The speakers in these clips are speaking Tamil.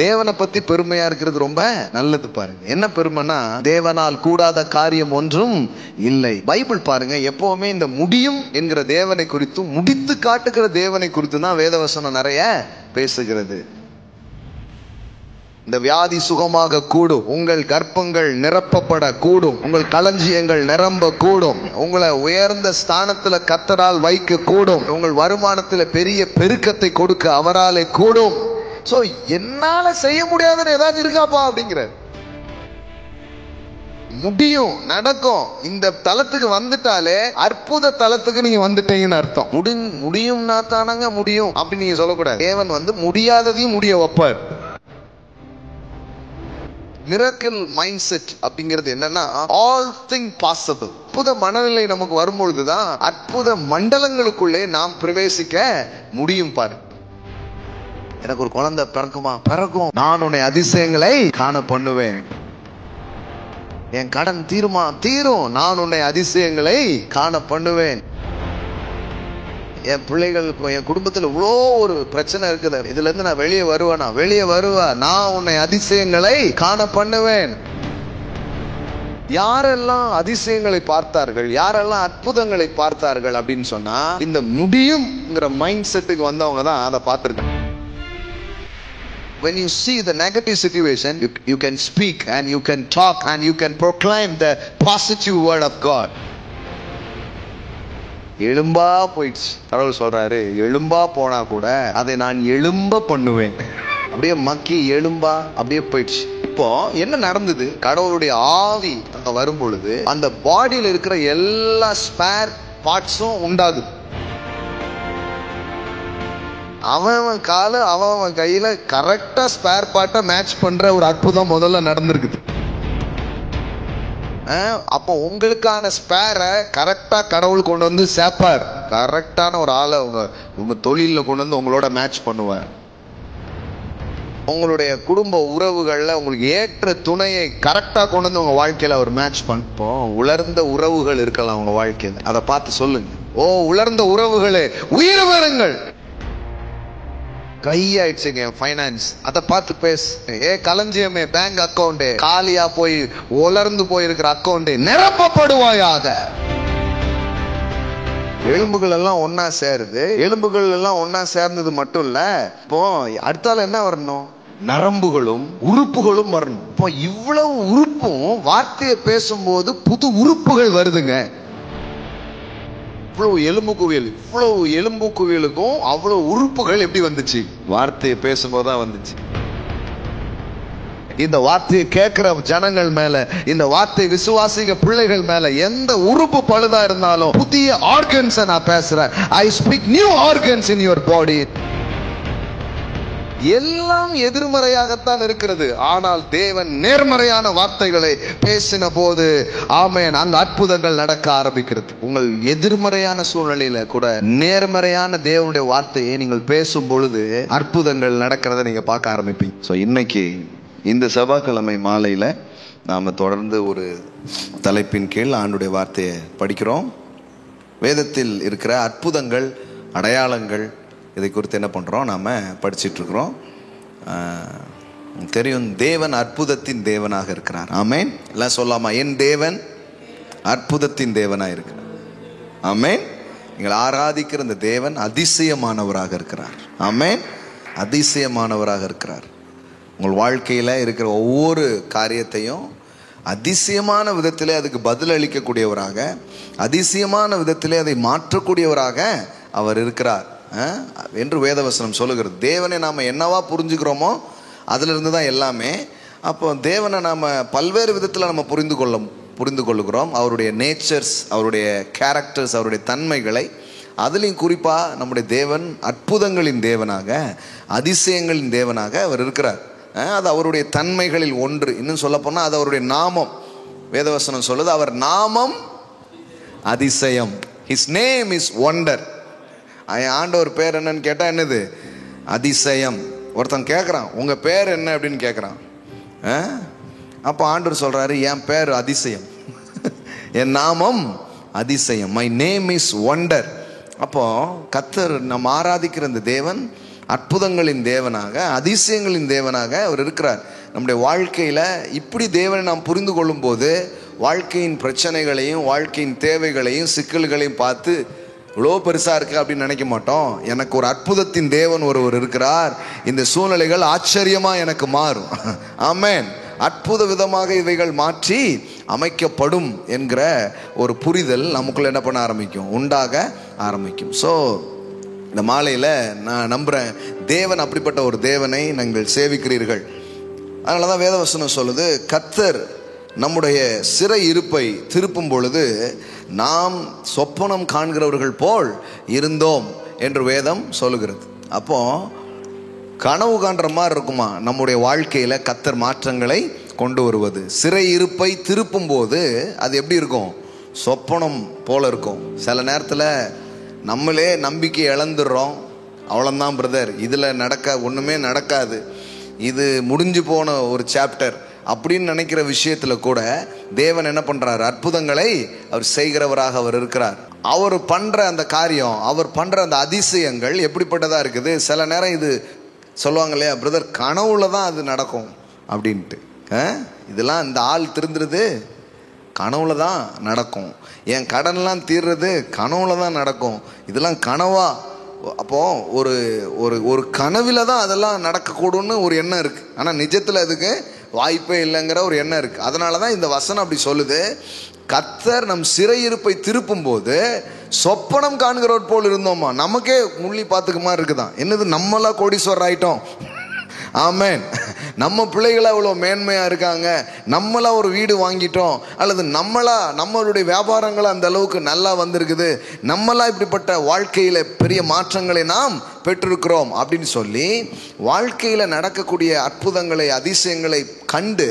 தேவனை பத்தி பெருமையா இருக்கிறது ரொம்ப நல்லது. பாருங்க என்ன பெருமைனா, தேவனால் கூடாத காரியம் ஒன்றும் இல்லை. பைபிள் பாருங்க எப்பவுமே இந்த முடியும் என்கிற தேவனை குறித்தும் முடித்து காட்டுகிற தேவனை குறித்து தான் வேதவசனம் நிறைய பேசுகிறது. இந்த வியாதி சுகமாக கூடும், உங்கள் கர்ப்பங்கள் நிரப்பப்பட கூடும், உங்கள் களஞ்சியங்கள் நிரம்ப கூடும், உங்களை உயர்ந்த ஸ்தானத்துல கர்த்தரால் வைக்க கூடும், உங்கள் வருமானத்துல பெரிய பெருக்கத்தை கொடுக்க அவராலே கூடும். சோ என்னால செய்ய முடியாதுன்னு ஏதாச்சும் இருக்காப்பா அப்படிங்கிற முடியும், நடக்கும். இந்த தலத்துக்கு வந்துட்டாலே அற்புத தலத்துக்கு நீங்க வந்துட்டீங்கன்னு அர்த்தம். முடியும்னா தானங்க முடியும் அப்படின்னு நீங்க சொல்லக்கூடாது. தேவன் முடியாததையும் முடிய வைப்பார். மிரக்கிள் மைண்ட் செட் அப்படிங்கிறது என்னன்னா, ஆல் திங் பாசிபிள். அற்புத மனநிலை நமக்கு வரும்பொழுதுதான் அற்புத மண்டலங்களுக்குள்ளே நாம் பிரவேசிக்க முடியும். பாரு, எனக்கு ஒரு குழந்தை பிறக்குமா? பிறக்கும். நான் உன்னை அதிசயங்களை காண பண்ணுவேன். என் கடன் தீருமா? தீரும். நான் உன்னை அதிசயங்களை காண பண்ணுவேன். என் பிள்ளைகளுக்கும் என் குடும்பத்துல இவ்வளோ ஒரு பிரச்சனை இருக்குது, இதுல இருந்து நான் வெளியே வருவேனா? வெளியே வருவேன். நான் உன்னை அதிசயங்களை காண பண்ணுவேன். யாரெல்லாம் அதிசயங்களை பார்த்தார்கள், யாரெல்லாம் அற்புதங்களை பார்த்தார்கள் அப்படின்னு சொன்னா, இந்த முடியும்ங்கிற மைண்ட் செட்டுக்கு வந்தவங்க தான் அதை பார்த்திருக்காங்க. When you see the negative situation, you can speak and you can talk and you can proclaim the positive word of God. எழும்பா போயிடுச்சு, கடவுள் சொல்றாரு, எழும்பா போனா கூட அதை நான் எழும்ப பண்ணுவேன். அப்படியே மக்கி எழும்பா அப்படியே போயிடுச்சு. இப்போ என்ன நடந்தது? கடவுளுடைய ஆவி அங்க வரும் பொழுது அந்த பாடியில் இருக்கிற எல்லா ஸ்பேர் பார்ட்ஸும் உண்டாகுது. அவன் கால அவன் கையில கரெக்டா ஸ்பேர் பார்ட்டை மேட்ச் பண்ற ஒரு அற்புதம் முதல்ல நடந்திருக்குது. அப்போ உங்களுக்கான ஸ்பேரை கரெக்டா கடவுள் கொண்டு வந்து சேர்ப்பார். கரெக்டான ஒரு ஆளை உங்க தொழில கொண்டு வந்து உங்களோட மேட்ச் பண்ணுவார். உங்களுடைய குடும்ப உறவுகள்ல உங்களுக்கு ஏற்ற துணையை கரெக்டா கொண்டு வந்து உங்க வாழ்க்கையில ஒரு மேட்ச் பண்ணுப்போம். உலர்ந்த உறவுகள் இருக்கலாம் உங்க வாழ்க்கையில, அதை பார்த்து சொல்லுங்க, ஓ உலர்ந்த உறவுகளே உயிர் வருங்கள். கையாயிடுச்சுங்க ஃபைனான்ஸ், அதை பார்த்து பேசு. களஞ்சியமே, பேங்க் அக்கௌண்ட் காலியா போய் உலர்ந்து போயிருக்கிற அக்கௌண்ட் நிரப்பப்படுவாயாக. எலும்புகள் எல்லாம் ஒன்னா சேருது. எலும்புகள் எல்லாம் ஒன்னா சேர்ந்தது மட்டும் இல்ல, இப்போ அடுத்தால என்ன வரணும்? நரம்புகளும் உறுப்புகளும் வரணும். இப்போ இவ்வளவு உறுப்பும் வார்த்தையை பேசும்போது புது உறுப்புகள் வருதுங்க. இவ்வளவு எலும்பு குவியல், இவ்வளவு எலும்பு குவியலுக்கும் அவ்வளவு உறுப்புகள் எப்படி வந்துச்சு? வார்த்தையை பேசும்போதுதான் வந்துச்சு. இந்த வார்த்தையை கேட்கிற ஜனங்கள் மேல, இந்த வார்த்தை விசுவாசிக்க பிள்ளைகள் மேல எந்த உறுப்பு பழுதா இருந்தாலும் புதிய ஆர்கன்ஸ் நான் பேசுறேன். I speak new organs in your பாடி. எல்லாம் எதிர்மறையாகத்தான் இருக்கிறது, ஆனால் தேவன் நேர்மறையான வார்த்தைகளை பேசின போது ஆமென், அங்க அற்புதங்கள் நடக்க ஆரம்பிக்கிறது. உங்கள் எதிர்மறையான சூழ்நிலையில கூட நேர்மறையான தேவனுடைய வார்த்தையை நீங்கள் பேசும் பொழுது அற்புதங்கள் நடக்கிறத நீங்க பார்க்க ஆரம்பிப்பீங்க. ஸோ இன்னைக்கு இந்த செவ்வாய்க்கிழமை மாலையில நாம தொடர்ந்து ஒரு தலைப்பின் கீழ் ஆண்டுடைய வார்த்தையை படிக்கிறோம். வேதத்தில் இருக்கிற அற்புதங்கள், அடையாளங்கள், இதை குறித்து என்ன பண்ணுறோம்? நாம் படிச்சுட்டு இருக்கிறோம். தெரியும், தேவன் அற்புதத்தின் தேவனாக இருக்கிறார். ஆமென். எல்லாம் சொல்லாமா? என் தேவன் அற்புதத்தின் தேவனாக இருக்கிறார். ஆமென். நீங்கள் ஆராதிக்கிற இந்த தேவன் அதிசயமானவராக இருக்கிறார். ஆமென். அதிசயமானவராக இருக்கிறார். உங்கள் வாழ்க்கையில் இருக்கிற ஒவ்வொரு காரியத்தையும் அதிசயமான விதத்திலே அதுக்கு பதில் அளிக்கக்கூடியவராக, அதிசயமான விதத்திலே அதை மாற்றக்கூடியவராக அவர் இருக்கிறார் என்று வேதவசனம் சொல்லுகிறது. தேவனை நாம் என்னவா புரிஞ்சுக்கிறோமோ அதுல இருந்து தான் எல்லாமே. அப்போ தேவனை நாம் பல்வேறு விதத்தில் நம்ம புரிந்து கொள்ளுகிறோம். அவருடைய நேச்சர்ஸ், அவருடைய கேரக்டர்ஸ், அவருடைய தன்மைகளை. அதுலேயும் குறிப்பாக நம்முடைய தேவன் அற்புதங்களின் தேவனாக, அதிசயங்களின் தேவனாக அவர் இருக்கிறார். அது அவருடைய தன்மைகளில் ஒன்று. இன்னும் சொல்ல போனால் அது அவருடைய நாமம். வேதவசனம் சொல்லுது, அவர் நாமம் அதிசயம். His name is wonder. ஆண்டவர் பேர் என்னன்னு கேட்டா என்னது? அதிசயம். ஒருத்தன் கேட்குறான், உங்க பேர் என்ன அப்படின்னு கேட்குறான். அப்போ ஆண்டவர் சொல்றாரு, என் பேர் அதிசயம், என் நாமம் அதிசயம். My name is wonder. அப்போ கர்த்தர் நம்ம ஆராதிக்கிற இந்த தேவன் அற்புதங்களின் தேவனாக, அதிசயங்களின் தேவனாக அவர் இருக்கிறார். நம்முடைய வாழ்க்கையில் இப்படி தேவனை நாம் புரிந்து கொள்ளும் போது வாழ்க்கையின் பிரச்சனைகளையும் வாழ்க்கையின் தேவைகளையும் சிக்கல்களையும் பார்த்து இவ்வளோ பெருசாக இருக்குது அப்படின்னு நினைக்க மாட்டோம். எனக்கு ஒரு அற்புதத்தின் தேவன் ஒருவர் இருக்கிறார், இந்த சூழ்நிலைகள் ஆச்சரியமாக எனக்கு மாறும். ஆமென். அற்புத விதமாக இவைகள் மாற்றி அமைக்கப்படும் என்கிற ஒரு புரிதல் நமக்குள்ள என்ன பண்ண ஆரம்பிக்கும், உண்டாக ஆரம்பிக்கும். ஸோ இந்த மாலையில் நான் நம்புகிறேன் தேவன் அப்படிப்பட்ட ஒரு தேவனை நீங்கள் சேவிக்கிறீர்கள். அதனால தான் வேதவசனம் சொல்லுது, கர்த்தர் நம்முடைய சிறை இருப்பை திருப்பும் பொழுது நாம் சொப்பனம் காண்கிறவர்கள் போல் இருந்தோம் என்று வேதம் சொல்லுகிறது. அப்போ கனவு காண்ற மாதிரி இருக்குமா நம்முடைய வாழ்க்கையில் கர்த்தர் மாற்றங்களை கொண்டு வருவது? சிறை இருப்பை திருப்பும் போது அது எப்படி இருக்கும்? சொப்பனம் போல இருக்கும். சில நேரத்தில் நம்மளே நம்பிக்கை இழந்துடுறோம். அவ்வளோதான் பிரதர், இதில் ஒன்றுமே நடக்காது, இது முடிஞ்சு போன ஒரு சாப்டர் அப்படின்னு நினைக்கிற விஷயத்தில் கூட தேவன் என்ன பண்ணுறார்? அற்புதங்களை அவர் செய்கிறவராக அவர் இருக்கிறார். அவர் பண்ணுற அந்த காரியம், அவர் பண்ணுற அந்த அதிசயங்கள் எப்படிப்பட்டதாக இருக்குது? சில நேரம் இது சொல்லுவாங்க இல்லையா, பிரதர் கனவுல தான் அது நடக்கும் அப்படின்ட்டு. இதெல்லாம் இந்த ஆள் திருந்துறது கனவுல தான் நடக்கும், என் கடன்லாம் தீர்றது கனவுல தான் நடக்கும், இதெல்லாம் கனவா? அப்போ ஒரு ஒரு ஒரு கனவுல தான் அதெல்லாம் நடக்கக்கூடும்னு ஒரு எண்ணம் இருக்கு. ஆனால் நிஜத்தில் அதுக்கு வாய்ப்பே இல்லைங்கிற ஒரு எண்ணம் இருக்கு. அதனால தான் இந்த வசனம் அப்படி சொல்லுது, கர்த்தர் நம் சிறையிருப்பை திருப்பும் போது சொப்பனம் காண்கிறவர் போல் இருந்தோமா. நமக்கே முள்ளி பார்த்துக்க மாதிரி இருக்குதான், என்னது நம்மளா கோடீஸ்வரர் ஆயிட்டோம். ஆமென். நம்ம பிள்ளைகளா இவ்வளோ மேன்மையாக இருக்காங்க, நம்மளா ஒரு வீடு வாங்கிட்டோம், அல்லது நம்மளுடைய வியாபாரங்கள் அந்த அளவுக்கு நல்லா வந்திருக்குது, நம்மளா இப்படிப்பட்ட வாழ்க்கையில் பெரிய மாற்றங்களை நாம் பெற்றிருக்கிறோம் அப்படின்னு சொல்லி வாழ்க்கையில் நடக்கக்கூடிய அற்புதங்களை அதிசயங்களை கண்டு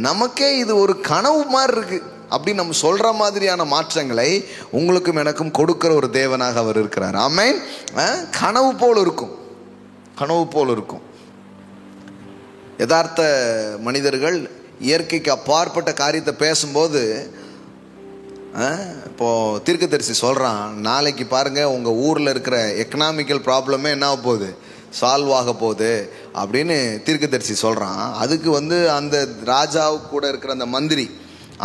நமக்கே இது ஒரு கனவு மாதிரி இருக்கு அப்படின்னு நம்ம சொல்ற மாதிரியான மாற்றங்களை உங்களுக்கும் எனக்கும் கொடுக்கிற ஒரு தேவனாக அவர் இருக்கிறார். ஆமென். கனவு போல் இருக்கும், கனவு போல் இருக்கும். யதார்த்த மனிதர்கள் இயற்கைக்கு அப்பாற்பட்ட காரியத்தை பேசும்போது, இப்போது தீர்க்கதரிசி சொல்கிறான், நாளைக்கு பாருங்கள் உங்கள் ஊரில் இருக்கிற எக்கனாமிக்கல் ப்ராப்ளமே என்ன ஆக போகுது, சால்வ் ஆக போகுது அப்படின்னு தீர்க்கதரிசி சொல்கிறான். அதுக்கு அந்த ராஜாவுக்கு கூட இருக்கிற அந்த மந்திரி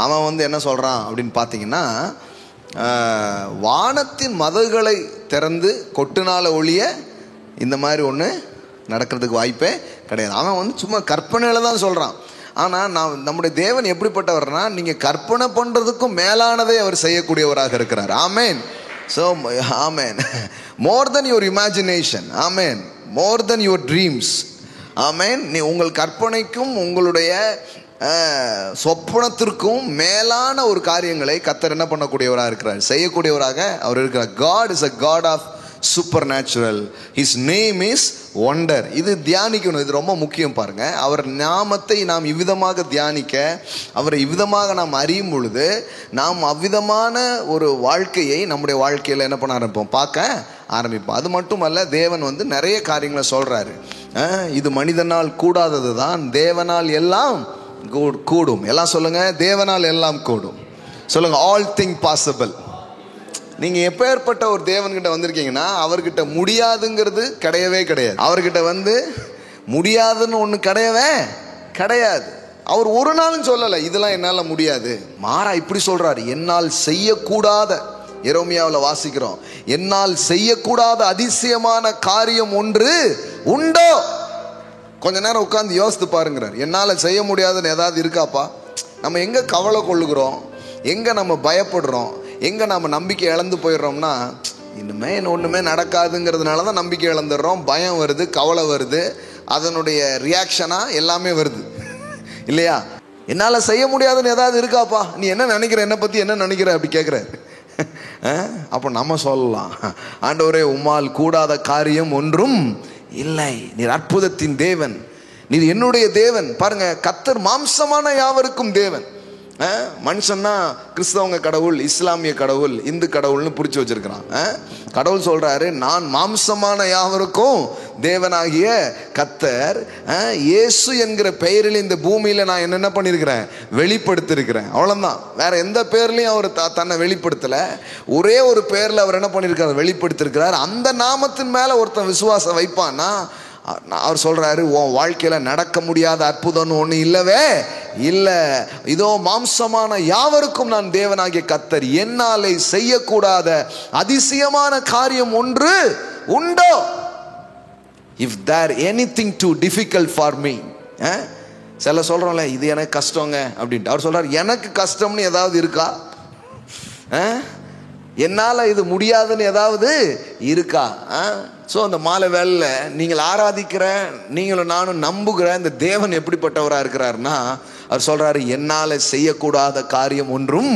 அவன் என்ன சொல்கிறான் அப்படின்னு பார்த்தீங்கன்னா, வானத்தின் மதகுகளை திறந்து கொட்டுனால ஒழிய இந்த மாதிரி ஒன்று நடக்கிறதுக்கு வாய்ப்பே கிடையாது. அவன் சும்மா கற்பனையில் தான் சொல்கிறான். ஆனால் நம்முடைய தேவன் எப்படிப்பட்டவர்னா, நீங்கள் கற்பனை பண்ணுறதுக்கும் மேலானதை அவர் செய்யக்கூடியவராக இருக்கிறார். ஆமேன். ஸோ ஆமேன். More than your imagination. ஆமேன். More than your dreams. ஆமேன். நீ உங்கள் கற்பனைக்கும் உங்களுடைய சொப்பனத்திற்கும் மேலான ஒரு காரியங்களை கர்த்தர் என்ன பண்ணக்கூடியவராக இருக்கிறார், செய்யக்கூடியவராக அவர் இருக்கிறார். God is a God of supernatural. His name is wonder. இது தியானிக்கணும், இது ரொம்ப முக்கியம். பாருங்க, அவர் நாமத்தை நாம் இவ்விதமாக தியானிக்க, அவரை இவ்விதமாக நாம் அறியும் பொழுது நாம் அவ்விதமான ஒரு வாழ்க்கையை நம்முடைய வாழ்க்கையில் என்ன பண்ண ஆரம்பிப்போம், பார்க்க ஆரம்பிப்போம். அது மட்டுமல்ல, தேவன் நிறைய காரியங்களை சொல்றாரு. இது மனிதனால் கூடாதது தான், தேவனால் எல்லாம் கூடும். எல்லாம் சொல்லுங்க, தேவனால் எல்லாம் கூடும். சொல்லுங்க, ஆல் திங் பாசிபிள். நீங்கள் எப்பேற்பட்ட ஒரு தேவன்கிட்ட வந்திருக்கீங்கன்னா, அவர்கிட்ட முடியாதுங்கிறது கிடையவே கிடையாது. அவர்கிட்ட முடியாதுன்னு ஒன்று கிடையவே கிடையாது. அவர் ஒரு நாளும் சொல்லலை இதெல்லாம் என்னால் முடியாது. மாறா இப்படி சொல்றாரு, என்னால் செய்யக்கூடாத, எரேமியாவில் வாசிக்கிறோம், என்னால் செய்யக்கூடாத அதிசயமான காரியம் ஒன்று உண்டோ. கொஞ்ச நேரம் உட்கார்ந்து யோசித்து பாருங்கிறார். என்னால் செய்ய முடியாதுன்னு ஏதாவது இருக்காப்பா? நம்ம எங்கே கவலை கொள்ளுகிறோம், எங்கே நம்ம பயப்படுறோம், எங்கே நம்ம நம்பிக்கை இழந்து போயிடுறோம்னா, இன்னுமே ஒன்றுமே நடக்காதுங்கிறதுனால தான் நம்பிக்கை இழந்துடுறோம். பயம் வருது, கவலை வருது, அதனுடைய ரியாக்ஷனாக எல்லாமே வருது இல்லையா? என்னால் செய்ய முடியாதுன்னு ஏதாவது இருக்காப்பா? நீ என்ன நினைக்கிற, என்னை பற்றி என்ன நினைக்கிற அப்படி கேட்குற. அப்போ நம்ம சொல்லலாம், ஆண்டவரே உம்மால் கூடாத காரியம் ஒன்றும் இல்லை, நீர் அற்புதத்தின் தேவன், நீர் என்னுடைய தேவன். பாருங்க, கர்த்தர் மாம்சமான யாவருக்கும் தேவன். மனுஷன்னா கிறிஸ்தவங்க கடவுள், இஸ்லாமிய கடவுள், இந்து கடவுள்னு பிடிச்சி வச்சிருக்கிறான். கடவுள் சொல்றாரு, நான் மாம்சமான யாவருக்கும் தேவனாகிய கர்த்தர் இயேசு என்கிற பெயரில் இந்த பூமியில நான் என்ன பண்ணியிருக்கிறேன், வெளிப்படுத்தியிருக்கிறேன். அவ்வளவுதான். வேற எந்த பேர்லையும் அவர் தன்னை வெளிப்படுத்தல. ஒரே ஒரு பேர்ல அவர் என்ன பண்ணியிருக்கார், வெளிப்படுத்தியிருக்கிறார். அந்த நாமத்தின் மேல ஒருத்தன் விசுவாசம் வைப்பான்னா அவர் சொல்றாரு, உன் வாழ்க்கையில நடக்க முடியாத அற்புதம் ஒண்ணு இல்லவே இல்லை. இதோ மாம்சமான யாவருக்கும் நான் தேவனாகிய கர்த்தர், என்னாலே செய்யக்கூடாத அதிசயமான காரியம் ஒன்று உண்டோ? If there anything too difficult for me. சில சொல்றோம்ல, இது எனக்கு கஷ்டங்க அப்படின்ட்டு. அவர் சொல்றாரு, எனக்கு கஷ்டம்னு ஏதாவது இருக்கா? என்னால இது முடியாதுன்னு ஏதாவது இருக்கா? ஸோ அந்த மாலை வேளையில் நீங்கள் ஆராதிக்கிற, நீங்களும் நானும் நம்புகிற இந்த தேவன் எப்படிப்பட்டவராக இருக்கிறார்னா, அவர் சொல்றாரு, என்னால் செய்யக்கூடாத காரியம் ஒன்றும்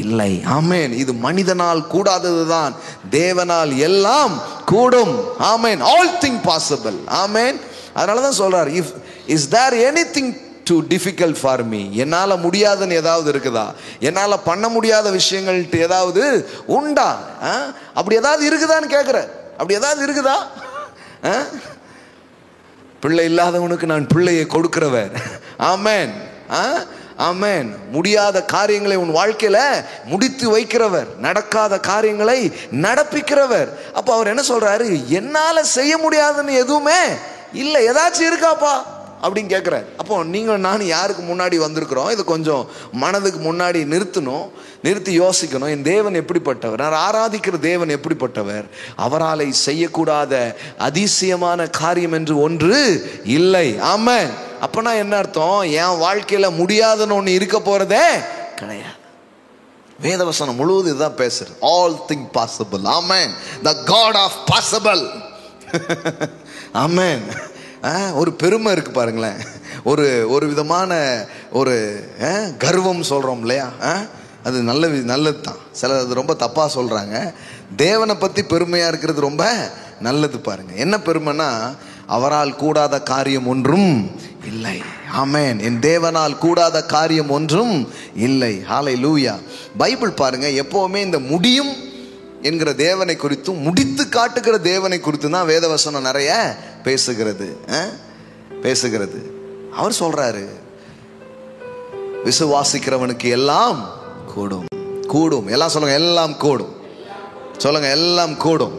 இல்லை. ஆமேன். இது மனிதனால் கூடாதது தான், தேவனால் எல்லாம் கூடும். ஆமேன். All thing possible. ஆமேன். அதனால தான் சொல்றாரு, is there anything too difficult for me. என்னால முடியாதுன்னு ஏதாவது இருக்குதா? என்னால பண்ண முடியாத விஷயங்கள் ஏதாவது உண்டா? அப்படி ஏதாவது இருக்குதான்னு கேட்கிற. அப்படி ஏதாவது இருக்குதா? பிள்ளை இல்லாதவனுக்கு நான் பிள்ளையை கொடுக்கிறவர். ஆமென். ஆமென். முடியாத காரியங்களை உன் வாழ்க்கையில முடித்து வைக்கிறவர், நடக்காத காரியங்களை நடப்பிக்கிறவர். அப்ப அவர் என்ன சொல்றாரு, என்னால செய்ய முடியாதுன்னு எதுவுமே இல்லை, ஏதாச்சும் இருக்காப்பா அப்படின்னு கேட்குறாரு. அப்போ நீங்கள் நான் யாருக்கு முன்னாடி வந்திருக்கிறோம், இது கொஞ்சம் மனதுக்கு முன்னாடி நிறுத்தி யோசிக்கணும். என் தேவன் எப்படிப்பட்டவர், நான் ஆராதிக்கிற தேவன் எப்படிப்பட்டவர், அவரால் செய்யக்கூடாத அதிசயமான காரியம் என்று ஒன்று இல்லை. ஆமென். அப்பனா என்ன அர்த்தம், என் வாழ்க்கையில முடியாதுன்னு ஒன்று இருக்க போறதே கிடையாது. வேதவசனம் முழுவதும் இதுதான் பேசுறது. All thing possible. ஆமென். The God of possible. ஆமென். ஒரு பெருமை இருக்கு பாருங்களேன், ஒரு விதமான ஒரு கர்வம் சொல்றோம் இல்லையா, அது நல்லது தான். சிலர் அது ரொம்ப தப்பா சொல்றாங்க. தேவனை பத்தி பெருமையா இருக்கிறது ரொம்ப நல்லது. பாருங்க என்ன பெருமைனா, அவரால் கூடாத காரியம் ஒன்றும் இல்லை. ஆமென். என் தேவனால் கூடாத காரியம் ஒன்றும் இல்லை. ஹல்லேலூயா. பைபிள் பாருங்க எப்பவுமே இந்த முடியும் என்கிற தேவனை குறித்தும் முடித்து காட்டுகிற தேவனை குறித்து தான் வேதவசனம் நிறைய பேசுகிறது. அவர் சொல்றாரு, விசுவாசிக்கிறவனுக்கு எல்லாம் கூடும். கூடும். எல்லாம் சொல்லுங்க, எல்லாம் கூடும். சொல்லுங்க, எல்லாம் கூடும்.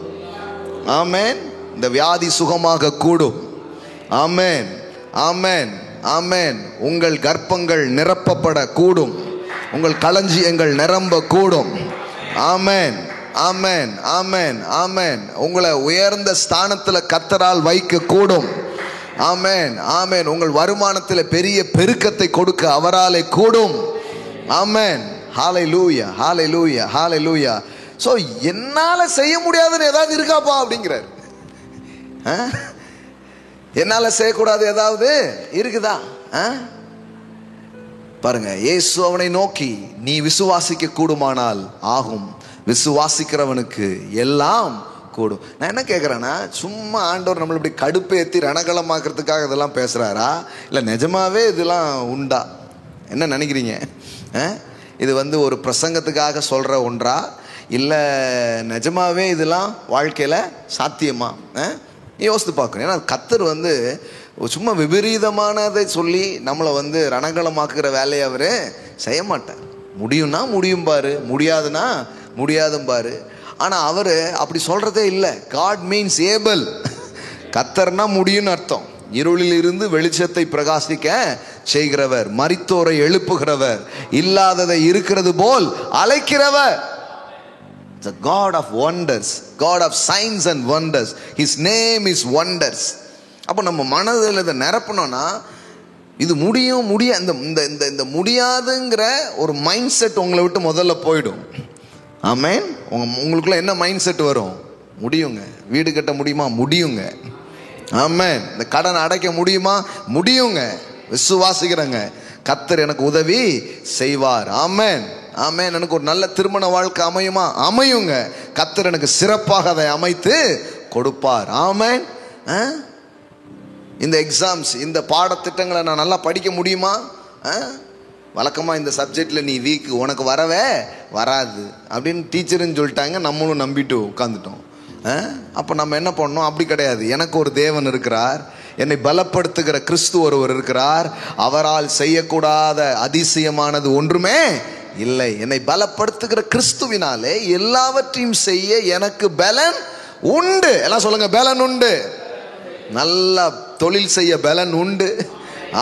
ஆமென். இந்த வியாதி சுகமாக கூடும். ஆமென். ஆமென். ஆமென். உங்கள் கர்ப்பங்கள் நிரப்பப்பட கூடும். உங்கள் களஞ்சியங்கள் நிரம்ப கூடும். ஆமென். ஆமென். ஆமென். ஆமென். உங்களை உயர்ந்த ஸ்தானத்துல கர்த்தரால் வைக்க கூடும். ஆமென். ஆமென். உங்கள் வருமானத்தில் பெரிய பெருக்கத்தை கொடுக்க அவராலே கூடும். ஆமென். ஹல்லேலூயா. ஹல்லேலூயா. ஹல்லேலூயா. சோ என்னால செய்ய முடியாதுன்னு ஏதாவது இருக்காப்பா அப்படிங்கிறார். என்னால செய்யக்கூடாது ஏதாவது இருக்குதா? பாருங்க, இயேசு அவனை நோக்கி, நீ விசுவாசிக்க கூடுமானால் ஆகும், விசுவாசிக்கிறவனுக்கு எல்லாம் கூடும். நான் என்ன கேட்குறேன்னா, சும்மா ஆண்டவர் நம்மளை இப்படி கடுப்பேற்றி ரணகலமாக்குறதுக்காக இதெல்லாம் பேசுகிறாரா, இல்லை நிஜமாவே இதெல்லாம் உண்டா? என்ன நினைக்கிறீங்க? இது ஒரு பிரசங்கத்துக்காக சொல்கிற ஒன்றா, இல்லை நிஜமாவே இதெல்லாம் வாழ்க்கையில் சாத்தியமா? யோசித்து பார்க்கணும். ஏன்னா கர்த்தர் சும்மா விபரீதமானதை சொல்லி நம்மளை ரணகலமாக்குற வேலையை அவர் செய்ய மாட்டார். முடியும்னா முடியும் பாரு, முடியாதுன்னா முடியாதும் பாரு. ஆனா அவரு அப்படி சொல்றதே இல்லை. God means able. கர்த்தர்னா முடியும்னு அர்த்தம். இருளில் இருந்து வெளிச்சத்தை பிரகாசிக்க செய்கிறவர், மரித்தோரை எழுப்புகிறவர், இல்லாததை இருக்கிறது போல் அழைக்கிறவர். The God of wonders, God of signs and wonders. His name is wonders. அப்போ நம்ம மனதில் இதை நிரப்பணும்னா, இது முடியும் இந்த முடியாதுங்கிற ஒரு மைண்ட் செட் உங்களை விட்டு முதல்ல போயிடும். ஆமென். உங்களுக்குள்ள என்ன மைண்ட் செட் வரும்? முடியுங்க. வீடு கட்ட முடியுமா? முடியுங்க. ஆமென். இந்த கடன் அடைக்க முடியுமா? முடியுங்க. விசுவாசிக்கிறேங்க, கர்த்தர் எனக்கு உதவி செய்வார். ஆமென். ஆமென். எனக்கு ஒரு நல்ல திருமண வாழ்க்கை அமையுமா? அமையுங்க. கர்த்தர் எனக்கு சிறப்பாக அதை அமைத்து கொடுப்பார். ஆமென். இந்த எக்ஸாம்ஸ், இந்த பாடத்திட்டங்களை நான் நல்லா படிக்க முடியுமா? வழக்கமாக இந்த சப்ஜெக்டில் நீ வீக்கு, உனக்கு வரவே வராது அப்படின்னு டீச்சருன்னு சொல்லிட்டாங்க. நம்மளும் நம்பிட்டு உட்காந்துட்டோம். அப்போ நம்ம என்ன பண்ணணும்? அப்படி கிடையாது. எனக்கு ஒரு தேவன் இருக்கிறார், என்னை பலப்படுத்துகிற கிறிஸ்து ஒருவர் இருக்கிறார், அவரால் செய்யக்கூடாத அதிசயமானது ஒன்றுமே இல்லை. என்னை பலப்படுத்துகிற கிறிஸ்துவினாலே எல்லாவற்றையும் செய்ய எனக்கு பலன் உண்டு. எல்லாம் சொல்லுங்க, பலன் உண்டு. நல்லா தொழில் செய்ய பலன் உண்டு.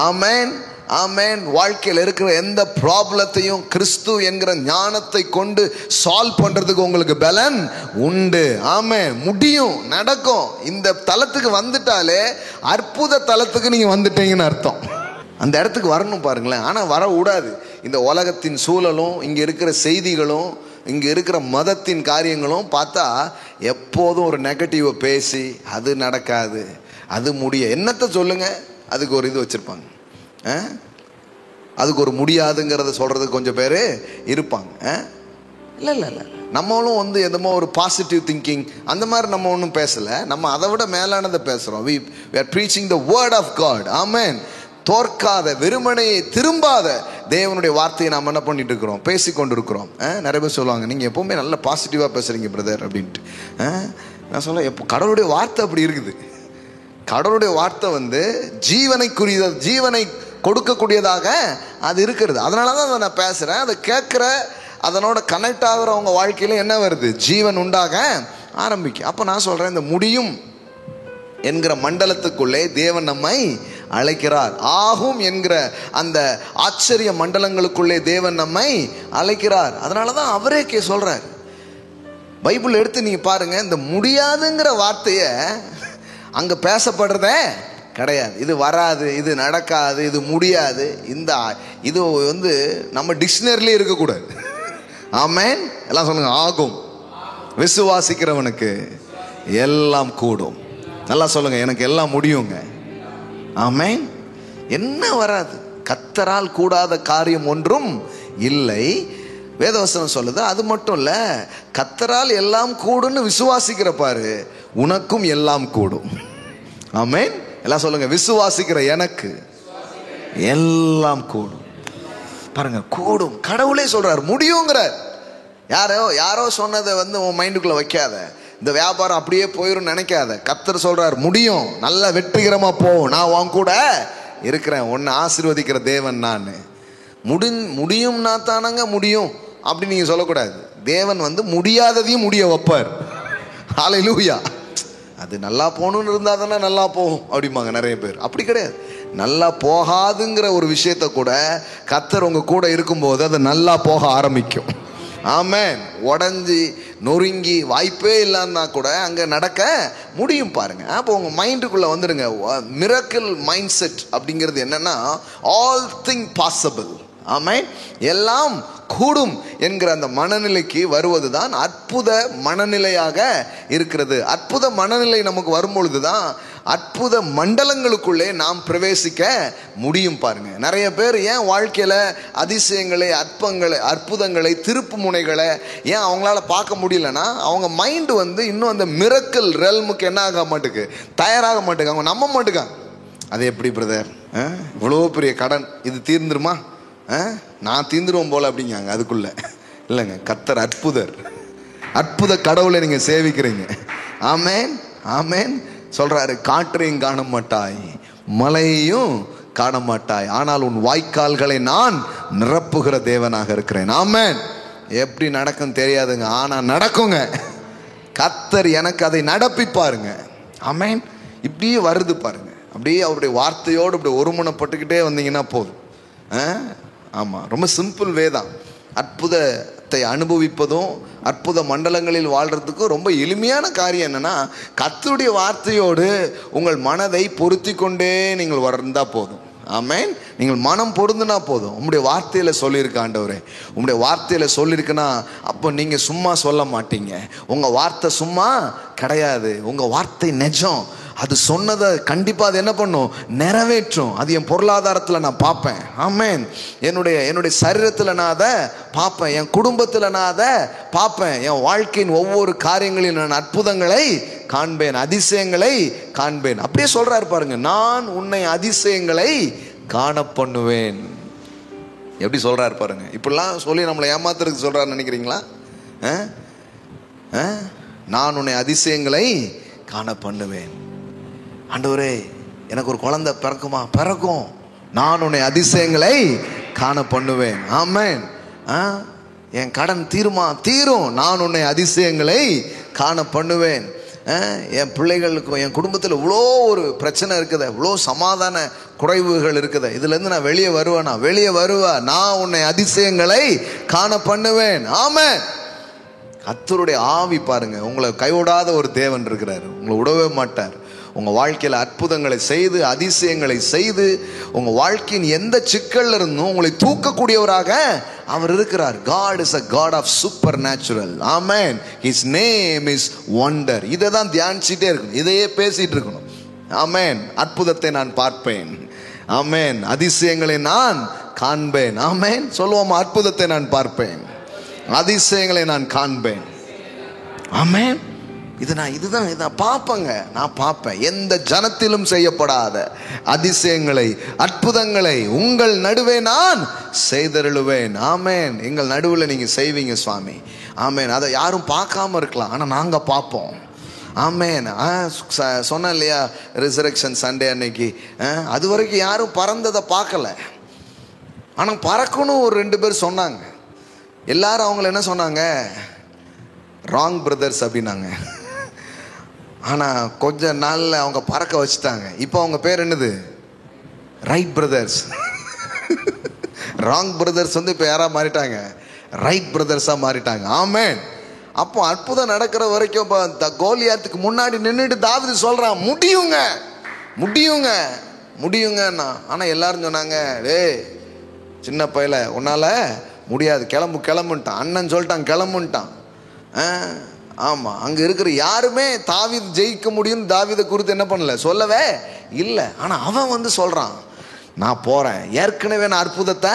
ஆமென், ஆமென். வாழ்க்கையில் இருக்கிற எந்த ப்ராப்ளத்தையும் கிறிஸ்து என்கிற ஞானத்தை கொண்டு சால்வ் பண்றதுக்கு உங்களுக்கு பலன் உண்டு. ஆமென். முடியும், நடக்கும். இந்த தலத்துக்கு வந்துட்டாலே அற்புத தலத்துக்கு நீங்க வந்துட்டீங்கன்னு அர்த்தம். அந்த இடத்துக்கு வரணும் பாருங்களேன். ஆனால் வர கூடாது. இந்த உலகத்தின் சூழலும், இங்கே இருக்கிற செய்திகளும், இங்கே இருக்கிற மதத்தின் காரியங்களும் பார்த்தா எப்போதும் ஒரு நெகட்டிவை பேசி அது நடக்காது, அது முடிய என்னத்தை சொல்லுங்க, அதுக்கு ஒரு இது வச்சுருப்பாங்க. அதுக்கு ஒரு முடியாதுங்கிறத சொல்கிறதுக்கு கொஞ்சம் பேர் இருப்பாங்க. இல்லை இல்லை இல்லை, நம்மளும் வந்து எதுமோ ஒரு பாசிட்டிவ் திங்கிங் அந்த மாதிரி நம்ம ஒன்றும் பேசலை. நம்ம அதை விட மேலானதை பேசுகிறோம். we are preaching the word of God. ஆமென். தோற்காத, வெறுமனையை திரும்பாத தேவனுடைய வார்த்தையை நாம் என்ன பண்ணிட்டு இருக்கிறோம்? பேசி கொண்டு இருக்கிறோம். நிறைய பேர் சொல்லுவாங்க, நீங்கள் எப்போவுமே நல்ல பாசிட்டிவாக பேசுகிறீங்க பிரதர் அப்படின்ட்டு. நான் சொல்ல, எப்போ கடவுளுடைய வார்த்தை அப்படி இருக்குது. கடவுளுடைய வார்த்தை வந்து ஜீவனைக்குரிய, ஜீவனை கொடுக்கக்கூடியதாக அது இருக்கிறது. அதனால தான் அதை நான் பேசுகிறேன். அதை கேட்குற, அதனோட கனெக்ட் ஆகிறவங்க வாழ்க்கையில என்ன வருது? ஜீவன் உண்டாக ஆரம்பிக்கும். அப்போ நான் சொல்கிறேன், இந்த முடியும் என்கிற மண்டலத்துக்குள்ளே தேவன் நம்மை அழைக்கிறார். ஆகும் என்கிற அந்த ஆச்சரிய மண்டலங்களுக்குள்ளே தேவன் நம்மை அழைக்கிறார். அதனால தான் அவரே சொல்றார். பைபிள் எடுத்து நீங்க பாருங்க, இந்த முடியாதுங்கிற வார்த்தையை அங்க பேசப்படுறதே கிடையாது. இது வராது, இது நடக்காது, இது முடியாது, இந்த இது வந்து நம்ம டிக்ஷனரிலே இருக்கக்கூடாது. ஆமென். எல்லாம் சொல்லுங்க, ஆகும். விசுவாசிக்கிறவனுக்கு எல்லாம் கூடும். நல்லா சொல்லுங்க, எனக்கு எல்லாம் முடியுங்க. ஆமென். என்ன வராது? கர்த்தரால் கூடாத காரியம் ஒன்றும் இல்லை. வேதவசனம் சொல்லுது. அது மட்டும் இல்ல, கர்த்தரால் எல்லாம் கூடுன்னு விசுவாசிக்கிற பாரு, உனக்கும் எல்லாம் கூடும். ஆமென். எல்லாம் சொல்லுங்க, விசுவாசிக்கிற எனக்கு எல்லாம் கூடும். பாருங்க, கூடும். கடவுளே சொல்றார், முடியுங்கிறார். யாரோ சொன்னதை வந்து உன் மைண்டுக்குள்ள வைக்காத. இந்த வியாபாரம் அப்படியே போயிரும் நினைக்காத. கர்த்தர் சொல்றார், முடியும், நல்ல வெற்றிகரமா போ, நான் உன் கூட இருக்கிறேன், உன்னை ஆசீர்வதிக்கிற தேவன் நான். முடியும்னா தானங்க முடியும் அப்படி நீங்க சொல்லக்கூடாது. தேவன் வந்து முடியாததையும் முடிய வைப்பார். ஹல்லேலூயா. அது நல்லா போகணும்னு இருந்தா தானே நல்லா போகும் அப்படிம்பாங்க நிறைய பேர். அப்படி கிடையாது. நல்லா போகாதுங்கிற ஒரு விஷயத்த கூட கர்த்தர் உங்க கூட இருக்கும்போது அது நல்லா போக ஆரம்பிக்கும். ஆமென். உடஞ்சி நொறுங்கி வாய்ப்பே இல்லைன்னா கூட அங்கே நடக்க முடியும். பாருங்க, அப்போ உங்கள் மைண்டுக்குள்ளே வந்துடுங்க. மிரக்கிள் மைண்ட் செட் அப்படிங்கிறது என்னன்னா, ஆல் திங் பாசிபிள். ஆமென். எல்லாம் கூடும் என்கிற அந்த மனநிலைக்கு வருவது தான் அற்புத மனநிலையாக இருக்கிறது. அற்புத மனநிலை நமக்கு வரும்பொழுது தான் அற்புத மண்டலங்களுக்குள்ளே நாம் பிரவேசிக்க முடியும். பாருங்க, நிறைய பேர் ஏன் வாழ்க்கையில அதிசயங்களை, அற்புதங்களை, திருப்பு முனைகளை ஏன் அவங்களால பார்க்க முடியலன்னா, அவங்க மைண்டு வந்து இன்னும் அந்த மிரக்கல் ரெல்முக்கு என்ன ஆக மாட்டுக்கு, தயாராக மாட்டுக்கு, அவங்க நம்ப மாட்டுக்காங்க. அது எப்படி பிரதர், இவ்வளோ பெரிய கடன், இது தீர்ந்துருமா, நான் தீர்ந்துருவோம் போல அப்படிங்காங்க. அதுக்குள்ள இல்லைங்க, கர்த்தர் அற்புதர். அற்புத கடவுளை நீங்க சேவிக்கிறீங்க. ஆமென், ஆமென். சொல்றாரு, காற்றையும் காண மாட்டாய், மலையையும் காண மாட்டாய், ஆனால் உன் வாய்க்கால்களை நான் நிரப்புகிற தேவனாக இருக்கிறேன். ஆமென். எப்படி நடக்கும் தெரியாதுங்க, ஆனா நடக்குங்க. கர்த்தர் எனக்கு அதை நடப்பி பாருங்க. ஆமென். இப்படியே வருது பாருங்க. அப்படியே அவருடைய வார்த்தையோடு இப்படி ஒருமுனைப்பட்டுக்கிட்டே வந்தீங்கன்னா போதும். ஆமாம், ரொம்ப சிம்பிள் வே தான். அற்புதத்தை அனுபவிப்பதும் அற்புத மண்டலங்களில் வாழ்கிறதுக்கும் ரொம்ப எளிமையான காரியம் என்னென்னா, கர்த்தருடைய வார்த்தையோடு உங்கள் மனதை பொருத்தி கொண்டே நீங்கள் வந்தால் போதும். ஆமென். நீங்கள் மனம் பொருந்துனா போதும். உங்களுடைய வார்த்தையில் சொல்லியிருக்க ஆண்டவரே, உங்களுடைய வார்த்தையில் சொல்லியிருக்குன்னா அப்போ நீங்கள் சும்மா சொல்ல மாட்டீங்க. உங்கள் வார்த்தை சும்மா கிடையாது. உங்கள் வார்த்தை நிஜம். அது சொன்னதை கண்டிப்பாக அது என்ன பண்ணும், நிறைவேற்றும். அது என் பொருளாதாரத்தில் நான் பார்ப்பேன். ஆமென். என்னுடைய சரீரத்தில் நான் அதை பார்ப்பேன். என் குடும்பத்தில் நான் அதை பார்ப்பேன். என் வாழ்க்கையின் ஒவ்வொரு காரியங்களில் நான் அற்புதங்களை காண்பேன், அதிசயங்களை காண்பேன். அப்படியே சொல்றாரு பாருங்க, நான் உன்னை அதிசயங்களை காண பண்ணுவேன். எப்படி சொல்றாரு பாருங்க. இப்படிலாம் சொல்லி நம்மளை ஏமாத்துறதுக்கு சொல்றாரு நினைக்கிறீங்களா? நான் உன்னை அதிசயங்களை காண பண்ணுவேன். ஆண்டவரே, எனக்கு ஒரு குழந்தை பிறக்குமா? பிறக்கும். நான் உன்னை அதிசயங்களை காண பண்ணுவேன். ஆமென். என் கடன் தீருமா? தீரும். நான் உன்னை அதிசயங்களை காண பண்ணுவேன். என் பிள்ளைகளுக்கும் என் குடும்பத்தில் இவ்வளோ ஒரு பிரச்சனை இருக்குது, இவ்வளோ சமாதான குறைவுகள் இருக்குது, இதுலேருந்து நான் வெளியே வருவேனா? வெளியே வருவேன். நான் உன்னை அதிசயங்களை காண பண்ணுவேன். ஆமென். கர்த்தருடைய ஆவி பாருங்க, உங்களை கைவிடாத ஒரு தேவன் இருக்கிறார். உங்களை விடவே மாட்டார். உங்கள் வாழ்க்கையில் அற்புதங்களை செய்து அதிசயங்களை செய்து உங்கள் வாழ்க்கையின் எந்த சிக்கல்ல இருந்தும் உங்களை தூக்கக்கூடியவராக அவர் இருக்கிறார். God is a God of supernatural. Amen. His name is wonder. இதை தான் தியானிச்சுட்டே இருக்கணும், இதையே பேசிட்டு இருக்கணும். ஆமென். அற்புதத்தை நான் பார்ப்பேன். ஆமென். அதிசயங்களை நான் காண்பேன். ஆமென். சொல்லுவோம், அற்புதத்தை நான் பார்ப்பேன், அதிசயங்களை நான் காண்பேன். ஆமென். இதுதான் பார்ப்பேங்க. நான் பார்ப்பேன். எந்த ஜனத்திலும் செய்யப்படாத அதிசயங்களை அற்புதங்களை உங்கள் நடுவே நான் செய்தருளுவேன். ஆமென். எங்கள் நடுவில் நீங்க செய்வீங்க சுவாமி. ஆமென். அதை யாரும் பார்க்காம இருக்கலாம், ஆனா நாங்க பார்ப்போம். ஆமென். சொன்னேன் இல்லையா, ரிசரக்ஷன் சண்டே அன்னைக்கு, அது வரைக்கும் யாரும் பறந்ததை பார்க்கல, ஆனா பறக்கணும் ஒரு 2 பேர் சொன்னாங்க. எல்லாரும் அவங்கள என்ன சொன்னாங்க? ராங் பிரதர்ஸ் அப்படின்னாங்க. ஆனால் கொஞ்ச நாளில் அவங்க பறக்க வச்சுட்டாங்க. இப்போ அவங்க பேர் என்னது? Wright brothers. ராங் பிரதர்ஸ் வந்து இப்போ யாராக மாறிட்டாங்க? ரைட் பிரதர்ஸாக மாறிட்டாங்க. ஆமென். அப்போ அற்புதம் நடக்கிற வரைக்கும் இப்போ கோலியாத்துக்கு முன்னாடி நின்றுட்டு தாவீது சொல்கிறான், முடியுங்க முடியுங்க முடியுங்கண்ணா. ஆனால் எல்லாரும் சொன்னாங்க, டேய் சின்ன பையல, உன்னால் முடியாது, கிளம்புன்ட்டான். அண்ணன் சொல்லிட்டான், கிளம்புன்ட்டான். ஆமாம். அங்கே இருக்கிற யாருமே தாவீது ஜெயிக்க முடியும் தாவீதை குறித்து என்ன பண்ணல, சொல்லவே இல்லை. ஆனால் அவன் வந்து சொல்கிறான், நான் போகிறேன், ஏற்கனவே நான் அற்புதத்தை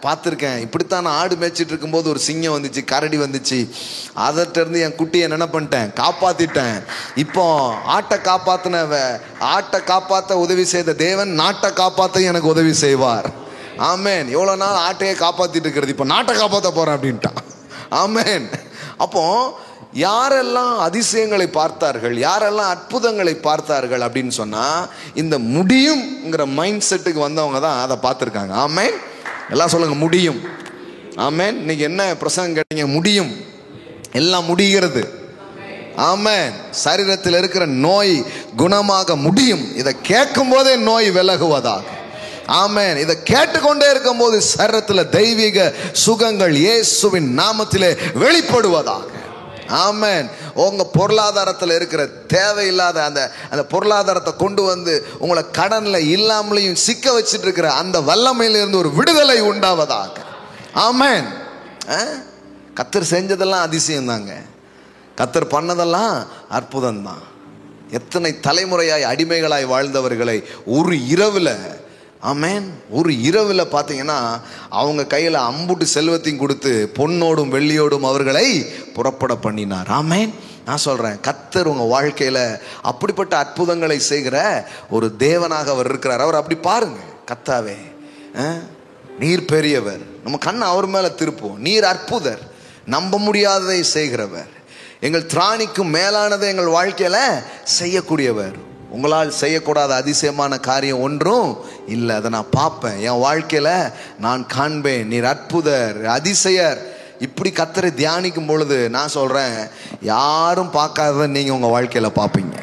பார்த்துருக்கேன். இப்படித்தான் நான் ஆடு மேய்ச்சிட்டு இருக்கும்போது ஒரு சிங்கம் வந்துச்சு, கரடி வந்துச்சு, அதட்டிருந்து என் குட்டியை என்ன பண்ணிட்டேன், காப்பாற்றிட்டேன். இப்போ ஆட்டை காப்பாற்ற உதவி செய்த தேவன் நாட்டை காப்பாற்ற எனக்கு உதவி செய்வார். ஆமென். எவ்வளோ நாள் ஆட்டையே காப்பாற்றிட்டு இருக்கிறது, இப்போ நாட்டை காப்பாற்ற போகிறேன் அப்படின்ட்டான். ஆமென். அப்போ யாரெல்லாம் அதிசயங்களை பார்த்தார்கள், யாரெல்லாம் அற்புதங்களை பார்த்தார்கள் அப்படின்னு சொன்னா, இந்த முடியும்ங்கிற மைண்ட் செட்டுக்கு வந்தவங்க தான் அதை பார்த்துருக்காங்க. ஆமென். எல்லாம் சொல்லுங்க, முடியும். ஆமென். இன்னைக்கு என்ன பிரசங்கம் கேட்டீங்க? முடியும், எல்லாம் முடிகிறது. ஆமென். சரீரத்தில் இருக்கிற நோய் குணமாக முடியும். இதை கேட்கும் போதே நோய் விலகுவதாக. ஆமென். இதை கேட்டுக்கொண்டே இருக்கும் போது சரீரத்தில் தெய்வீக சுகங்கள் இயேசுவின் நாமத்திலே வெளிப்படுவதாக. ஆமென். உங்க பொருளாதாரத்தில் இருக்கிற தேவையில்லாத அந்த பொருளாதாரத்தை கொண்டு வந்து உங்களை கடன்ல இல்லாமலையும் சிக்க வச்சுட்டு இருக்கிற அந்த வல்லமையிலிருந்து ஒரு விடுதலை உண்டாவதாக. ஆமென். கர்த்தர் செஞ்சதெல்லாம் அதிசயம் தாங்க, கர்த்தர் பண்ணதெல்லாம் அற்புதம் தான். எத்தனை தலைமுறையாய் அடிமைகளாய் வாழ்ந்தவர்களை ஒரு இரவில், ஆமென், ஒரு இரவில் பார்த்தீங்கன்னா அவங்க கையில் அம்புட்டு செல்வத்தையும் கொடுத்து பொன்னோடும் வெள்ளியோடும் அவர்களை புறப்பட பண்ணினார். ஆமென். நான் சொல்கிறேன், கர்த்தர் உங்கள் வாழ்க்கையில் அப்படிப்பட்ட அற்புதங்களை செய்கிற ஒரு தேவனாக அவர் இருக்கிறார். அவர் அப்படி பாருங்க, கர்த்தாவே நீர் பெரியவர், நம்ம கண்ணை அவர் மேலே திருப்போம். நீர் அற்புதர், நம்ப முடியாததை செய்கிறவர், எங்கள் திராணிக்கும் மேலானதை எங்கள் வாழ்க்கையில் செய்யக்கூடியவர். உங்களால் செய்யக்கூடாத அதிசயமான காரியம் ஒன்றும் இல்லை. அதை நான் பார்ப்பேன், என் வாழ்க்கையில் நான் காண்பேன். நீர் அற்புதர், அதிசயர். இப்படி கர்த்தரை தியானிக்கும் பொழுது நான் சொல்கிறேன், யாரும் பார்க்காததை நீங்கள் உங்கள் வாழ்க்கையில் பார்ப்பீங்க.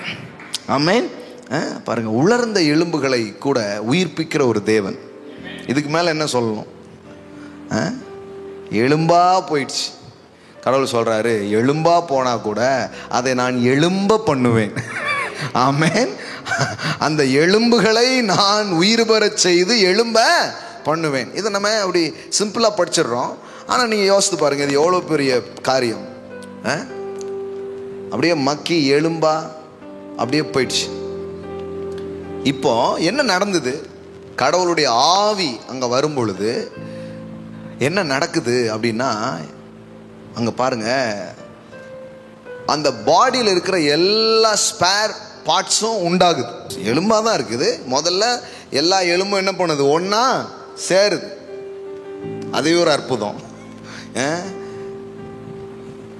ஆமென். பாருங்கள், உலர்ந்த எலும்புகளை கூட உயிர்ப்பிக்கிற ஒரு தேவன். இதுக்கு மேலே என்ன சொல்லணும்? எலும்பா போயிடுச்சு. கடவுள் சொல்கிறாரு, எலும்பா போனால் கூட அதை நான் எழும்ப பண்ணுவேன். ஆமென். அந்த எலும்புகளை நான் உயிர் பெறச் செய்து எழும்ப பண்ணுவேன். இதை நம்ம அப்படி சிம்பிளாக படிச்சிடுறோம். ஆனால் நீங்கள் யோசித்து பாருங்கள், இது எவ்வளோ பெரிய காரியம். அப்படியே மக்கி எலும்பா அப்படியே போயிடுச்சு. இப்போ என்ன நடந்தது? கடவுளுடைய ஆவி அங்கே வரும் பொழுது என்ன நடக்குது அப்படின்னா, அங்கே பாருங்க, அந்த பாடியில் இருக்கிற எல்லா ஸ்பேர் பார்ட்ஸும் உண்டாகுது. எலும்பாக தான் இருக்குது. முதல்ல எல்லா எலும்பும் என்ன பண்ணுது? ஒன்றா சேருது. அதே ஒரு அற்புதம்.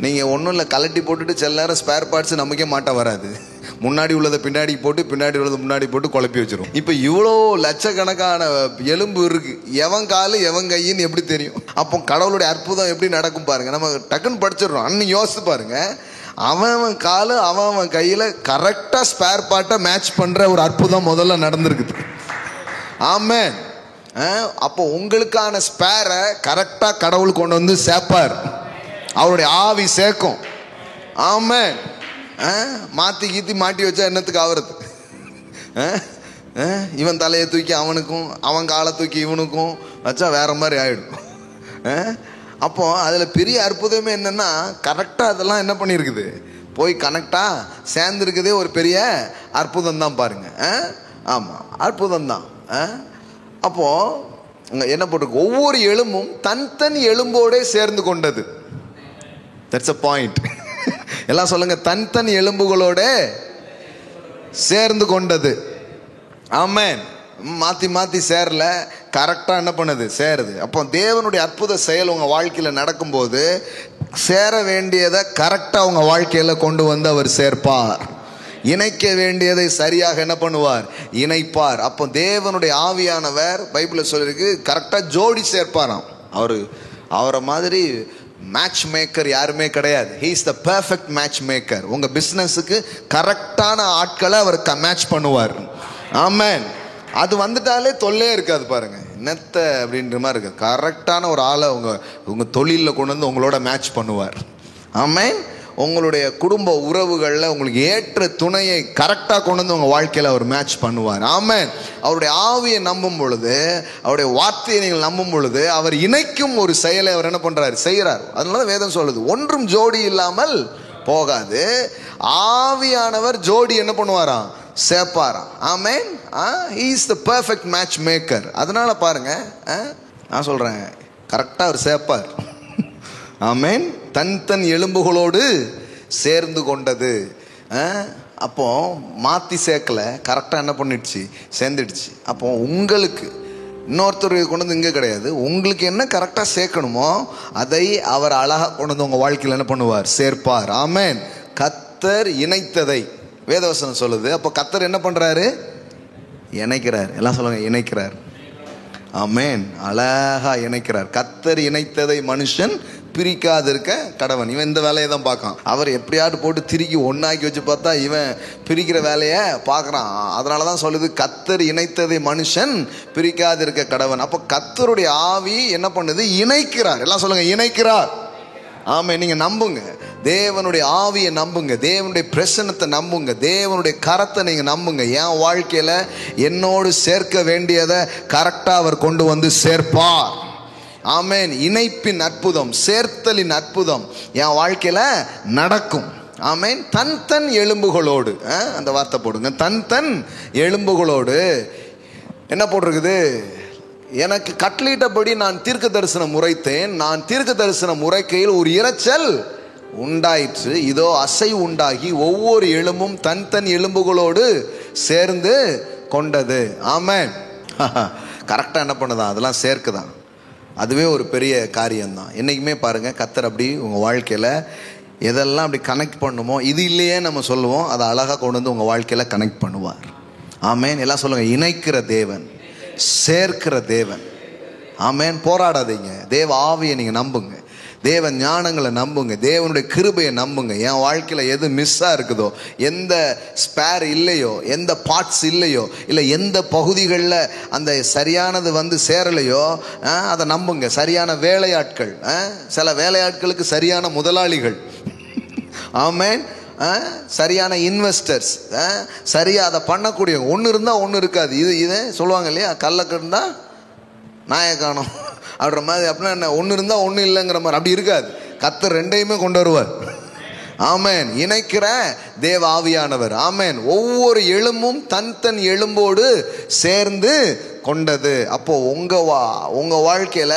நீங்கள் ஒன்றும் இல்லை, கலட்டி போட்டுட்டு சில நேரம் ஸ்பேர் பார்ட்ஸ் நமக்கே மாட்ட வராது. முன்னாடி உள்ளதை பின்னாடி போட்டு, பின்னாடி உள்ளதை முன்னாடி போட்டு குழப்பி வச்சிரும். இப்போ இவ்வளோ லட்சக்கணக்கான எலும்பு இருக்கு, எவன் காலு எவன் கையின்னு எப்படி தெரியும்? அப்போ கடவுளுடைய அற்புதம் எப்படி நடக்கும் பாருங்க. நம்ம டக்குன்னு படிச்சிடறோம். அன்னைக்கு யோசிச்சு பாருங்க, அவன் காலு அவன் கையில் கரெக்டாக ஸ்பேர் பார்ட்டை மேட்ச் பண்ணுற ஒரு அற்புதம் முதல்ல நடந்திருக்குது. ஆமென். அப்போ உங்களுக்கான ஸ்பேரை கரெக்டாக கடவுள் கொண்டு வந்து சேர்ப்பார். அவருடைய ஆவி சேர்க்கும். ஆமென். மாற்றி கீத்தி மாட்டி வச்சா என்னத்துக்கு ஆகுறது? இவன் தலையை தூக்கி அவனுக்கும், அவன் காலை தூக்கி இவனுக்கும் வச்சா வேற மாதிரி ஆயிடும். அப்போ அதில் பெரிய அற்புதமே என்னன்னா, கரெக்டாக அதெல்லாம் என்ன பண்ணியிருக்குது, போய் கனெக்டாக சேர்ந்துருக்குதே ஒரு பெரிய அற்புதம் தான் பாருங்க. ஆமாம், அற்புதம் தான். அப்போ என்ன போட்டிருக்கு, ஒவ்வொரு எலும்பும் தன் எலும்போட சேர்ந்து கொண்டது. That's a point. எல்லாம் சொல்லுங்க, தன் எலும்புகளோட சேர்ந்து கொண்டது. ஆமென். மாற்றி மாற்றி சேரல, கரெக்டாக என்ன பண்ணுது, சேருது. அப்போ தேவனுடைய அற்புத செயல் உங்கள் வாழ்க்கையில் நடக்கும்போது சேர வேண்டியதை கரெக்டாக உங்கள் வாழ்க்கையில் கொண்டு வந்து அவர் சேர்ப்பார். இணைக்க வேண்டியதை சரியாக என்ன பண்ணுவார், இணைப்பார். அப்போ தேவனுடைய ஆவியானவர் பைபிளில் சொல்லியிருக்கு, கரெக்டாக ஜோடி சேர்ப்பாராம். அவரை மாதிரி மேட்ச் மேக்கர் யாருமே கிடையாது. He is the perfect match maker. உங்கள் பிஸ்னஸுக்கு கரெக்டான ஆட்களை அவர் மேட்ச் பண்ணுவார். ஆமென். அது வந்துட்டாலே தொல்லையே இருக்காது பாருங்க. என்னத்த அப்படின்ற மாதிரி இருக்கு. கரெக்டான ஒரு ஆளை உங்கள் தொழிலில் கொண்டு வந்து உங்களோட மேட்ச் பண்ணுவார். ஆமென். உங்களுடைய குடும்ப உறவுகளில் உங்களுக்கு ஏற்ற துணையை கரெக்டாக கொண்டு வந்து உங்கள் வாழ்க்கையில் அவர் மேட்ச் பண்ணுவார். ஆமென். அவருடைய ஆவியை நம்பும் பொழுது, அவருடைய வார்த்தையை நீங்கள் நம்பும் பொழுது, அவர் இணைக்கும் ஒரு செயலை அவர் என்ன பண்ணுறாரு, செய்கிறார். அதனால வேதம் சொல்லுது, ஒன்றும் ஜோடி இல்லாமல் போகாது. ஆவியானவர் ஜோடி என்ன பண்ணுவாராம், சேர்ப்பாராம். ஆமென். he is the perfect match maker. அதனால பாருங்க, நான் சொல்றேன், கரெக்டா அவர் சேர்ப்பார். ஆமென். தன் எலும்புகளோடு சேர்ந்து கொண்டது. அப்போ மாத்தி சேர்க்கல, கரெக்டா என்ன பண்ணிடுச்சு, சேர்ந்துடுச்சு. அப்போ உங்களுக்கு இன்னொருத்தர் கொண்டு வந்து இங்கே கிடையாது, உங்களுக்கு என்ன கரெக்டாக சேர்க்கணுமோ அதை அவர் அழகாக கொண்டு வந்து உங்கள் வாழ்க்கையில் என்ன பண்ணுவார், சேர்ப்பார். ஆமென். கர்த்தர் இணைத்ததை வேதவசனம் சொல்லுது. அப்போ கர்த்தர் என்ன பண்ணுறாரு, இணைக்கிறார். எல்லாம் சொல்லுங்க, இணைக்கிறார். ஆமென். அழகா இணைக்கிறார். கர்த்தர் இணைத்ததை மனுஷன் பிரிக்காதிருக்க கடவன். இவன் இந்த வேலையை தான் பார்க்கான். அவர் எப்படியாவது போட்டு திருக்கி ஒன்னாக்கி வச்சு பார்த்தா இவன் பிரிக்கிற வேலையை பார்க்குறான். அதனால தான் சொல்லுது, கர்த்தர் இணைத்ததை மனுஷன் பிரிக்காதிருக்க கடவன். அப்போ கர்த்தருடைய ஆவி என்ன பண்ணுது, இணைக்கிறார். எல்லாம் சொல்லுங்க, இணைக்கிறார். ஆமென். நீங்க நம்புங்க, தேவனுடைய ஆவியை நம்புங்க, தேவனுடைய பிரசன்னத்தை நம்புங்க, தேவனுடைய கரத்தை நீங்க நம்புங்க. என் வாழ்க்கையில என்னோடு சேர்க்க வேண்டியதை கரெக்டா அவர் கொண்டு வந்து சேர்ப்பார். ஆமென். இணைப்பின் அற்புதம், சேர்த்தலின் அற்புதம் என் வாழ்க்கையில நடக்கும். ஆமென். தன் எலும்புகளோடு, அந்த வார்த்தை போடுங்க, தன் எலும்புகளோடு என்ன போட்டிருக்குது, எனக்கு கட்டளையிட்டபடி நான் தீர்க்க தரிசனம் உரைத்தேன். நான் தீர்க்க தரிசனம் உரைக்கையில் ஒரு இரைச்சல் உண்டாயிற்று. இதோ அசை உண்டாகி ஒவ்வொரு எலும்பும் தன் எலும்புகளோடு சேர்ந்து கொண்டது. ஆமென். கரெக்டாக என்ன பண்ணுதான், அதெல்லாம் சேர்க்குதான். அதுவே ஒரு பெரிய காரியம்தான். என்றைக்குமே பாருங்கள், கர்த்தர் அப்படி உங்கள் வாழ்க்கையில் எதெல்லாம் அப்படி கனெக்ட் பண்ணுமோ, இது இல்லையே நம்ம சொல்லுவோம், அதை அழகாக கொண்டு வந்து உங்கள் வாழ்க்கையில் கனெக்ட் பண்ணுவார். ஆமென். எல்லாம் சொல்லுங்கள், இணைக்கிற தேவன், சேர்க்கிற தேவன். ஆமென். போராடாதீங்க, தேவ ஆவியை நீங்கள் நம்புங்க, தேவ ஞானங்களை நம்புங்க, தேவனுடைய கிருபையை நம்புங்க. என் வாழ்க்கையில் எது மிஸ்ஸாக இருக்குதோ, எந்த ஸ்பேர் இல்லையோ, எந்த பார்ட்ஸ் இல்லையோ, இல்லை எந்த பகுதிகளில் அந்த சரியானது வந்து சேரலையோ, அதை நம்புங்க. சரியான வேலையாட்கள், சில வேலையாட்களுக்கு சரியான முதலாளிகள். ஆமென். சரியான இன்வெஸ்டர்ஸ், சரியா அதை பண்ணக்கூடியவங்க. ஒன்று இருந்தால் ஒன்று இருக்காது. இது சொல்லுவாங்க இல்லையா, கல்லை இருந்தால் நாயை காணும் அப்படின்ற மாதிரி. அப்படின்னா என்ன, ஒன்று இருந்தால் ஒன்று இல்லைங்கிற மாதிரி அப்படி இருக்காது. கர்த்தர் ரெண்டையுமே கொண்டு வருவார். ஆமென். இணைக்கிற தேவ ஆவியானவர். ஆமென். ஒவ்வொரு எலும்பும் தன் எலும்போடு சேர்ந்து கொண்டது. அப்போ உங்க வாழ்க்கையில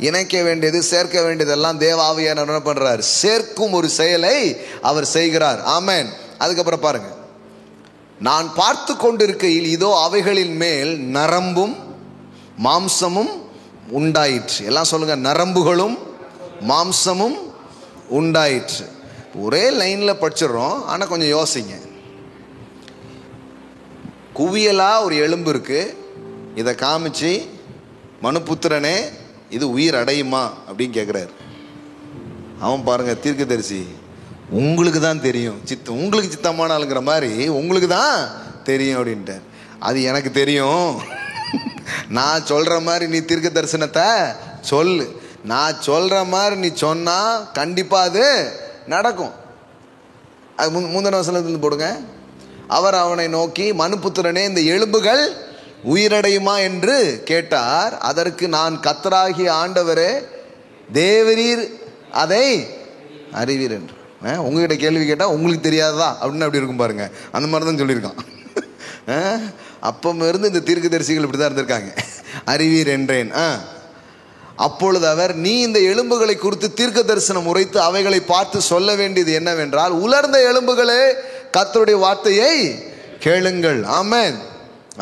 இணைக்க வேண்டியது, சேர்க்க வேண்டியதெல்லாம் தேவ ஆவியானவர் என்ன பண்றார், சேர்க்கும் ஒரு செயலை அவர் செய்கிறார். ஆமென். அதுக்கப்புறம் பாருங்க, நான் பார்த்து கொண்டிருக்கையில் இதோ அவைகளின் மேல் நரம்பும் மாம்சமும் உண்டாயிற்று. எல்லாம் சொல்லுங்க, நரம்புகளும் மாம்சமும் உண்டாயிற்று. ஒரே லைன்ல படிச்சிடறோம், ஆனா கொஞ்சம் யோசிங்க. குவியலா ஒரு எலும்பு இருக்கு, இதை காமிச்சு மனுபுத்திரனே இது உயிர் அடையுமா அப்படின்னு கேட்குறாரு. அவன் பாருங்க தீர்க்கதரிசி, உங்களுக்கு தான் தெரியும், உங்களுக்கு சித்தமான ஆளுங்கிற மாதிரி உங்களுக்கு தான் தெரியும் அப்படின்ட்டு. அது எனக்கு தெரியும், நான் சொல்ற மாதிரி நீ தீர்க்க தரிசனத்தை சொல்லு, நான் சொல்ற மாதிரி நீ சொன்னா கண்டிப்பா அது நடக்கும். அது முந்தின வசனத்துல போடுங்க. அவர் அவனை நோக்கி, மனுபுத்திரனே இந்த எலும்புகள் உயிரடையுமா என்று கேட்டார். அதற்கு, நான் கர்த்தராகிய ஆண்டவரே தேவரீர் அதை அறிவீர் என்று. உங்ககிட்ட கேள்வி கேட்டா உங்களுக்கு தெரியாததா அப்படின்னு அப்படி இருக்கும் பாருங்க, அந்த மாதிரி தான் சொல்லியிருக்கான். அப்பம் இருந்து இந்த தீர்க்கதரிசிகள் இப்படிதான் இருந்திருக்காங்க. அறிவீர் என்றேன். அப்பொழுது அவர், நீ இந்த எலும்புகளை குறித்து தீர்க்க தரிசனம் உரைத்து அவைகளை பார்த்து சொல்ல வேண்டியது என்னவென்றால், உலர்ந்த எலும்புகளே கர்த்தருடைய வார்த்தையை கேளுங்கள். ஆமென்.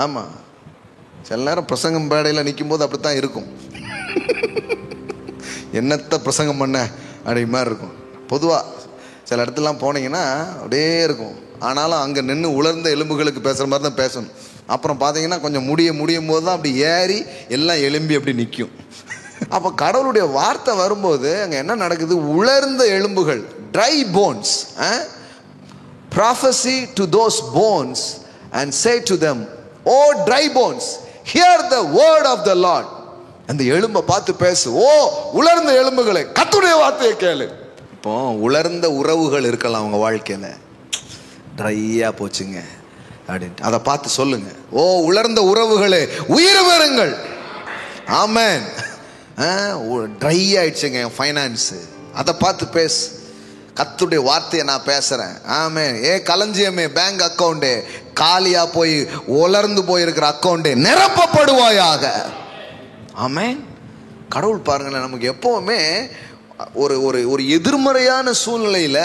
ஆமா, சில நேரம் பிரசங்கம் பேடையில் நிற்கும் போது அப்படித்தான் இருக்கும். என்னத்த பிரசங்கம் பண்ண அப்படி மாதிரி இருக்கும். பொதுவாக சில இடத்துலாம் போனீங்கன்னா அப்படியே இருக்கும். ஆனாலும் அங்கே நின்று உலர்ந்த எலும்புகளுக்கு பேசுகிற மாதிரி தான் பேசணும். அப்புறம் பார்த்தீங்கன்னா கொஞ்சம் முடியும் போது தான் அப்படி ஏறி எல்லாம் எலும்பி அப்படி நிற்கும். அப்போ கடவுளுடைய வார்த்தை வரும்போது அங்கே என்ன நடக்குது? உலர்ந்த எலும்புகள், dry bones. Prophecy to those bones and say to them, O dry bones, hear the word of the Lord. அந்த எலும்பை பார்த்து பேசு, ஓ உலர்ந்த எலும்புகளை கர்த்தருடைய வார்த்தையை கேளு. இப்போ உலர்ந்த உறவுகள் இருக்கலாம் அவங்க வாழ்க்கையில, ட்ரையா போச்சுங்க அப்படின்ட்டு, அதை பார்த்து சொல்லுங்க, ஓ உலர்ந்த உறவுகளே உயிர் பெறுங்கள். ஆமென். ட்ரை ஆயிடுச்சுங்க ஃபைனான்ஸ், அதை பார்த்து பேசு, கர்த்தருடைய வார்த்தையை நான் பேசுறேன். ஆமென். களஞ்சியமே, பேங்க் அக்கௌண்டே, காலியா போய் உலர்ந்து போயிருக்கிற அக்கௌண்டே நிரப்பப்படுவாயாக. ஆமென். கடவுள் பாருங்களேன், நமக்கு எப்பவுமே ஒரு ஒரு ஒரு எதிர்மறையான சூழ்நிலையில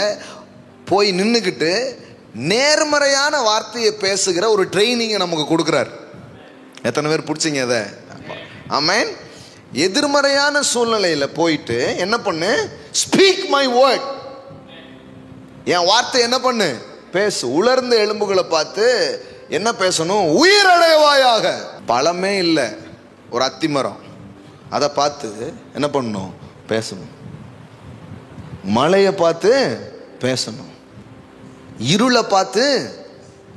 போய் நின்றுக்கிட்டு நேர்மறையான வார்த்தையை பேசுகிற ஒரு ட்ரைனிங்கை நமக்கு கொடுக்குறார். எத்தனை பேர் பிடிச்சிங்க அதை? ஆமென். எதிர்மறையான சூழ்நிலையில போயிட்டு என்ன பண்ணு? ஸ்பீக் மை வேர்ட், என் வார்த்தை என்ன பண்ணு? பேசு. உலர்ந்த எலும்புகளை பார்த்து என்ன பேசணும்? உயிரடைவாயாக. பழமே இல்லை ஒரு அத்திமரம், அதை பார்த்து என்ன பண்ணணும்? பேசணும். மழையை பார்த்து பேசணும். இருளை பார்த்து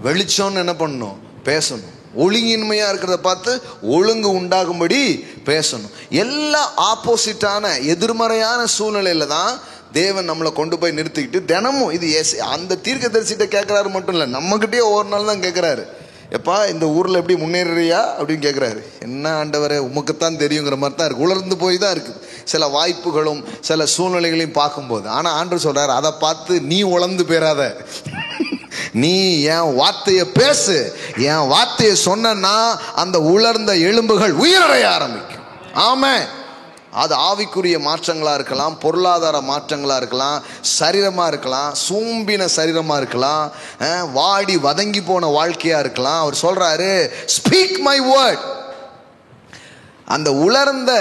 வெளிச்சம்னு என்ன பண்ணணும்? பேசணும். ஒழுங்கின்மையா இருக்கிறத பார்த்து ஒழுங்கு உண்டாகும்படி பேசணும். எல்லா ஆப்போசிட்டான எதிர்மறையான சூழ்நிலையில தான் தேவன் நம்மளை கொண்டு போய் நிறுத்திக்கிட்டு தினமும் இது அந்த தீர்க்கதரிசிட்ட கேட்கிறாரு மட்டும் இல்லை, நம்மகிட்டயே ஒவ்வொரு நாள் தான் கேட்கிறாரு. எப்பா இந்த ஊர்ல எப்படி முன்னேறியா அப்படின்னு கேட்கிறாரு. என்ன ஆண்டவரே உமக்குத்தான் தெரியுங்கிற மாதிரி தான் இருக்கு. உலர்ந்து போய் தான் இருக்குது சில வாய்ப்புகளும் சில சூழ்நிலைகளையும் பார்க்கும்போது. ஆனா ஆண்டவர் சொல்றாரு, அதை பார்த்து நீ உலர்ந்து போயிடாத, நீ என் வார்த்தையை பேசு. என் வார்த்தையை சொன்னா அந்த உலர்ந்த எலும்புகள் உயிரடைய ஆரம்பிக்கும். ஆமென். அது ஆவிக்குரிய மாற்றங்களா இருக்கலாம், பொருளாதார மாற்றங்களா இருக்கலாம், சரீரமா இருக்கலாம், சூம்பின சரீரமா இருக்கலாம், வாடி வதங்கி போன வாழ்க்கையா இருக்கலாம். அவர் சொல்றாரு, ஸ்பீக் மை வேர்ட். அந்த உலர்ந்த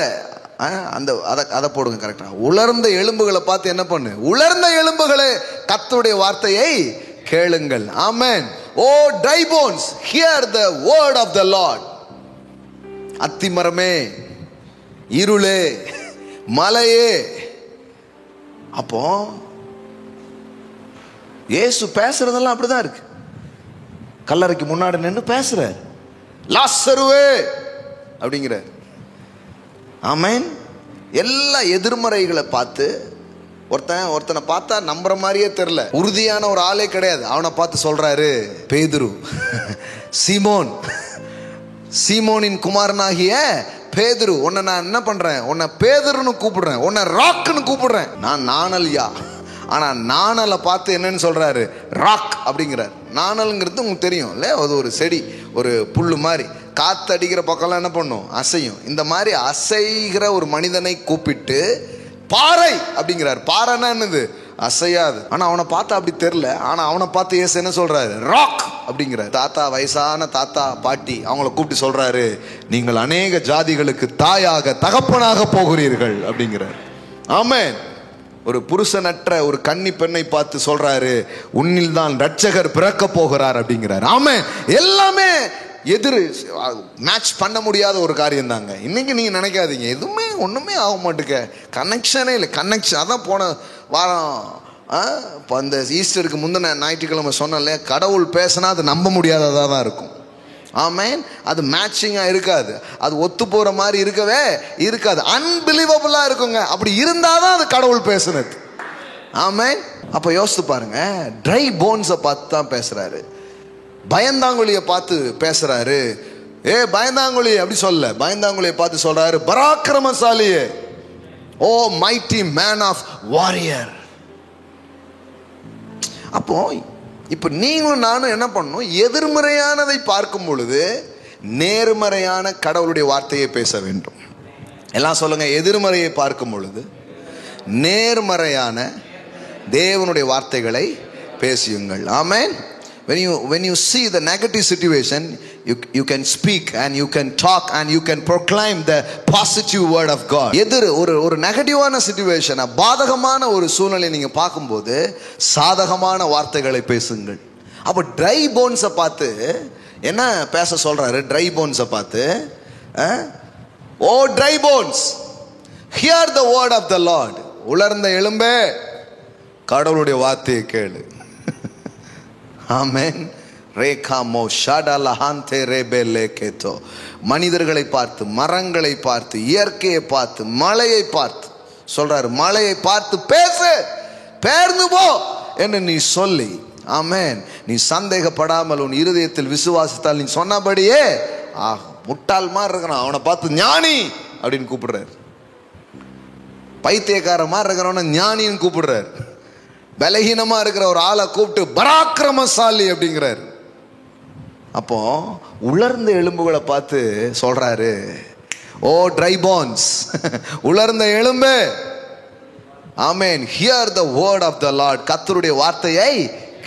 அதை போடுங்க கரெக்டா. உலர்ந்த எலும்புகளை பார்த்து என்ன பண்ணு? உலர்ந்த எலும்புகளே கர்த்தருடைய வார்த்தையை கேளுங்கள். ஆமென். O dry bones, hear the word of the Lord. அத்திமரமே, இருளே, மலையே. அப்போ இயேசு பேசுறதெல்லாம் அப்படிதான் இருக்கு. கல்லறைக்கு முன்னாடி நின்று பேசுறார், லாசருவே அப்படிங்கிறார். ஆமென். எல்லா எதிர்மறைகளை பார்த்து ஒருத்தனை பார்த்தா நம்புற மாதிரியே தெரியல, உறுதியான ஒரு ஆளே கிடையாது, அவனை பார்த்து சொல்றாரு, பேதுரு, சீமோனின் குமாரனாகிய பேதுரு, உன்னை நான் என்ன பண்றேன்? உன்னை பேதுருன்னு கூப்பிடுறேன், உன்னை ராக்குன்னு கூப்பிடுறேன். நான் நாணல்யா. ஆனா நாணலை பார்த்து என்னன்னு சொல்றாரு? ராக் அப்படிங்கிறார். நாணல்ங்கிறது உங்களுக்கு தெரியும் இல்ல, அது ஒரு செடி, ஒரு புல்லு மாதிரி, காத்து அடிக்கிற பக்கம்லாம் என்ன பண்ணும்? அசையும். இந்த மாதிரி அசைகிற ஒரு மனிதனை கூப்பிட்டு பாறை அப்படிங்கிறார். பாறைன்னா என்னது? அசையாது. ஆனா அவனை பார்த்தா அப்படி தெரியல. ஆனா அவனை பார்த்து இயேசு என்ன சொல்றாரு? ராக் அப்படிங்கிறார். தாத்தா, வயசான தாத்தா பாட்டி அவங்கள கூப்பிட்டு சொல்றாரு, நீங்கள் அநேக ஜாதிகளுக்கு தாயாக தகப்பனாக போகிறீர்கள் அப்படிங்கிறார். ஆமென். ஒரு புருஷனற்ற ஒரு கன்னி பெண்ணை பார்த்து சொல்றாரு, உன்னில் தான் ரட்சகர் பிறக்க போகிறார் அப்படிங்கிறார். ஆமே, எல்லாமே மேட்ச் பண்ண முடியாத ஒரு காரியம் தாங்க. இன்னைக்கு நீங்க நினைக்காதீங்க எதுவுமே ஒண்ணுமே ஆக மாட்டுக்க, கனெக்ஷனே இல்லை. கனெக்ஷன் அதான் போன வாரம் இப்போ அந்த ஈஸ்டருக்கு முந்தின ஞாயிற்றுக்கிழமை சொன்னல, கடவுள் பேசினா அது நம்ப முடியாததாக தான் இருக்கும். ஆமேன். அது மேட்சிங்காக இருக்காது, அது ஒத்து போகிற மாதிரி இருக்கவே இருக்காது, அன்பிலீவபிளாக இருக்குங்க. அப்படி இருந்தால் தான் அது கடவுள் பேசுனது. ஆமேன். அப்போ யோசித்து பாருங்க, ட்ரை போன்ஸை பார்த்து தான் பேசுகிறாரு, பயந்தாங்குழியை பார்த்து பேசுகிறாரு. பயந்தாங்குழி அப்படி சொல்ல, பயந்தாங்குழியை பார்த்து சொல்கிறாரு, பராக்கிரமசாலியே, O mighty man of warrior. அப்போ இப்போ நீங்களும் நானும் என்ன பண்ணணும், எதிர்மறையானதை பார்க்கும் பொழுது நேர்மறையான கடவுளுடைய வார்த்தையை பேச வேண்டும். எல்லாம் சொல்லுங்க, எதிர்மறையை பார்க்கும் பொழுது நேர்மறையான தேவனுடைய வார்த்தைகளை பேசியுங்கள். ஆமென். When you see the negative situation, you can speak and you can talk and you can proclaim the positive word of God. ஒரு நெகட்டிவான சிச்சுவேஷன், பாதகமான ஒரு சூழ்நிலை நீங்க பார்க்கும்போது சாதகமான வார்த்தைகளை பேசுங்கள். அப்போ ட்ரை போன்ஸை பார்த்து என்ன பேச சொல்றாரு? ட்ரை போன்ஸை பார்த்து, O dry bones, hear the word of the Lord. உலர்ந்த எலும்பே, கடவுளுடைய வார்த்தையை கேளு. ஆமென். ரேகாமோ ஷாடலஹாந்தே ரெபெலேகேதோ. மனிதர்களை பார்த்து, மரங்களை பார்த்து, இயற்கையை பார்த்து, மலையை பார்த்து சொல்றாரு, மலையை பார்த்து பேசு, பெயர்ந்து போ என்று நீ சொல்லி, ஆமென், நீ சந்தேகப்படாமல் உன் இருதயத்தில் விசுவாசித்தால் நீ சொன்னபடியே முட்டாள் மாதிரி இருக்கிறான் அவனை பார்த்து ஞானி அப்படின்னு கூப்பிடுறாரு. பைத்தியக்கார மாதிரி இருக்கிறவன ஞானின்னு கூப்பிடுறாரு. பலகீனமா இருக்கிற ஒரு ஆளை கூப்பிட்டு பராக்கிரமசாலி அப்படிங்கிறாரு. அப்போ உலர்ந்த எலும்புகளை பார்த்து சொல்றாரு, ஓ ட்ரை போன்ஸ், உலர்ந்த எலும்பு, ஆமென், hear the word of the Lord. கர்த்தருடைய வார்த்தையை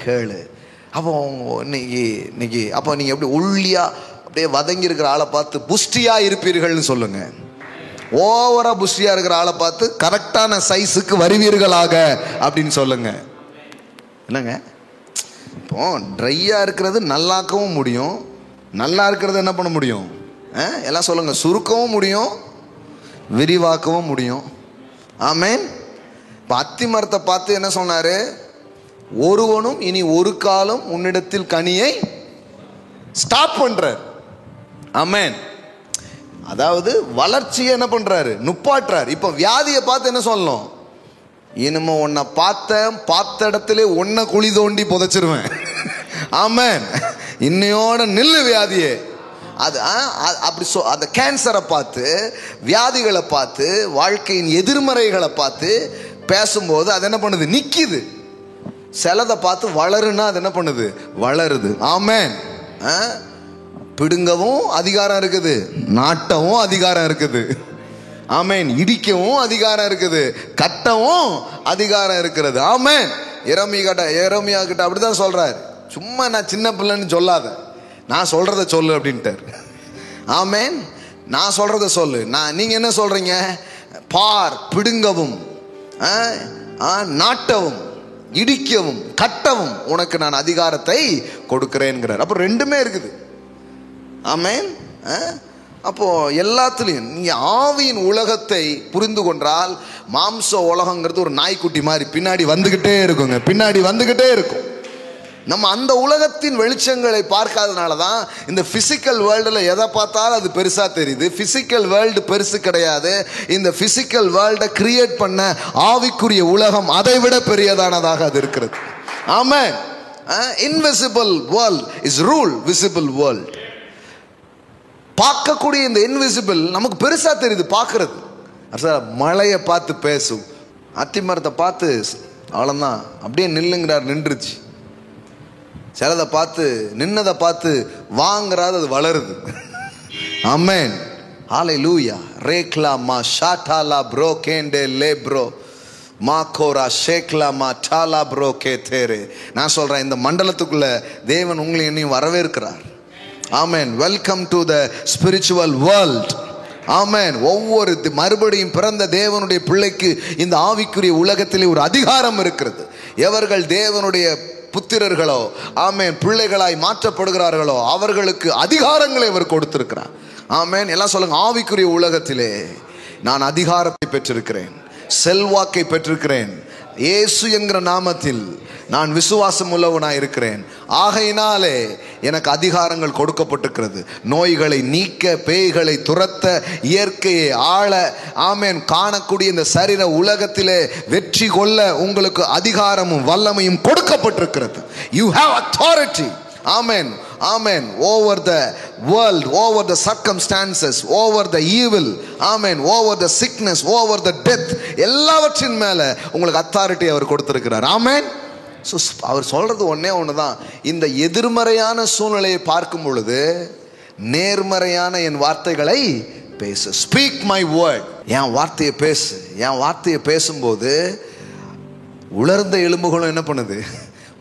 கேளு. அப்போ இன்னைக்கு அப்போ நீங்க எப்படி ஒல்லியா அப்படியே வதங்கி இருக்கிற ஆளை பார்த்து புஷ்டியா இருப்பீர்கள்னு சொல்லுங்க. ஓவரா புஷ்டியா இருக்கிற ஆளை பார்த்து கரெக்டான சைஸுக்கு வருவீர்களாக அப்படின்னு சொல்லுங்க. என்னங்க, இப்போ ட்ரையா இருக்கிறது நல்லாக்கவும் முடியும், நல்லா இருக்கிறது என்ன பண்ண முடியும்? எல்லாம் சொல்லுங்க, சுருக்கவும் முடியும், விரிவாக்கவும் முடியும். ஆமென். இப்போ அத்தி மரத்தை பார்த்து என்ன சொன்னாரு? ஒருவனும் இனி ஒரு காலம் உன்னிடத்தில் கனியை ஸ்டாப் பண்றார். ஆமென். அதாவது வளர்ச்சியை என்ன பண்றாரு? நுப்பாட்டுறாரு. இப்ப வியாதியை பார்த்து என்ன சொல்லணும்? இனிமே உன்னை பார்த்த இடத்துல உன்னை குழி தோண்டி புதைச்சிருவேன். ஆமென். இன்னையோட நில்லு வியாதியே. அது அப்படி அந்த கேன்சரை பார்த்து, வியாதிகளை பார்த்து, வாழ்க்கையின் எதிர்மறைகளை பார்த்து பேசும்போது அது என்ன பண்ணுது? நிக்குது. சிலதை பார்த்து வளருன்னா அது என்ன பண்ணுது? வளருது. ஆமென். பிடுங்கவும் அதிகாரம் இருக்குது, நாட்டவும் அதிகாரம் இருக்குது. ஆமென். இடிக்கவும் அதிகாரம் இருக்குது, கட்டவும் அதிகாரம் இருக்கிறது. ஆமென். எரேமியா கிட்ட அப்படிதான் சொல்றாரு. சும்மா நான் சின்ன பிள்ளைன்னு சொல்லாத, நான் சொல்றத சொல்லு அப்படின்ட்டார். ஆமென். நான் சொல்றத சொல்லு. நீங்க என்ன சொல்றீங்க? பார், பிடுங்கவும், நாட்டவும், இடிக்கவும், கட்டவும் உனக்கு நான் அதிகாரத்தை கொடுக்கிறேன்கிறார். அப்போ ரெண்டுமே இருக்குது. ஆமென். அப்போ எல்லாத்துலயும் நீங்க ஆவியின் உலகத்தை புரிந்து கொண்டால், மாம்ச உலகங்கிறது ஒரு நாய்க்குட்டி மாதிரி பின்னாடி வந்துகிட்டே இருக்குங்க, பின்னாடி வந்துகிட்டே இருக்கும். நம்ம அந்த உலகத்தின் வெளிச்சங்களை பார்க்காதனால தான் இந்த பிசிக்கல் வேர்ல்டுல எதை பார்த்தாலும் அது பெருசா தெரியுது. பிசிக்கல் வேர்ல்டு பெருசு கிடையாது. இந்த பிசிக்கல் வேர்ல்டை கிரியேட் பண்ண ஆவிக்குரிய உலகம் அதை விட பெரியதானதாக அது இருக்கிறது. ஆமென். Invisible world is rule visible world. பார்க்கக்கூடிய இந்த இன்விசிபிள் நமக்கு பெருசா தெரியுது பார்க்கறது. மலையை பார்த்து பேசும், அத்திமரத்தை பார்த்து அவ்வளோதான் அப்படியே நில்லுங்கிறார், நின்றுச்சு. சிலதை பார்த்து, நின்னதை பார்த்து வாங்குறாது, அது வளருது. ஆமென். ஹல்லேலூயா. ரேக்லா மா ஷாட்டாலா ப்ரோ கேண்டே லே ப்ரோ மாகோரா ஷேக்லா மா டாலா ப்ரோ கே தேரே. நான் சொல்றேன், இந்த மண்டலத்துக்குள்ள தேவன் உங்களை என்னையும் வரவேற்கிறார். ஆமென். Welcome to the spiritual world. ஆமென். ஒவ்வொரு மறுபடியும் பிறந்த தேவனுடைய பிள்ளைக்கு இந்த ஆவிக்குரிய உலகத்திலே ஒரு அதிகாரம் இருக்கிறது. எவர்கள் தேவனுடைய புத்திரர்களோ ஆமென் பிள்ளைகளாய் மாற்றப்படுகிறார்களோ அவர்களுக்கு அதிகாரங்களை அவர் கொடுத்திருக்கிறார். ஆமென். எல்லாம் சொல்லுங்க, ஆவிக்குரிய உலகத்திலே நான் அதிகாரத்தை பெற்றிருக்கிறேன், செல்வாக்கை பெற்றிருக்கிறேன். இயேசு என்கிற நாமத்தில் நான் விசுவாசம் உள்ளவனாய் இருக்கிறேன். ஆகையினாலே எனக்கு அதிகாரங்கள் கொடுக்கப்பட்டிருக்கிறது. நோய்களை நீக்க, பேய்களை துரத்த, இயற்கையை ஆள, ஆமென், காணக்கூடிய இந்த சரீர உலகத்திலே வெற்றி கொள்ள உங்களுக்கு அதிகாரமும் வல்லமையும் கொடுக்கப்பட்டிருக்கிறது. You have authority. Amen. Amen. Over the world, over the circumstances, over the evil, amen, over the sickness, over the death, எல்லாவற்றின் மேல உங்களுக்கு அத்தாரிட்டி அவர் கொடுத்திருக்கிறார். ஆமென். ஸோ அவர் சொல்றது ஒன்னே ஒண்ணுதான். இந்த எதிர்மறையான சூழ்நிலையை பார்க்கும் பொழுது நேர்மறையான என் வார்த்தைகளை பேசு. Speak my word. என் வார்த்தையை பேசு. என் வார்த்தையை பேசும்போது உலர்ந்த எலும்புகளும் என்ன பண்ணுது?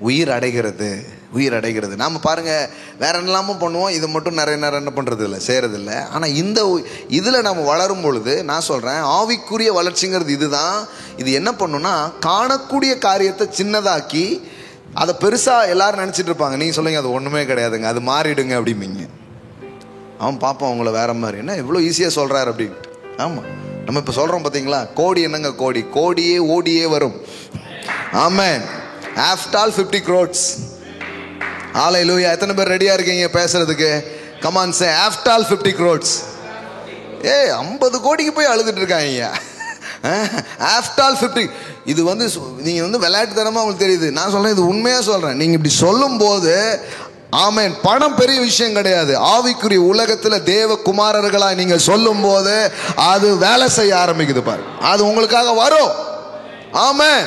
உயிர் அடைகிறது, உயிர் அடைகிறது. நாம் பாருங்க, வேற என்னெல்லாமும் பண்ணுவோம், இதை மட்டும் நிறைய நேரம் என்ன பண்ணுறது இல்லை, செய்கிறது இல்லை. ஆனால் இந்த இதில் நம்ம வளரும் பொழுது நான் சொல்கிறேன், ஆவிக்குரிய வளர்ச்சிங்கிறது இதுதான். இது என்ன பண்ணுன்னா, காணக்கூடிய காரியத்தை சின்னதாக்கி அதை பெருசாக எல்லாரும் நினச்சிட்டு இருப்பாங்க. நீங்கள் சொல்லுங்க, அது ஒன்றுமே கிடையாதுங்க, அது மாறிடுங்க அப்படிம்பீங்க. அவன் பார்ப்பான் அவங்கள வேற மாதிரி, என்ன இவ்வளோ ஈஸியாக சொல்கிறார் அப்படின்ட்டு. ஆமாம், நம்ம இப்போ சொல்கிறோம் பார்த்தீங்களா, கோடி என்னங்க கோடி, கோடியே ஓடியே வரும். ஆமென். After all 50 crores. ஹalleluya. எத்தனை பேர் ரெடியா இருக்கீங்க பேசுறதுக்கு? Come on say after all 50 crores. 50 கோடிக்கு போய் அழுதுட்டு இருக்காங்க. After all 50. இது வந்து நீங்க விளையாட்டுத்தனமா உங்களுக்கு தெரியுது. நான் சொல்றேன், இது உண்மையா சொல்றேன். நீங்க இப்படி சொல்லும் போது ஆமென், பணம் பெரிய விஷயம் கிடையாது. ஆவிக்குரிய உலகத்துல தேவ குமாரர்களா நீங்க சொல்லும் போது அது வேலை செய்ய ஆரம்பிக்குது பாரு. அது உங்களுக்காக வரும். ஆமென்.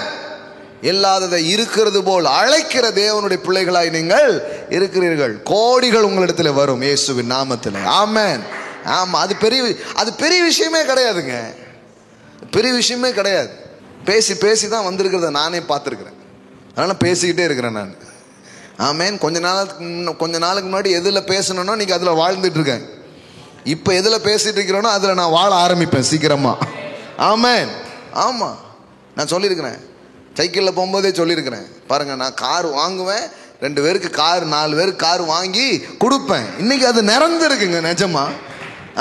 இல்லாததை இருக்கிறது போல் அழைக்கிற தேவனுடைய பிள்ளைகளாய் நீங்கள் இருக்கிறீர்கள். கோடிகள் உங்களிடத்தில் வரும் இயேசுவின் நாமத்தில். ஆமென். ஆமா, அது பெரிய விஷயமே கிடையாதுங்க. பெரிய விஷயமே கிடையாது. பேசி பேசி தான் வந்திருக்கிறத நானே பார்த்துருக்கிறேன். அதனால பேசிக்கிட்டே இருக்கிறேன் நான். ஆமென். கொஞ்ச நாளுக்கு முன்னாடி எதில் பேசணும்னா நீங்க அதில் வாழ்ந்துட்டு இருக்கேன். இப்போ எதில் பேசிட்டு இருக்கிறேனோ அதில் நான் வாழ ஆரம்பிப்பேன் சீக்கிரமா. ஆமென். ஆமா, நான் சொல்லியிருக்கிறேன், சைக்கிளில் போகும்போதே சொல்லியிருக்கிறேன் பாருங்க, நான் கார் வாங்குவேன், 2 பேருக்கு கார், 4 பேருக்கு கார் வாங்கி கொடுப்பேன். இன்னைக்கு அது நிறந்துருக்குங்க நிஜமா.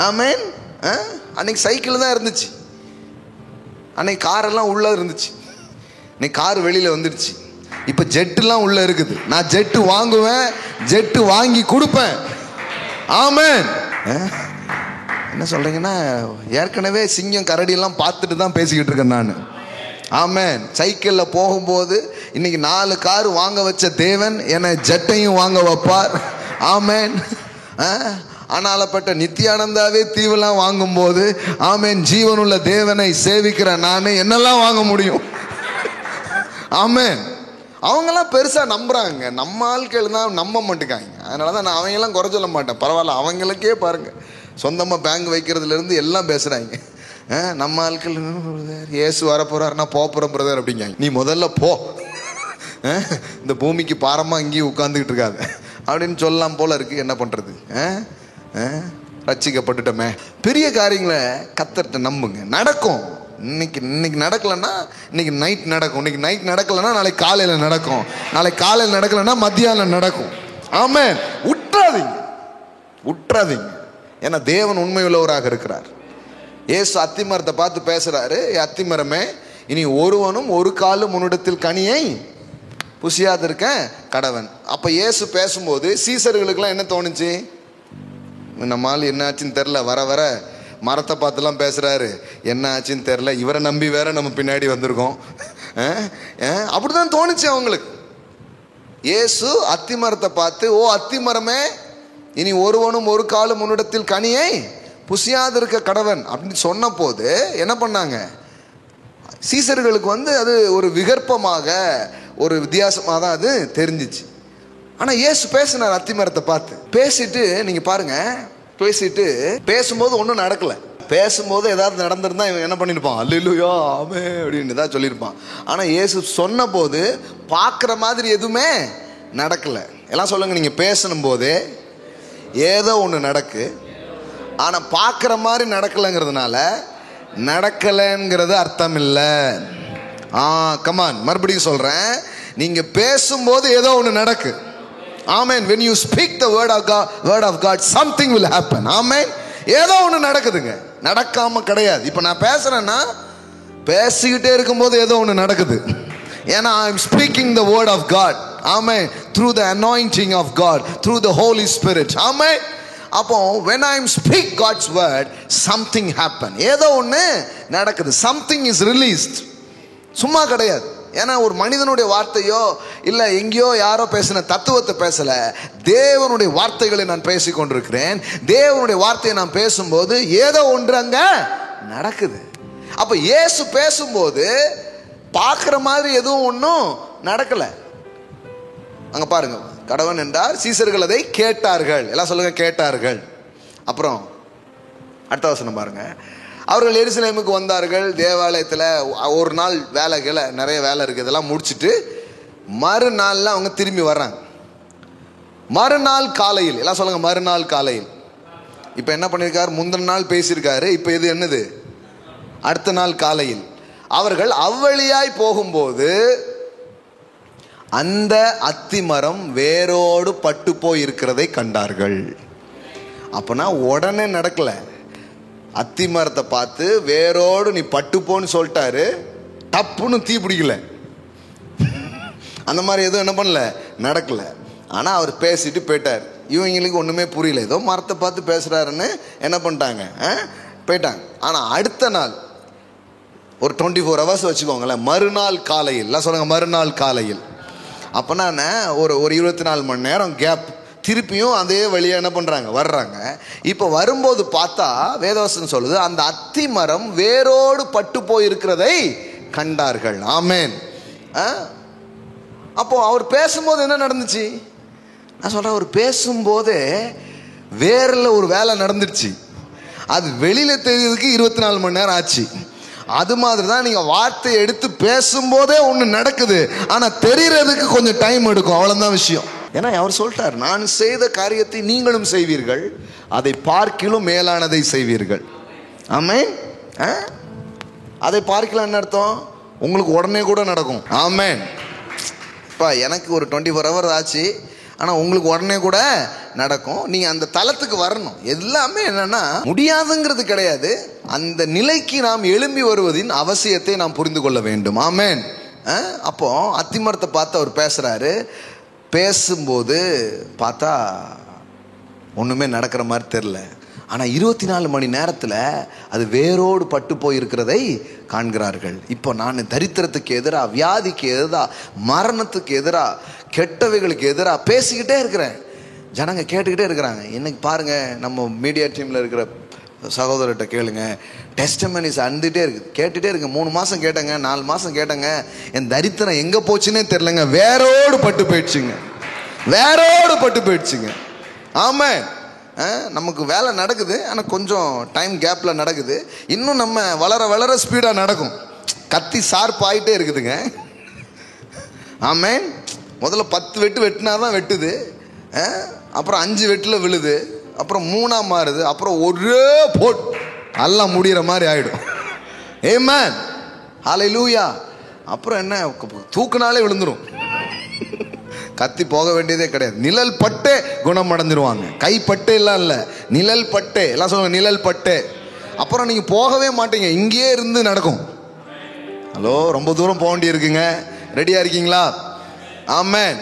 ஆமென். அன்னைக்கு சைக்கிள் தான் இருந்துச்சு, அன்னைக்கு காரெல்லாம் உள்ள இருந்துச்சு, இன்னைக்கு கார் வெளியில வந்துடுச்சு. இப்போ ஜெட்டுலாம் உள்ள இருக்குது. நான் ஜெட்டு வாங்குவேன், ஜெட்டு வாங்கி கொடுப்பேன். ஆமென். என்ன சொல்றீங்கன்னா, ஏற்கனவே சிங்கம் கரடியெல்லாம் பார்த்துட்டு தான் பேசிக்கிட்டு இருக்கேன் நான். ஆமென். சைக்கிளில் போகும்போது இன்னைக்கு 4 கார் வாங்க வச்ச தேவன் என்னை ஜெட்டையும் வாங்க வைப்பார். ஆமென். ஆனாலப்பட்ட நித்தியானந்தாவே தீவெல்லாம் வாங்கும்போது ஆமென், ஜீவனுள்ள தேவனை சேவிக்கிற நான் என்னெல்லாம் வாங்க முடியும்? ஆமென். அவங்கெல்லாம் பெருசா நம்புறாங்க, நம்ம ஆட்கள் தான் நம்ப மாட்டேங்காங்க. அதனாலதான் நான் அவங்கெல்லாம் குறை சொல்ல மாட்டேன். பரவாயில்ல, அவங்களுக்கே பாருங்க, சொந்தமா பேங்க் வைக்கிறதுல இருந்து எல்லாம் பேசுறாங்க. நம்ம ஆட்கள் இயேசு வரப்போறாருன்னா போறோம் பிரதர் அப்படிங்க. நீ முதல்ல போ, இந்த பூமிக்கு பாரமா இங்கேயும் உட்கார்ந்துக்கிட்டு இருக்காது அப்படின்னு சொல்லலாம் போல இருக்கு. என்ன பண்றது? ரட்சிக்கப்பட்டுட்டோமே. பெரிய காரியங்களை கர்த்தர்ட்ட நம்புங்க, நடக்கும். இன்னைக்கு நடக்கலன்னா இன்னைக்கு நைட் நடக்கும், இன்னைக்கு நைட் நடக்கலன்னா நாளைக்கு காலையில நடக்கும், நாளைக்கு காலையில் நடக்கலன்னா மத்தியானம் நடக்கும். ஆமென். உற்றாதீங்க. ஏன்னா தேவன் உண்மையுள்ளவராக இருக்கிறார். இயேசு அத்திமரத்தை பார்த்து பேசுறாரு, அத்திமரமே, இனி ஒருவனும் ஒரு காலும் உன்னிடத்தில் கனியை புசியாதிருக்க கடவன். அப்ப இயேசு பேசும்போது சீசர்களுக்கெல்லாம் என்ன தோணுச்சு? நம்மால் என்ன ஆச்சுன்னு தெரியல, வர வர மரத்தை பார்த்துலாம் பேசுறாரு, என்ன ஆச்சுன்னு தெரியல, இவரை நம்பி வேற நம்ம பின்னாடி வந்திருக்கோம், அப்படிதான் தோணுச்சு அவங்களுக்கு. இயேசு அத்திமரத்தை பார்த்து, ஓ அத்திமரமே, இனி ஒருவனும் ஒரு காலும் உன்னிடத்தில் கனியை புசியாதிருக்க கடவன் அப்படின்னு சொன்ன போது என்ன பண்ணாங்க? சீசர்களுக்கு அது ஒரு விகற்பமாக, ஒரு வித்தியாசமாக தான் அது தெரிஞ்சிச்சு. ஆனா இயேசு பேசினார் அத்திமரத்தை பார்த்து. பேசிட்டு நீங்க பாருங்க, பேசும்போது ஒன்றும் நடக்கல. பேசும்போது ஏதாவது நடந்திருந்தா இவன் என்ன பண்ணிருப்பான்? அல்லேலூயா ஆமென் அப்படின்னு தான் சொல்லியிருப்பான். ஆனா இயேசு சொன்ன போது பார்க்குற மாதிரி எதுவுமே நடக்கல. எல்லாம் சொல்லுங்க, நீங்க பேசணும் போதே ஏதோ ஒன்று நடக்கு, ஆனா பார்க்குற மாதிரி நடக்கலைங்கிறதுனால நடக்கலைங்கிறது அர்த்தம் இல்லை. கமான், மறுபடியும் சொல்றேன், நீங்க பேசும்போது ஏதோ ஒன்று நடக்கு. ஆமென். when you speak the word of God something will happen. ஆமென். ஏதோ ஒன்று நடக்குதுங்க, நடக்காம கிடையாது. இப்போ நான் பேசுறேன்னா பேசிக்கிட்டே இருக்கும்போது ஏதோ ஒன்று நடக்குது. ஏன்னா I am speaking the word of God. Amen. through the anointing of God, through the Holy Spirit. ஆமென். அப்போ when I speak God's word something happen. ஏதோ ஒன்று நடக்குது. something is released. சும்மா கிடையாது. ஏன்னா ஒரு மனிதனுடைய வார்த்தையோ இல்லை எங்கேயோ யாரோ பேசின தத்துவத்தை பேசல, தேவனுடைய வார்த்தைகளை நான் பேசி கொண்டிருக்கிறேன். தேவனுடைய வார்த்தையை நான் பேசும்போது ஏதோ ஒன்று அங்க நடக்குது. அப்ப இயேசு பேசும்போது பார்க்குற மாதிரி எதுவும் ஒன்றும் நடக்கல. அங்க பாருங்க, கடவன் என்றார், சீசர்கள் அதை கேட்டார்கள். எல்லாம் சொல்லுங்க, கேட்டார்கள். அப்புறம் அடுத்த வசனம் பாருங்க. அவர்கள் எருசலேமுக்கு வந்தார்கள். தேவாலயத்தில் ஒரு நாள் வேலைகளை நிறைய வேலை இருக்குது, இதெல்லாம் முடிச்சுட்டு மறுநாளில் அவங்க திரும்பி வர்றாங்க. மறுநாள் காலையில், எல்லாம் சொல்லுங்க, மறுநாள் காலையில். இப்போ என்ன பண்ணியிருக்காரு? முந்தின நாள் பேசியிருக்காரு. இப்போ இது என்னது? அடுத்த நாள் காலையில் அவர்கள் அவ்வழியாய் போகும்போது அந்த அத்திமரம் வேரோடு பட்டு போய் இருக்கிறதை கண்டார்கள். அப்பனா உடனே நடக்கல. அத்திமரத்தை பார்த்து வேரோடு நீ பட்டுப்போன்னு சொல்லிட்டாரு, டப்புன்னு தீ பிடிக்கல. அந்த மாதிரி எதுவும் என்ன பண்ணல, நடக்கல. ஆனால் அவர் பேசிட்டு போயிட்டார். இவங்களுக்கு ஒன்றுமே புரியல, ஏதோ மரத்தை பார்த்து பேசுகிறாருன்னு என்ன பண்ணிட்டாங்க, போயிட்டாங்க. ஆனால் அடுத்த நாள் ஒரு 24 hours வச்சுக்கோங்களேன், மறுநாள் காலையில், எல்லாம் சொல்லுங்க, மறுநாள் காலையில். அப்போனா ஒரு 24 மணி நேரம் கேப், திருப்பியும் அதே வழியாக என்ன பண்ணுறாங்க, வர்றாங்க. இப்போ வரும்போது பார்த்தா வேதவசனம் சொல்லுது, அந்த அத்தி மரம் வேரோடு பட்டு போயிருக்கிறதை கண்டார்கள். ஆமென். அப்போ அவர் பேசும்போது என்ன நடந்துச்சு? நான் சொல்கிறேன், அவர் பேசும்போதே வேரில் ஒரு வேலை நடந்துருச்சு. அது வெளியில் தெரியறதுக்கு 24 மணி நேரம் ஆச்சு. அது மாதிரி தான் நீங்கள் வார்த்தையை எடுத்து பேசும்போதே ஒன்று நடக்குது, ஆனால் தெரிகிறதுக்கு கொஞ்சம் டைம் எடுக்கும். அவ்வளோதான் விஷயம். ஏன்னா அவர் சொல்லிட்டார், நான் செய்த காரியத்தை நீங்களும் செய்வீர்கள், அதை பார்க்கிலும் மேலானதை செய்வீர்கள். ஆமென். அதை பார்க்கலாம் என்ன அர்த்தம்? உங்களுக்கு உடனே கூட நடக்கும். ஆமென். இப்போ எனக்கு ஒரு 24 hours ஆச்சு, ஆனால் உங்களுக்கு உடனே கூட நடக்கும். நீங்கள் அந்த தளத்துக்கு வரணும். எல்லாமே என்னன்னா முடியாதுங்கிறது கிடையாது, அந்த நிலைக்கு நாம் எழும்பி வருவதின் அவசியத்தை நாம் புரிந்து கொள்ள வேண்டும். ஆமென். அப்போ அத்திமரத்தை பார்த்து அவர் பேசுறாரு. பேசும்போது பார்த்தா ஒன்றுமே நடக்கிற மாதிரி தெரில. ஆனால் 24 மணி நேரத்தில் அது வேரோடு பட்டு போயிருக்கிறதை காண்கிறார்கள். இப்போ நான் தரித்திரத்துக்கு எதிராக, வியாதிக்கு எதிராக, மரணத்துக்கு எதிராக, கெட்டவைகளுக்கு எதிராக பேசிக்கிட்டே இருக்கிறேன். ஜனங்க கேட்டுக்கிட்டே இருக்கிறாங்க. இன்னைக்கு பாருங்கள், நம்ம மீடியா டீமில் இருக்கிற சகோதரர்கிட்ட கேளுங்க, டெஸ்டமனிஸ் அந்துட்டே இருக்குது, கேட்டுகிட்டே இருக்கு. 3 மாதம் கேட்டேங்க, 4 மாதம் கேட்டேங்க, என் தரித்திரம் எங்கே போச்சுன்னே தெரிலங்க, வேரோடு பட்டு போயிடுச்சுங்க, வேரோடு பட்டு போயிடுச்சுங்க. ஆமாம். நமக்கு வேலை நடக்குது, ஆனால் கொஞ்சம் டைம் கேப்பில் நடக்குது. இன்னும் நம்ம வளர வளர ஸ்பீடாக நடக்கும். கத்தி ஷார்ப் ஆகிட்டே இருக்குதுங்க. ஆமாம். முதல்ல 10 வெட்டு வெட்டினா தான் வெட்டுது, அப்புறம் 5 வெட்டில் விழுது, அப்புறம் 3ஆ மாறுது, அப்புறம் ஒரே போட் எல்லாம் முடிகிற மாதிரி ஆகிடும். ஆமென். ஹல்லேலூயா. அப்புறம் என்ன, தூக்குனாலே விழுந்துடும். கத்தி போக வேண்டியதே கிடையாது. நிழல் பட்டே குணம் அடைஞ்சிருவாங்க. கைப்பட்டே எல்லாம் இல்லை, நிழல் பட்டே. எல்லாம் சொல்லுவாங்க, நிழல் பட்டே. அப்புறம் நீங்கள் போகவே மாட்டீங்க, இங்கேயே இருந்து நடக்கும். ஹலோ, ரொம்ப தூரம் போக வேண்டி இருக்குங்க, ரெடியாக இருக்கீங்களா? ஆமென்.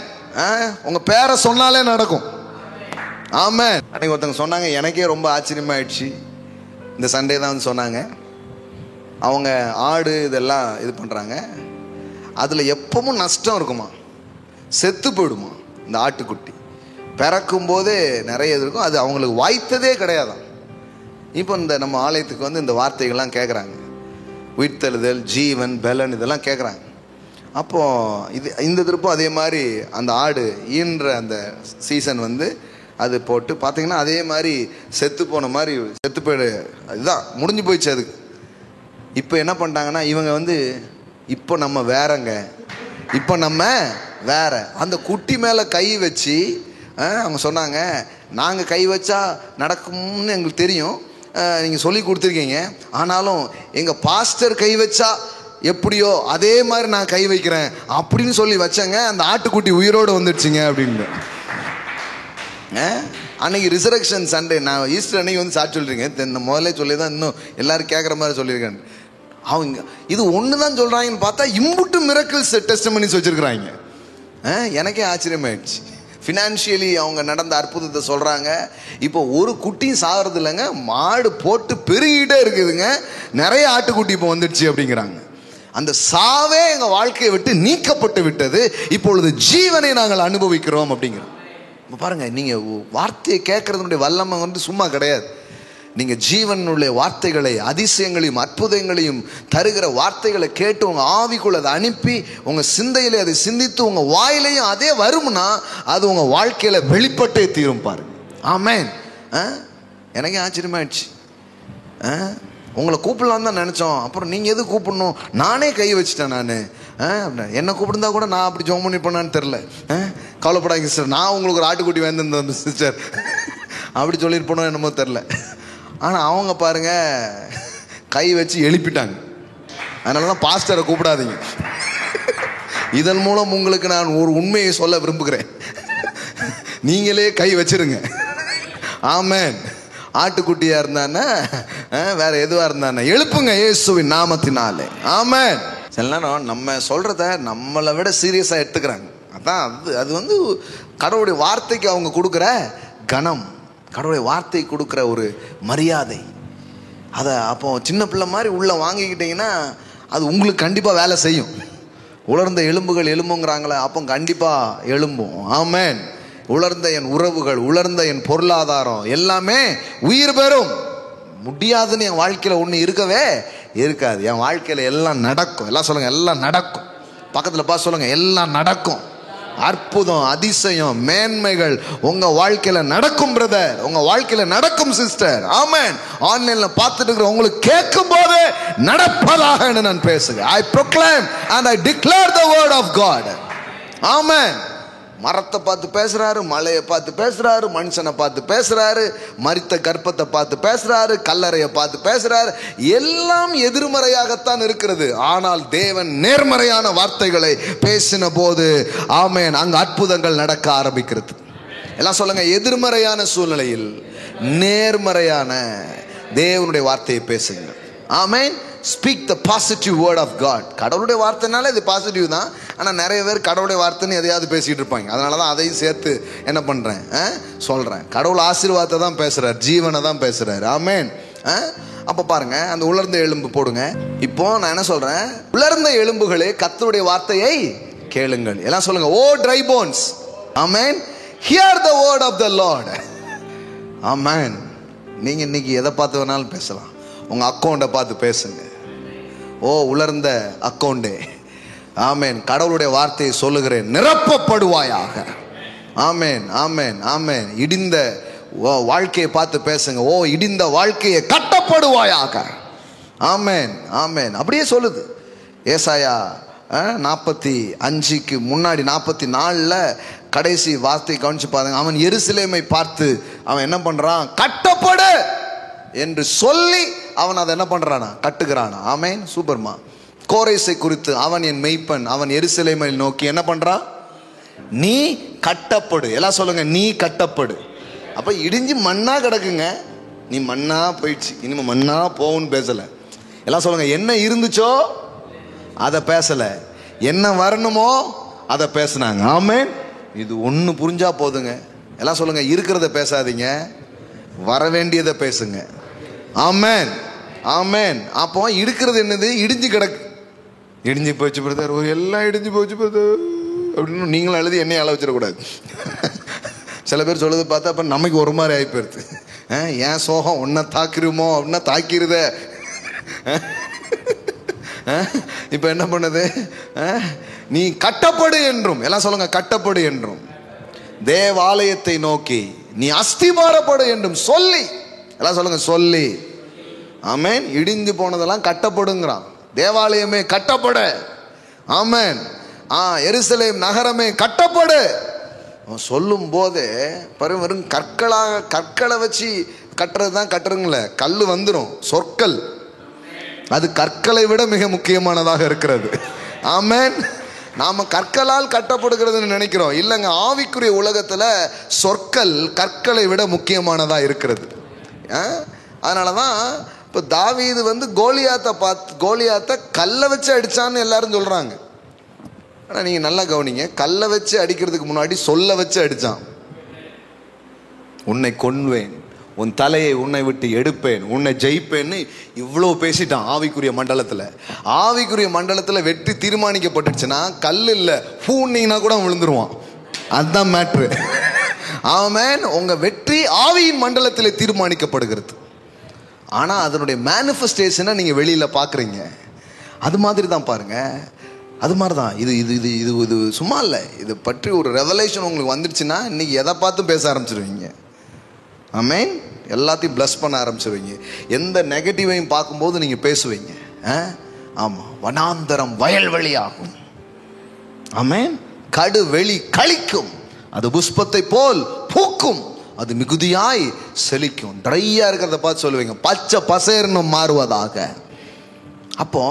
உங்கள் பேரை சொன்னாலே நடக்கும். ஆமென். அன்னைக்கு ஒருத்தவங்க சொன்னாங்க, எனக்கே ரொம்ப ஆச்சரியமாயிடுச்சு. இந்த சண்டே தான் வந்து சொன்னாங்க, அவங்க ஆடு இதெல்லாம் இது பண்ணுறாங்க, அதில் எப்பவும் நஷ்டம் இருக்குமா, செத்து போயிடுமா. இந்த ஆட்டுக்குட்டி பிறக்கும் போதே நிறைய இது இருக்கும், அது அவங்களுக்கு வாய்த்ததே கிடையாதான். இப்போ இந்த நம்ம ஆலயத்துக்கு வந்து இந்த வார்த்தைகள்லாம் கேட்குறாங்க, உயிர்த்தெழுதல், ஜீவன், பலன், இதெல்லாம் கேட்குறாங்க. அப்போது இந்த திருப்பும் அதே மாதிரி அந்த ஆடு ஈன்ற அந்த சீசன் வந்து அது போட்டு பார்த்தீங்கன்னா அதே மாதிரி செத்து போன மாதிரி செத்து போயிடு, அதுதான் முடிஞ்சு போயிடுச்சு. அதுக்கு இப்போ என்ன பண்ணிட்டாங்கன்னா இவங்க வந்து இப்போ நம்ம வேறங்க, இப்போ நம்ம வேற, அந்த குட்டி மேலே கை வச்சு அவங்க சொன்னாங்க, நாங்கள் கை வச்சா நடக்கும்னு எங்களுக்கு தெரியும், நீங்கள் சொல்லி கொடுத்துருக்கீங்க, ஆனாலும் எங்கள் பாஸ்டர் கை வச்சா எப்படியோ அதே மாதிரி நான் கை வைக்கிறேன் அப்படின்னு சொல்லி வச்சேங்க. அந்த ஆட்டுக்குட்டி உயிரோடு வந்துடுச்சுங்க அப்படின்னு. அன்னைக்கு ரிசரக்ஷன் சண்டே, நான் ஈஸ்டர் அன்னைக்கு வந்து சாட்சி சொல்லியிருக்கேன். முதல்ல சொல்லி தான் இன்னும் எல்லாரும் கேட்குற மாதிரி சொல்லியிருக்கேன். அவங்க இது ஒன்று தான் சொல்கிறாங்கன்னு பார்த்தா இம்புட்டு மிரக்கிள்ஸ் டெஸ்டிமனிஸ் வச்சுருக்குறாங்க. எனக்கே ஆச்சரியமாயிடுச்சு. ஃபினான்ஷியலி அவங்க நடந்த அற்புதத்தை சொல்கிறாங்க. இப்போ ஒரு குட்டியும் சாகிறது இல்லைங்க, மாடு போட்டு பெருகிட்டே இருக்குதுங்க, நிறைய ஆட்டுக்குட்டி இப்போ வந்துடுச்சு அப்படிங்கிறாங்க. அந்த சாவே எங்கள் வாழ்க்கையை விட்டு நீக்கப்பட்டு விட்டது, இப்பொழுது ஜீவனை நாங்கள் அனுபவிக்கிறோம் அப்படிங்கிறோம். இப்போ பாருங்கள், நீங்கள் வார்த்தையை கேட்கறதுனுடைய வல்லமை வந்து சும்மா கிடையாது. நீங்கள் ஜீவனுடைய வார்த்தைகளை, அதிசயங்களையும் அற்புதங்களையும் தருகிற வார்த்தைகளை கேட்டு உங்கள் ஆவிக்குள்ள அதை அனுப்பி உங்கள் சிந்தையிலே அதை சிந்தித்து உங்கள் வாயிலையும் அதே வரும்னா அது உங்கள் வாழ்க்கையில் வெளிப்பட்டே தீரும். பாருங்க. ஆமேன். எனக்கே ஆச்சரியமாயிடுச்சு. உங்களை கூப்பிடலான்னு தான் நினச்சோம், அப்புறம் நீங்கள் எது கூப்பிடணும், நானே கை வச்சிட்டேன். நான் என்னை கூப்பிடுந்தா கூட நான் அப்படி ஜோம் பண்ணி பண்ணான்னு தெரில. கவலைப்படாங்க சிஸ்டர், நான் உங்களுக்கு ஒரு ஆட்டுக்குட்டி வேண்டியிருந்தேன் சிஸ்டர் அப்படி சொல்லியிருப்போனோ என்னமோ தெரில. ஆனால் அவங்க பாருங்க கை வச்சு எழுப்பிட்டாங்க. அதனால தான் பாஸ்டரை கூப்பிடாதீங்க. இதன் மூலம் உங்களுக்கு நான் ஒரு உண்மையை சொல்ல விரும்புகிறேன், நீங்களே கை வச்சிருங்க. ஆமேன். ஆட்டுக்குட்டியா இருந்தானே வேற எதுவா இருந்தானே எழுப்புங்க இயேசுவின் நாமத்தினாலே. ஆமேன். சில நேரம் நம்ம சொல்றத நம்மளை விட சீரியஸா எடுத்துக்கிறாங்க. அதான் அது வந்து கடவுளுடைய வார்த்தைக்கு அவங்க கொடுக்குற கனம், கடவுளுடைய வார்த்தை கொடுக்குற ஒரு மரியாதை. அதை அப்போ சின்ன பிள்ளை மாதிரி உள்ள வாங்கிக்கிட்டீங்கன்னா அது உங்களுக்கு கண்டிப்பாக வேலை செய்யும். உலர்ந்த எலும்புகள் எலும்புங்கிறாங்களே, அப்போ கண்டிப்பாக எலும்பும். ஆமேன். உலர்ந்த என் உறவுகள், உலர்ந்த என் பொருளாதாரம் எல்லாமே உயிர் பெறும். முடியாதுன்னு என் வாழ்க்கையில் ஒன்று இருக்கவே இருக்காது. என் வாழ்க்கையில் எல்லாம் நடக்கும். எல்லாம் சொல்லுங்க, எல்லாம் நடக்கும். பக்கத்தில் பார்த்து சொல்லுங்க, எல்லாம் நடக்கும். அற்புதம், அதிசயம், மேன்மைகள் உங்க வாழ்க்கையில நடக்கும் பிரதர், உங்க வாழ்க்கையில நடக்கும் சிஸ்டர். ஆமென். ஆன்லைன்ல பார்த்துட்டு இருக்கிற உங்களுக்கு கேட்கும் போது நடப்பதாக நான் பேசுகிறேன். I proclaim and I declare the word of God. ஆமென். மரத்தை பார்த்து பேசுறாரு, மலையை பார்த்து பேசுறாரு, மனுஷனை பார்த்து பேசுறாரு, மரித்த கர்ப்பத்தை பார்த்து பேசுறாரு, கல்லறையை பார்த்து பேசுறாரு. எல்லாம் எதிர்மறையாகத்தான் இருக்கிறது. ஆனால் தேவன் நேர்மறையான வார்த்தைகளை பேசின போது ஆமென், அங்கு அற்புதங்கள் நடக்க ஆரம்பிக்கிறது. எல்லாம் சொல்லுங்க, எதிர்மறையான சூழ்நிலையில் நேர்மறையான தேவனுடைய வார்த்தையை பேசுங்க. ஆமென். Speak the positive word of God. கடவுளுடைய வார்த்தைனால இது பாசிட்டிவ் தான். ஆனால் நிறைய பேர் கடவுளுடைய வார்த்தைன்னு எதையாவது பேசிகிட்டு இருப்பாங்க. அதனால தான் அதையும் சேர்த்து என்ன பண்ணுறேன், சொல்கிறேன். கடவுள் ஆசீர்வாதத்தை தான் பேசுகிறார், ஜீவனை தான் பேசுகிறார். ஆமேன். அப்போ பாருங்க, அந்த உலர்ந்த எலும்பு போடுங்க. இப்போ நான் என்ன சொல்கிறேன், உலர்ந்த எலும்புகளே கர்த்தருடைய வார்த்தையை கேளுங்கள். எல்லாம் சொல்லுங்க, ஓ ட்ரை போன்ஸ், ஆமேன், hear the word of the Lord. ஆமேன். நீங்கள் இன்னைக்கு எதை பார்த்து வேணாலும் பேசலாம். உங்கள் அக்கௌண்ட்டை பார்த்து பேசுங்க. ஓ உலர்ந்த அக்கௌண்டே, ஆமேன், கடவுளுடைய வார்த்தையை சொல்லுகிறேன், நிரப்பப்படுவாயாக. ஆமேன், ஆமேன், ஆமேன். இடிந்த வாழ்க்கையை பார்த்து பேசுங்க. ஓ இடிந்த வாழ்க்கையை கட்டப்படுவாயாக. ஆமேன், ஆமேன். அப்படியே சொல்லுது ஏசாயா 45 முன்னாடி 44 கடைசி வார்த்தை கவனிச்சு பாருங்க. அவன் எருசலேமை பார்த்து அவன் என்ன பண்றான், கட்டப்படு என்று சொல்லி அவன் அதை என்ன பண்றானா, கட்டுகிறானா. ஆமேன். சூப்பர்மா. கோரேசை குறித்து அவன் என் மெய்ப்பன், அவன் எருசலேமை நோக்கி என்ன பண்றான், நீ கட்டப்படு. எல்லாம் சொல்லுங்க, நீ கட்டப்படு. அப்ப இடிஞ்சு மண்ணா கிடக்குங்க, நீ மண்ணா போயிடுச்சு, இனிமே மண்ணா போகும்னு பேசல. எல்லாம் சொல்லுங்க, என்ன இருந்துச்சோ அதை பேசல, என்ன வரணுமோ அதை பேசினாங்க. ஆமேன். இது ஒன்று புரிஞ்சா போதுங்க. எல்லாம் சொல்லுங்க, இருக்கிறத பேசாதீங்க, வர வேண்டியதை பேசுங்க. ஆமேன், ஆமேன். அப்போ இருக்கிறது என்னது, இடிஞ்சு கிடக்கு. இடிஞ்சு போச்சு பிரதர், எல்லாம் இடிஞ்சு போச்சு பிரதர் அப்படின்னு நீங்களும் எழுதி என்னையும் அளவச்சிடக்கூடாது. சில பேர் சொல்லுது பார்த்தா அப்போ நமக்கு ஒரு மாதிரி ஆகி போயிருது. ஏன் சோகம் ஒன்றை தாக்கிருமோ அப்படின்னா தாக்கிருத. இப்போ என்ன பண்ணுது, நீ கட்டப்படு என்றும், எல்லாம் சொல்லுங்க, கட்டப்படு என்றும், தேவாலயத்தை நோக்கி நீ அஸ்திபாரப்படு என்றும் சொல்லி, எல்லாம் சொல்லுங்க, சொல்லி. ஆமேன். இடிந்து போனதெல்லாம் கட்டப்படுங்கிறான். தேவாலயமே கட்டப்படு. ஆமேன். எருசலேம் நகரமே கட்டப்படு. சொல்லும் போதே வெறும் கற்களை வச்சு கட்டுறது தான் கட்டுறங்கள, கல் வந்துடும். சொற்கள் அது கற்களை விட மிக முக்கியமானதாக இருக்கிறது. ஆமென். நாம கற்களால் கட்டப்படுகிறதுன்னு நினைக்கிறோம். இல்லைங்க, ஆவிக்குரிய உலகத்துல சொற்கள் கற்களை விட முக்கியமானதா இருக்கிறது. அதனாலதான் இப்போ தாவீது கோலியாத்தை கல்லை வச்சு அடிச்சான்னு எல்லாரும் சொல்றாங்க. ஆனால் நீங்கள் நல்லா கவனிங்க, கல்லை வச்சு அடிக்கிறதுக்கு முன்னாடி சொல்ல வச்சு அடித்தான். உன்னை கொன்வேன், உன் தலையை உன்னை விட்டு எடுப்பேன், உன்னை ஜெயிப்பேன்னு இவ்வளோ பேசிட்டான். ஆவிக்குரிய மண்டலத்தில் வெற்றி தீர்மானிக்கப்பட்டுச்சுன்னா கல் இல்லை, பூனிங்கன்னா கூட விழுந்துருவான். அதுதான் மேட்ரு. ஆமென். உங்கள் வெற்றி ஆவியின் மண்டலத்தில் தீர்மானிக்கப்படுகிறது. ஆனால் அதனுடைய மேனிஃபெஸ்டேஷனை நீங்கள் வெளியில் பார்க்குறீங்க. அது மாதிரி தான் பாருங்க. அது மாதிரி தான் இது இது இது இது இது சும்மா இல்லை. இதை பற்றி ஒரு ரெவலேஷன் உங்களுக்கு வந்துடுச்சுன்னா இன்னைக்கு எதை பார்த்து பேச ஆரம்பிச்சிருவீங்க. ஆமென். எல்லாத்தையும் பிளஸ் பண்ண ஆரம்பிச்சிருவீங்க. எந்த நெகட்டிவையும் பார்க்கும்போது நீங்கள் பேசுவீங்க. ஆமாம், வனாந்தரம் வயல்வெளியாகும். ஆமென். கடு வெளி கழிக்கும், அது புஷ்பத்தை போல் பூக்கும், அது மிகுதியாய் செழிக்கும். ட்ரையா இருக்கிறத பார்த்து சொல்லுவீங்க, பச்சை பசேர்னு மாறுவதாக. அப்போ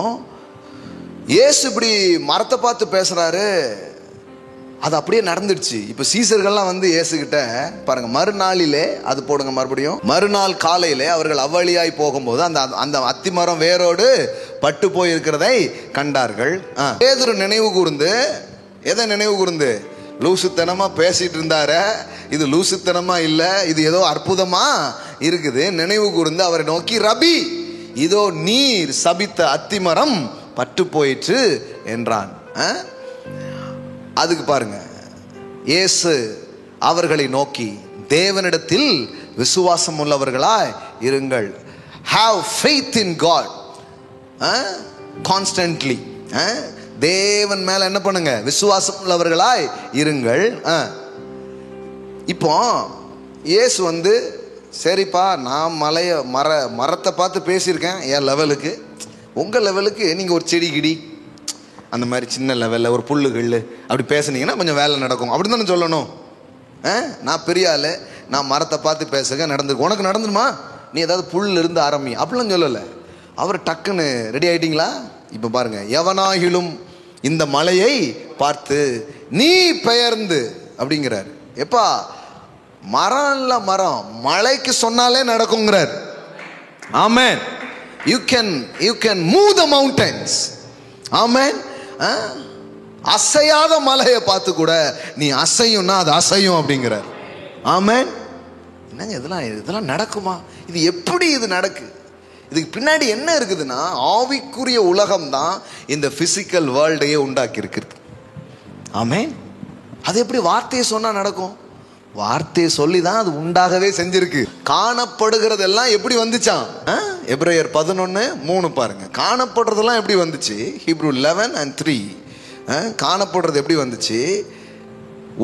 இயேசு இப்படி மரத்தை பார்த்து பேசுறாரு, அது அப்படியே நடந்துடுச்சு. இப்போ சீசர்கள்லாம் வந்து இயேசுகிட்ட பாருங்க, மறுநாளிலே அது போடுங்க, மறுபடியும் மறுநாள் காலையிலே அவர்கள் அவ்வழியாய் போகும்போது அந்த அந்த அத்திமரம் வேரோடு பட்டு போயிருக்கிறதை கண்டார்கள். பேதுரு நினைவு கூர்ந்து, எதை நினைவு கூர்ந்து? லூசுத்தனமா பேசிட்டு இருந்தார, இது லூசுத்தனமா இல்லை, இது ஏதோ அற்புதமா இருக்குது. நினைவு கூர்ந்து அவரை நோக்கி, ரபி, இதோ நீர் சபித்த அத்திமரம் பட்டு போயிற்று என்றான். அதுக்கு பாருங்க, இயேசு அவர்களை நோக்கி, தேவனிடத்தில் விசுவாசம் உள்ளவர்களாய் இருங்கள். have faith in God constantly. தேவன் மேல என்ன பண்ணுங்க? விசுவாசம் உள்ளவர்களாய் இருங்கள். இப்போ இயேசு வந்து, சரிப்பா, நான் மரத்தை பார்த்து பேசியிருக்கேன் என் லெவலுக்கு, உங்கள் லெவலுக்கு நீங்கள் ஒரு செடி கிடி அந்த மாதிரி சின்ன லெவலில் ஒரு புல்லுகள் அப்படி பேசுனீங்கன்னா கொஞ்சம் வேலை நடக்கும் அப்படி தானே சொல்லணும். நான் பெரிய ஆள், நான் மரத்தை பார்த்து பேசுக நடந்துருக்கு, உனக்கு நடந்துருமா, நீ ஏதாவது புல் இருந்து ஆரம்பி அப்படிலாம் சொல்லலை. அவர் டக்குன்னு ரெடி ஆகிட்டீங்களா? இப்போ பாருங்க, எவனாகிலும் இந்த மலையை பார்த்து நீ பெயர்ந்து அப்படிங்கிறார். எப்பா, மரம் இல்லை, மரம் மலைக்கு சொன்னாலே நடக்குங்கிறார். ஆமென். You can move the mountains. ஆமென். அசையாத மலையை பார்த்து கூட நீ அசையும்னா அது அசையும் அப்படிங்கிறார். ஆமென். என்னங்க இதெல்லாம் நடக்குமா? இது எப்படி இது நடக்கு? இதுக்கு பின்னாடி என்ன இருக்குதுன்னா, ஆவிக்குரிய உலகம் தான் இந்த பிசிக்கல் வேர்ல்டையே உண்டாக்கி இருக்கிறது. ஆமென். அது எப்படி வார்த்தையை சொன்னா நடக்கும்? வார்த்தையை சொல்லி தான் அது உண்டாகவே செஞ்சிருக்கு. காணப்படுகிறதெல்லாம் எப்படி வந்துச்சான்? எபிரேயர் 11:3 பாருங்க. காணப்படுறதெல்லாம் எப்படி வந்துச்சு? ஹீப்ரூ 11:3 காணப்படுறது எப்படி வந்துச்சு?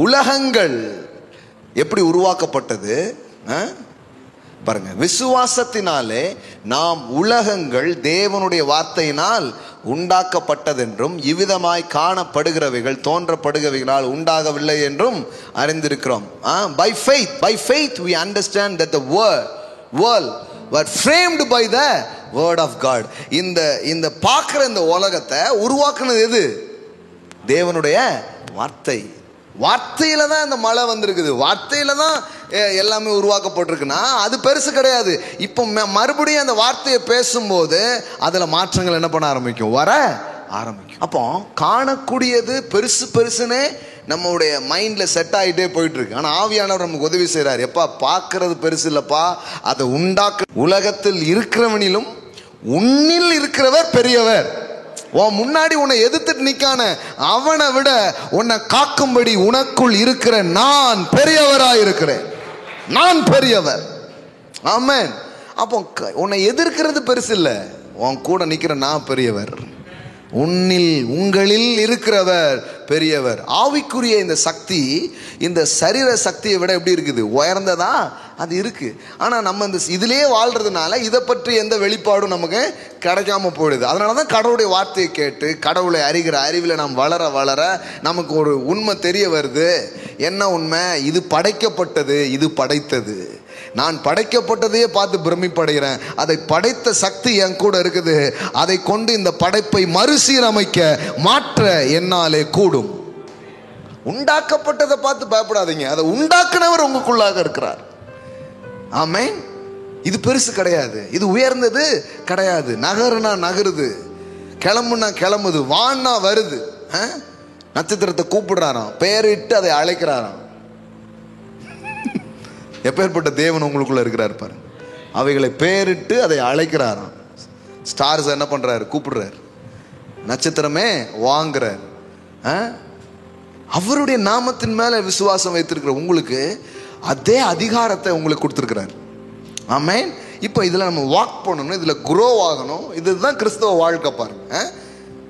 உலகங்கள் எப்படி உருவாக்கப்பட்டது பாருங்க. விசுவாசத்தினாலே நாம் உலகங்கள் தேவனுடைய வார்த்தையினால் உண்டாக்கப்பட்டதென்றும் இவ்விதமாய் காணப்படுகிறவைகள் தோன்றப்படுகிறவைகளால் உண்டாகவில்லை என்றும் அறிந்திருக்கிறோம். By faith we understand that the world were framed by the word of God. இந்த பார்க்கிற இந்த உலகத்தை உருவாக்குனது எது? தேவனுடைய வார்த்தை. வார்த்தையில தான் இந்த மழை வந்திருக்குது, வார்த்தையில தான் எல்லாமே உருவாக்கப்பட்டிருக்குன்னா அது பெருசு கிடையாது. இப்போ மறுபடியும் அந்த வார்த்தையை பேசும்போது அதுல மாற்றங்கள் என்ன பண்ண ஆரம்பிக்கும்? வர ஆரம்பிக்கும். அப்போ காணக்கூடியது பெருசு பெருசுன்னு நம்மளுடைய மைண்ட்ல செட் ஆகிட்டே போயிட்டு இருக்கு. ஆனா ஆவியானவர் நமக்கு உதவி செய்யறாரு. எப்பா, பார்க்கறது பெருசு இல்லப்பா, அதை உண்டாக்க உலகத்தில் இருக்கிறவனிலும் உன்னில் இருக்கிறவர் பெரியவர். உன் முன்னாடி உன்னை எதிர்த்துட்டு நிக்கான அவனை விட உன்னை காக்கும்படி உனக்குள் இருக்கிற நான் பெரியவராயிருக்கிறேன். நான் பெரியவர். ஆமென். அப்போ உன்னை எதிர்க்கிறது பெருசு இல்லை, உன் கூட நிக்கிற நான் பெரியவர். உங்களில் இருக்கிறவர் பெரியவர். ஆவிக்குரிய இந்த சக்தி இந்த சரீர சக்தியை விட எப்படி இருக்குது? உயர்ந்ததா அது இருக்கு. ஆனா நம்ம இந்த இதிலே வாழ்றதுனால இதை பற்றி எந்த வெளிப்பாடும் நமக்கு கிடைக்காம போயிடுது. அதனாலதான் கடவுளுடைய வார்த்தையை கேட்டு கடவுளை அறிகிற அறிவில் நாம் வளர வளர நமக்கு ஒரு உண்மை தெரிய வருது. என்ன உண்மை? இது படைக்கப்பட்டது, இது படைத்தது. நான் படைக்கப்பட்டதையே பார்த்து பிரமிப்படைகிறேன். அதை படைத்த சக்தி என் கூட இருக்குது. அதை கொண்டு இந்த படைப்பை மறுசீரமைக்க மாற்ற என்னாலே கூடும். உண்டாக்கப்பட்டதை பார்த்து பயப்படாதீங்க, அதை உண்டாக்குனவர் உங்களுக்குள்ளாக இருக்கிறார். ஆமென். இது பெருசு கிடையாது, இது உயர்ந்தது கிடையாது. நகருனா நகருது, கிளம்புனா கிளம்புது, வான்னா வருது. நட்சத்திரத்தை கூப்பிடுறாராம், பெயரிட்டு அதை அழைக்கிறாராம். எப்பேற்பட்ட தேவன் உங்களுக்குள்ள இருக்கிறார் பாரு. அவைகளை பெயரிட்டு அதை அழைக்கிறாராம். ஸ்டார்ஸ் என்ன பண்றாரு? கூப்பிடுறாரு. நட்சத்திரமே வாங்குறார். அவருடைய நாமத்தின் மேல விசுவாசம் வைத்திருக்கிற உங்களுக்கு அதே அதிகாரத்தை உங்களுக்கு கொடுத்திருக்கிறார். ஆமென். இப்போ இதுல நம்ம வாக் பண்ணணும், இதுல குரோ ஆகணும். இதுதான் கிறிஸ்தவ வாழ்க்கை பாருங்க.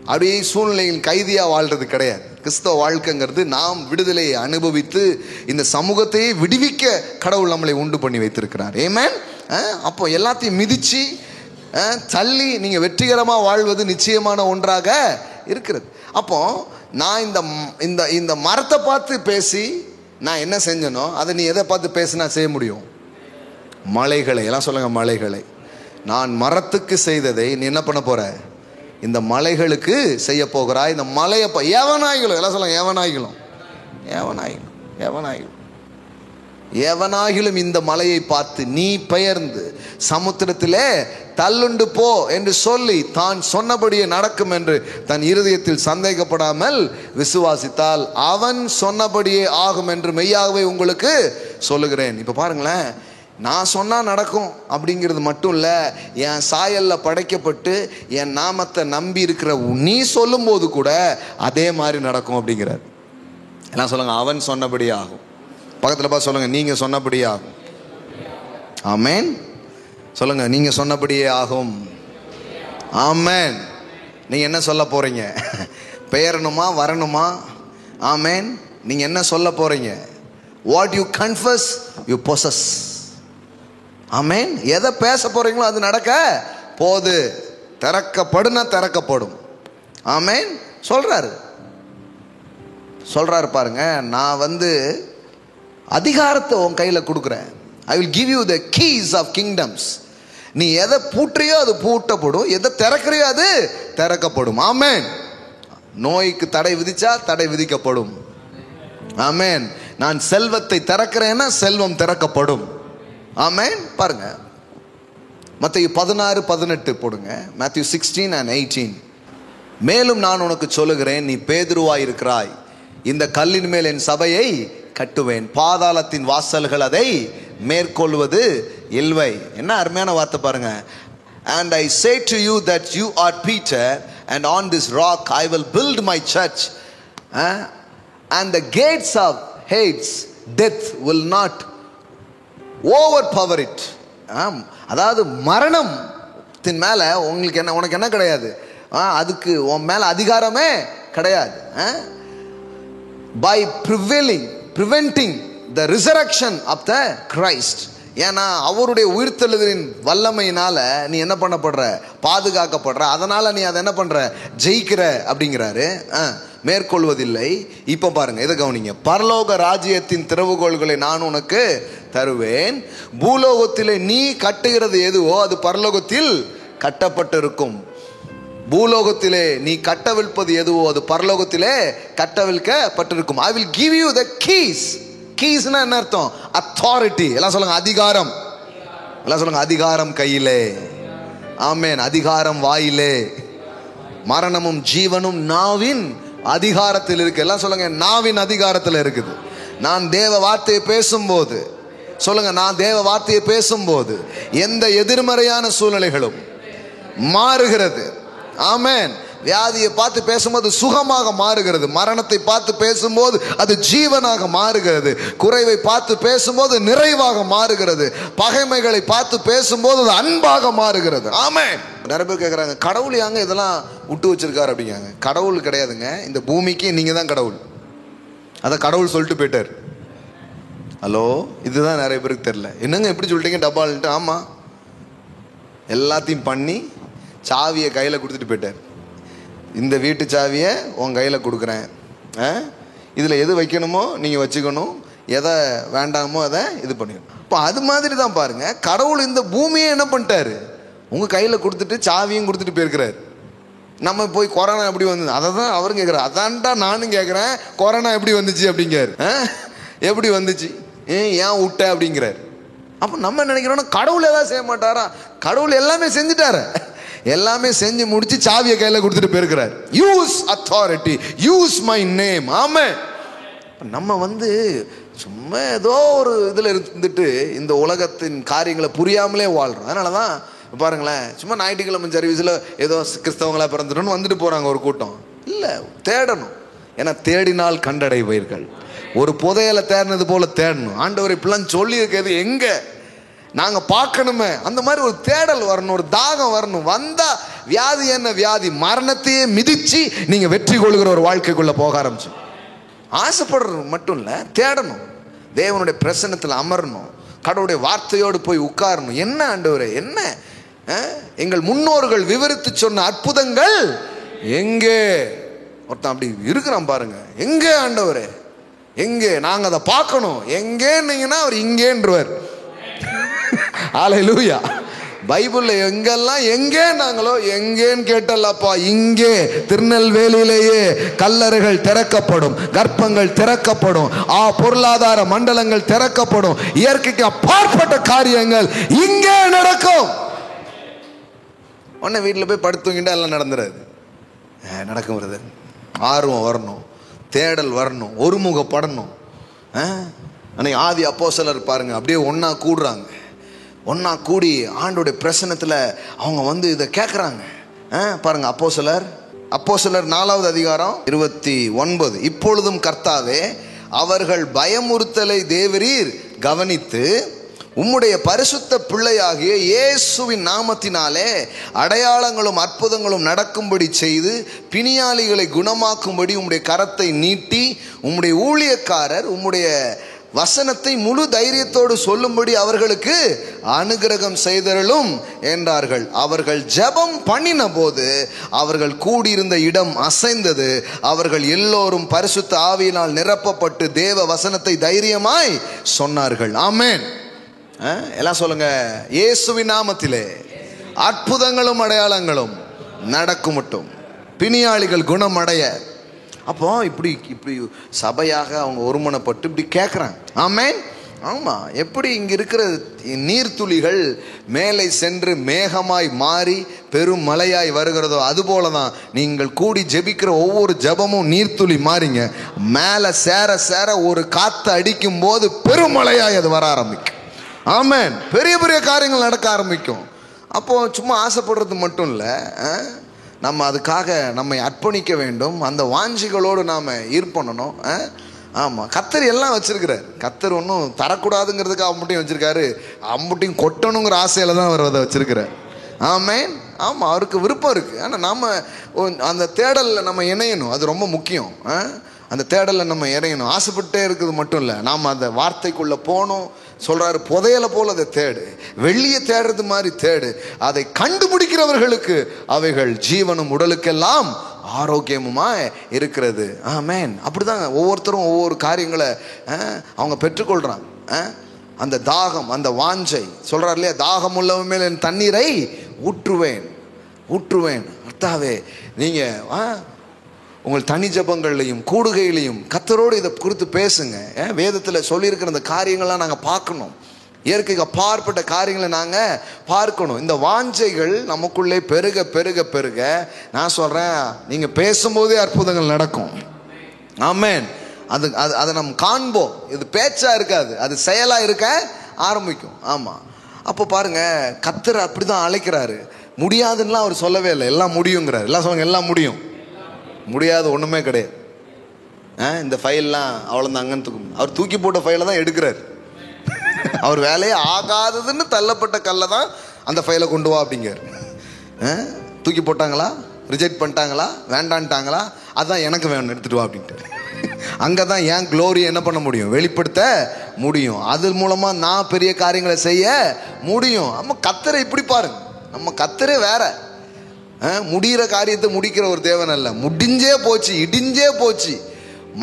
அப்படியே சூழ்நிலையின் கைதியா வாழ்றது கிடையாது. கிறிஸ்தவ வாழ்க்கைங்கிறது நாம் விடுதலையை அனுபவித்து இந்த சமூகத்தையே விடுவிக்க கடவுள் நம்மளை உண்டு பண்ணி வைத்திருக்கிறார். ஆமென். அப்போ எல்லாத்தையும் மிதிச்சு தள்ளி நீங்க வெற்றிகரமா வாழ்வது நிச்சயமான ஒன்றாக இருக்கிறது. அப்போ நான் இந்த இந்த மரத்தை பார்த்து பேசி நான் என்ன செஞ்சனோ அதை நீ எதை பார்த்து பேசினா செய்ய முடியும்? மலைகளை எல்லாம் சொல்லுங்க, மலைகளை. நான் மரத்துக்கு செய்ததை நீ என்ன பண்ண போற? இந்த மலைகளுக்கு செய்ய போகிறாய். இந்த மலையை எவனாயிலும் எல்லாம் சொல்லுங்க, எவனாயிலும் எவனாயிலும் எவனாயிலும் எவனாகிலும் இந்த மலையை பார்த்து நீ பெயர்ந்து சமுத்திரத்திலே தள்ளுண்டு போ என்று சொல்லி தான் சொன்னபடியே நடக்கும் என்று தன் இருதயத்தில் சந்தேகப்படாமல் விசுவாசித்தால் அவன் சொன்னபடியே ஆகும் என்று மெய்யாகவே உங்களுக்கு சொல்லுகிறேன். இப்போ பாருங்களேன், நான் சொன்னால் நடக்கும் அப்படிங்கிறது மட்டும் இல்லை, என் சாயலில் படைக்கப்பட்டு என் நாமத்தை நம்பி இருக்கிற நீ சொல்லும்போது கூட அதே மாதிரி நடக்கும் அப்படிங்கிறார். எல்லாம் சொல்லுங்க, அவன் சொன்னபடியே ஆகும். பக்கத்தில் பார்த்து சொல்லுங்க, நீங்க சொன்னபடியே ஆகும். ஆமென். சொல்லுங்க, நீங்க சொன்னபடியே ஆகும். ஆமென். நீங்க என்ன சொல்ல போறீங்க? பெயரணுமா வரணுமா? ஆமென். நீங்க என்ன சொல்ல போறீங்க? What you confess you possess. ஆமென். எதை பேச போறீங்களோ அது நடக்க போது. திறக்கப்படுனா திறக்கப்படும். ஆமென். சொல்றாரு பாருங்க, நான் அதிகாரத்தை உன் கையில் கொடுக்குறேன். I will give you the keys of kingdoms. நீ எதை பூட்டுறியோ அது பூட்டப்படும், எதை திறக்கிறியோ அது திறக்கப்படும். ஆமென். நோய்க்கு தடை விதிச்சா தடை விதிக்கப்படும். ஆமென். நான் செல்வத்தை திறக்கிறேன்னா செல்வம் திறக்கப்படும். ஆமென். பாருங்க, மத்தேயு 16:18 போடுங்க. Matthew 16:18. மேலும் நான் உனக்கு சொல்லுகிறேன், நீ பேதுருவாய் இருக்கிறாய், இந்த கல்லின் மேல் என் சபையை கட்டுவேன், பாதாளத்தின் வாசல்கள் அதை மேற்கொள்வது இல்லை. என்ன அருமையான வார்த்தை பாருங்க. And I say to you that you are Peter, and on this rock I will build my church, and the gates of Hades, death will not overpower it. அதாவது மரணத்தின் மேல உனக்கு என்ன கிடையாது, அதுக்கு உன் மேல அதிகாரமே கிடையாது. By preventing the resurrection of the Christ. ஏன்னா அவருடைய உயிர்த்தெழுதலின் வல்லமையினால நீ என்ன பண்ணப்படுற? பாதுகாக்கப்படுற. அதனால நீ அதை என்ன பண்ற? ஜெயிக்கிற அப்படிங்கிறாரு. மேற்கொள்வதில்லை. இப்போ பாருங்க, இதை கவனிங்க. பரலோக ராஜ்யத்தின் திறவுகோள்களை நான் உனக்கு தருவேன். பூலோகத்திலே நீ கட்டுகிறது எதுவோ அது பரலோகத்தில் கட்டப்பட்டிருக்கும். பூலோகத்திலே நீ கட்டவிழ்ப்பது எதுவோ அது பரலோகத்திலே கட்டவிழ்க்கப்பட்டிருக்கும். I will give you the keys. கீஸ்னா என்ன அர்த்தம்? அத்தாரிட்டி. எல்லாம் சொல்லுங்க, அதிகாரம். எல்லாம் சொல்லுங்க, அதிகாரம் கையிலே. ஆமென். அதிகாரம் வாயிலே. மரணமும் ஜீவனும் நாவின் அதிகாரத்தில் இருக்கு. எல்லாம் சொல்லுங்க, நாவின் அதிகாரத்தில் இருக்குது. நான் தேவ வார்த்தையை பேசும்போது, சொல்லுங்க, நான் தேவ வார்த்தையை பேசும்போது எந்த எதிர்மறையான சூழ்நிலைகளும் மாறுகிறது. ஆமென். வியாதியை பார்த்து பேசும்போது சுகமாக மாறுகிறது. மரணத்தை பார்த்து பேசும்போது அது ஜீவனாக மாறுகிறது. குறைவை பார்த்து பேசும்போது நிறைவாக மாறுகிறது. பகைமைகளை பார்த்து பேசும்போது அது அன்பாக மாறுகிறது. ஆமென். நிறைய பேர் கேட்குறாங்க, கடவுள் யாங்க இதெல்லாம் விட்டு வச்சிருக்காரு அப்படிங்காங்க. கடவுள் கிடையாதுங்க, இந்த பூமிக்கு நீங்க தான் கடவுள். அதை கடவுள் சொல்லிட்டு போயிட்டார். ஹலோ, இதுதான் நிறைய பேருக்கு தெரியல. என்னங்க எப்படி சொல்லிட்டீங்க டப்பால்ட்டு? ஆமா, எல்லாத்தையும் பண்ணி சாவியை கையில் கொடுத்துட்டு போயிட்டார். இந்த வீட்டு சாவியை உன் கையில் கொடுக்குறேன், இதில் எது வைக்கணுமோ நீங்கள் வச்சுக்கணும், எதை வேண்டாமோ அதை இது பண்ணிக்கணும். இப்போ அது மாதிரி தான் பாருங்க, கடவுள் இந்த பூமியை என்ன பண்ணிட்டாரு, உங்கள் கையில் கொடுத்துட்டு சாவியும் கொடுத்துட்டு போயிருக்கிறாரு. நம்ம போய் கொரோனா எப்படி வந்தது அதை தான் அவரும் கேட்குறாரு. அதான்டா நானும் கேட்குறேன், கொரோனா எப்படி வந்துச்சு அப்படிங்கிறாரு. எப்படி வந்துச்சு, ஏன் விட்ட அப்படிங்கிறாரு. அப்போ நம்ம நினைக்கிறோன்னா கடவுள் ஏதாவது செய்ய மாட்டாரா? கடவுள் எல்லாமே செஞ்சுட்டாரு, எல்லாமே செஞ்சு முடிச்சு சாவியை கையில் கொடுத்துட்டு போயிருக்கிறார். Use authority, use my name. ஆமென். நம்ம சும்மா ஏதோ ஒரு இதில் இருந்துட்டு இந்த உலகத்தின் காரியங்களை புரியாமலே வாழ்கிறோம். அதனால தான் பாருங்களேன், சும்மா ஞாயிற்றுக்கிழமை சர்வீஸில் ஏதோ கிறிஸ்தவங்களா பிறந்துட்டோன்னு வந்துட்டு போகிறாங்க ஒரு கூட்டம். இல்லை, தேடணும். ஏன்னா தேடினால் கண்டடைவீர்கள். ஒரு புதையலை தேடினது போல தேடணும். ஆண்டவர் இப்படிலாம் சொல்லி இருக்கிறது எங்கே நாங்கள் பார்க்கணுமே, அந்த மாதிரி ஒரு தேடல் வரணும், ஒரு தாகம் வரணும். வந்தா வியாதி என்ன வியாதி, மரணத்தையே மிதிச்சு நீங்கள் வெற்றி கொள்கிற ஒரு வாழ்க்கைக்குள்ளே போக ஆரம்பிச்சு. ஆசைப்படுறது மட்டும் இல்லை, தேடணும், தேவனுடைய பிரசன்னத்தில் அமரணும், கடவுளுடைய வார்த்தையோடு போய் உட்காரணும். என்ன ஆண்டவரே, என்ன எங்கள் முன்னோர்கள் விவரித்து சொன்ன அற்புதங்கள் எங்கே? ஒருத்தன் அப்படி இருக்கிறான் பாருங்க, எங்கே ஆண்டவரே எங்கே, நாங்கள் அதை பார்க்கணும். எங்கேன்னீங்கன்னா அவர் இங்கேன்றவர். ஹல்லேலூயா. பைபிளில் எங்கெல்லாம் எங்கே நாங்களோ எங்கேன்னு கேட்டல்லப்பா, இங்கே திருநெல்வேலியிலேயே கல்லறைகள் திறக்கப்படும், கர்ப்பங்கள் திறக்கப்படும், பொருளாதார மண்டலங்கள் திறக்கப்படும், இயற்கைக்கு அப்பாற்பட்ட காரியங்கள் இங்கே நடக்கும். உடனே வீட்டில் போய் படுத்துங்கிட்டா எல்லாம் நடந்துடாது, நடக்கும். வருது ஆர்வம் வரணும், தேடல் வரணும், ஒருமுகப்படணும். அன்னைக்கு ஆதி அப்போஸ்தலர் பாருங்க, அப்படியே ஒன்னா கூடுறாங்க. ஒன்னா கூடி ஆண்டோடைய பிரசன்னத்தில் அவங்க இதை கேட்குறாங்க. பாருங்க, அப்போஸ்தலர் 4வது அதிகாரம் 29. இப்பொழுதும் கர்த்தாவே, அவர்கள் பயமுறுத்தலை தேவரீர் கவனித்து உம்முடைய பரிசுத்த பிள்ளையாகிய இயேசுவின் நாமத்தினாலே அடையாளங்களும் அற்புதங்களும் நடக்கும்படி செய்து பிணியாளிகளை குணமாக்கும்படி உம்முடைய கரத்தை நீட்டி உம்முடைய ஊழியக்காரர் உம்முடைய வசனத்தை முழு தைரியத்தோடு சொல்லும்படி அவர்களுக்கு அனுக்கிரகம் செய்தருளும் என்றார்கள். அவர்கள் ஜெபம் பண்ணின போது அவர்கள் கூடியிருந்த இடம் அசைந்தது. அவர்கள் எல்லோரும் பரிசுத்த ஆவியினால் நிரப்பப்பட்டு தேவ வசனத்தை தைரியமாய் சொன்னார்கள். ஆமென். எல்லாம் சொல்லுங்க, இயேசுவின் நாமத்திலே அற்புதங்களும் அடையாளங்களும் நடக்குமட்டும், பிணியாளிகள் குணமடைய. அப்போ இப்படி சபையாக அவங்க ஒருமனப்பட்டு இப்படி கேட்குறாங்க. ஆமென். ஆமாம். எப்படி இங்கே இருக்கிற நீர்த்துளிகள் மேலே சென்று மேகமாய் மாறி பெரும் மலையாய் வருகிறதோ அதுபோல தான் நீங்கள் கூடி ஜெபிக்கிற ஒவ்வொரு ஜெபமும் நீர்த்துளி மாறிங்க. மேலே சேர சேர ஒரு காற்று அடிக்கும் போது பெருமலையாய் அது வர ஆரம்பிக்கும். ஆமென். பெரிய பெரிய காரியங்கள் நடக்க ஆரம்பிக்கும். அப்போது சும்மா ஆசைப்படுறது மட்டும் இல்லை, நம்ம அதுக்காக நம்மை அர்ப்பணிக்க வேண்டும். அந்த வாஞ்சிகளோடு நாம் ஈர்ப்பண்ணணும். ஆமாம். கர்த்தர் எல்லாம் வச்சிருக்கிறார். கர்த்தர் ஒன்றும் தரக்கூடாதுங்கிறதுக்கு அம்புட்டையும் வச்சிருக்காரு, அம்புட்டையும் கொட்டணுங்கிற ஆசையில் தான் அவர் அதை வச்சிருக்கிறார். ஆமென். ஆமாம், அவருக்கு விருப்பம் இருக்குது. ஆனால் நம்ம அந்த தேடலில் நம்ம இணையணும், அது ரொம்ப முக்கியம். அந்த தேடலில் நம்ம இறையணும். ஆசைப்பட்டே இருக்கிறது மட்டும் இல்லை, நாம் அந்த வார்த்தைக்குள்ளே போகணும். சொல்கிறாரு, புதையலை போல் அதை தேடு, வெள்ளியை தேடுறது மாதிரி தேடு. அதை கண்டுபிடிக்கிறவர்களுக்கு அவைகள் ஜீவனும் உடலுக்கெல்லாம் ஆரோக்கியமுமா இருக்கிறது. ஆமென். அப்படிதான் ஒவ்வொருத்தரும் ஒவ்வொரு காரியங்களை அவங்க பெற்றுக்கொள்கிறாங்க. அந்த தாகம், அந்த வாஞ்சை சொல்கிறார் இல்லையா, தாகம் உள்ளவன் மேல் என் தண்ணீரை ஊற்றுவேன். அர்த்தாவே நீங்கள் உங்கள் தனி ஜபங்கள்லையும் கூடுகையிலையும் கர்த்தரோடு இதை குறித்து பேசுங்க. வேதத்தில் சொல்லியிருக்கிற அந்த காரியங்கள்லாம் நாங்கள் பார்க்கணும். இயற்கைக்கு அப்பாற்பட்ட காரியங்களை நாங்கள் பார்க்கணும். இந்த வாஞ்சைகள் நமக்குள்ளே பெருக பெருக பெருக நான் சொல்கிறேன், நீங்கள் பேசும்போதே அற்புதங்கள் நடக்கும். ஆமென். அதை நம்ம காண்போம். இது பேச்சா இருக்காது, அது செயலாக இருக்க ஆரம்பிக்கும். ஆமாம். அப்போ பாருங்க, கர்த்தர் அப்படி தான் அழைக்கிறாரு. முடியாதுன்னா அவர் சொல்லவே இல்லை, எல்லாம் முடியுங்கிறார். எல்லாம் சொல்லுங்க, எல்லாம் முடியும். முடியாது ஒன்றுமே கிடையாது. இந்த ஃபைல்லாம் அவ்வளோதாங்கன்னு அவர் தூக்கி போட்ட ஃபைலை தான் எடுக்கிறார். அவர் வேலையே ஆகாததுன்னு தள்ளப்பட்ட கல்லை தான் அந்த ஃபைலை கொண்டு வா அப்படிங்கிறார். தூக்கி போட்டாங்களா, ரிஜெக்ட் பண்ணிட்டாங்களா, வேண்டான்ட்டாங்களா, அதுதான் எனக்கு வேணும், எடுத்துகிட்டு வா அப்படின்ட்டு. அங்கே தான் ஏன் க்ளோரி என்ன பண்ண முடியும், வெளிப்படுத்த முடியும். அது மூலமாக நான் பெரிய காரியங்களை செய்ய முடியும். நம்ம கர்த்தரை இப்படி பாருங்க, நம்ம கர்த்தரே வேற. முடிகிற காரியத்தை முடிக்கிற ஒரு தேவன் அல்ல. முடிஞ்சே போச்சு, இடிஞ்சே போச்சு,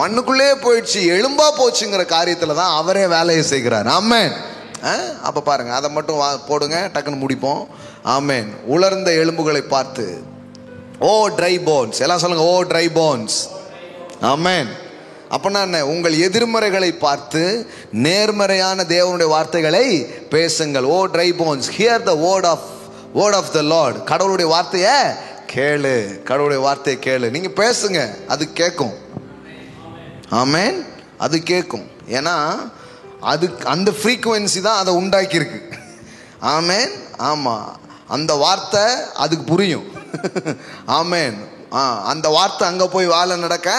மண்ணுக்குள்ளே போயிடுச்சு, எலும்பா போச்சுங்கிற காரியத்தில் தான் அவரே வேலையை செய்கிறார். ஆமென். அப்போ பாருங்க, அதை மட்டும் போடுங்க, டக்குன்னு முடிப்போம். ஆமென். உலர்ந்த எலும்புகளை பார்த்து, ஓ ட்ரை போன்ஸ், எல்லாம் சொல்லுங்க, ஓ ட்ரை போன்ஸ். ஆமென். அப்படின்னா என்ன? உங்கள் எதிர்மறைகளை பார்த்து நேர்மறையான தேவனுடைய வார்த்தைகளை பேசுங்கள். O dry bones, hear the word of the Lord. கடவுளுடைய வார்த்தையை கேளு, கடவுளுடைய வார்த்தையை கேளு. நீங்க பேசுங்க, அது கேட்கும். ஆமென். அது கேட்கும். ஏன்னா அது அந்த ஃப்ரீக்குவென்சி தான் அதை உண்டாக்கியிருக்கு. ஆமென். ஆமா, அந்த வார்த்தை அதுக்கு புரியும். ஆமென். அந்த வார்த்தை அங்கே போய் வேலை நடக்க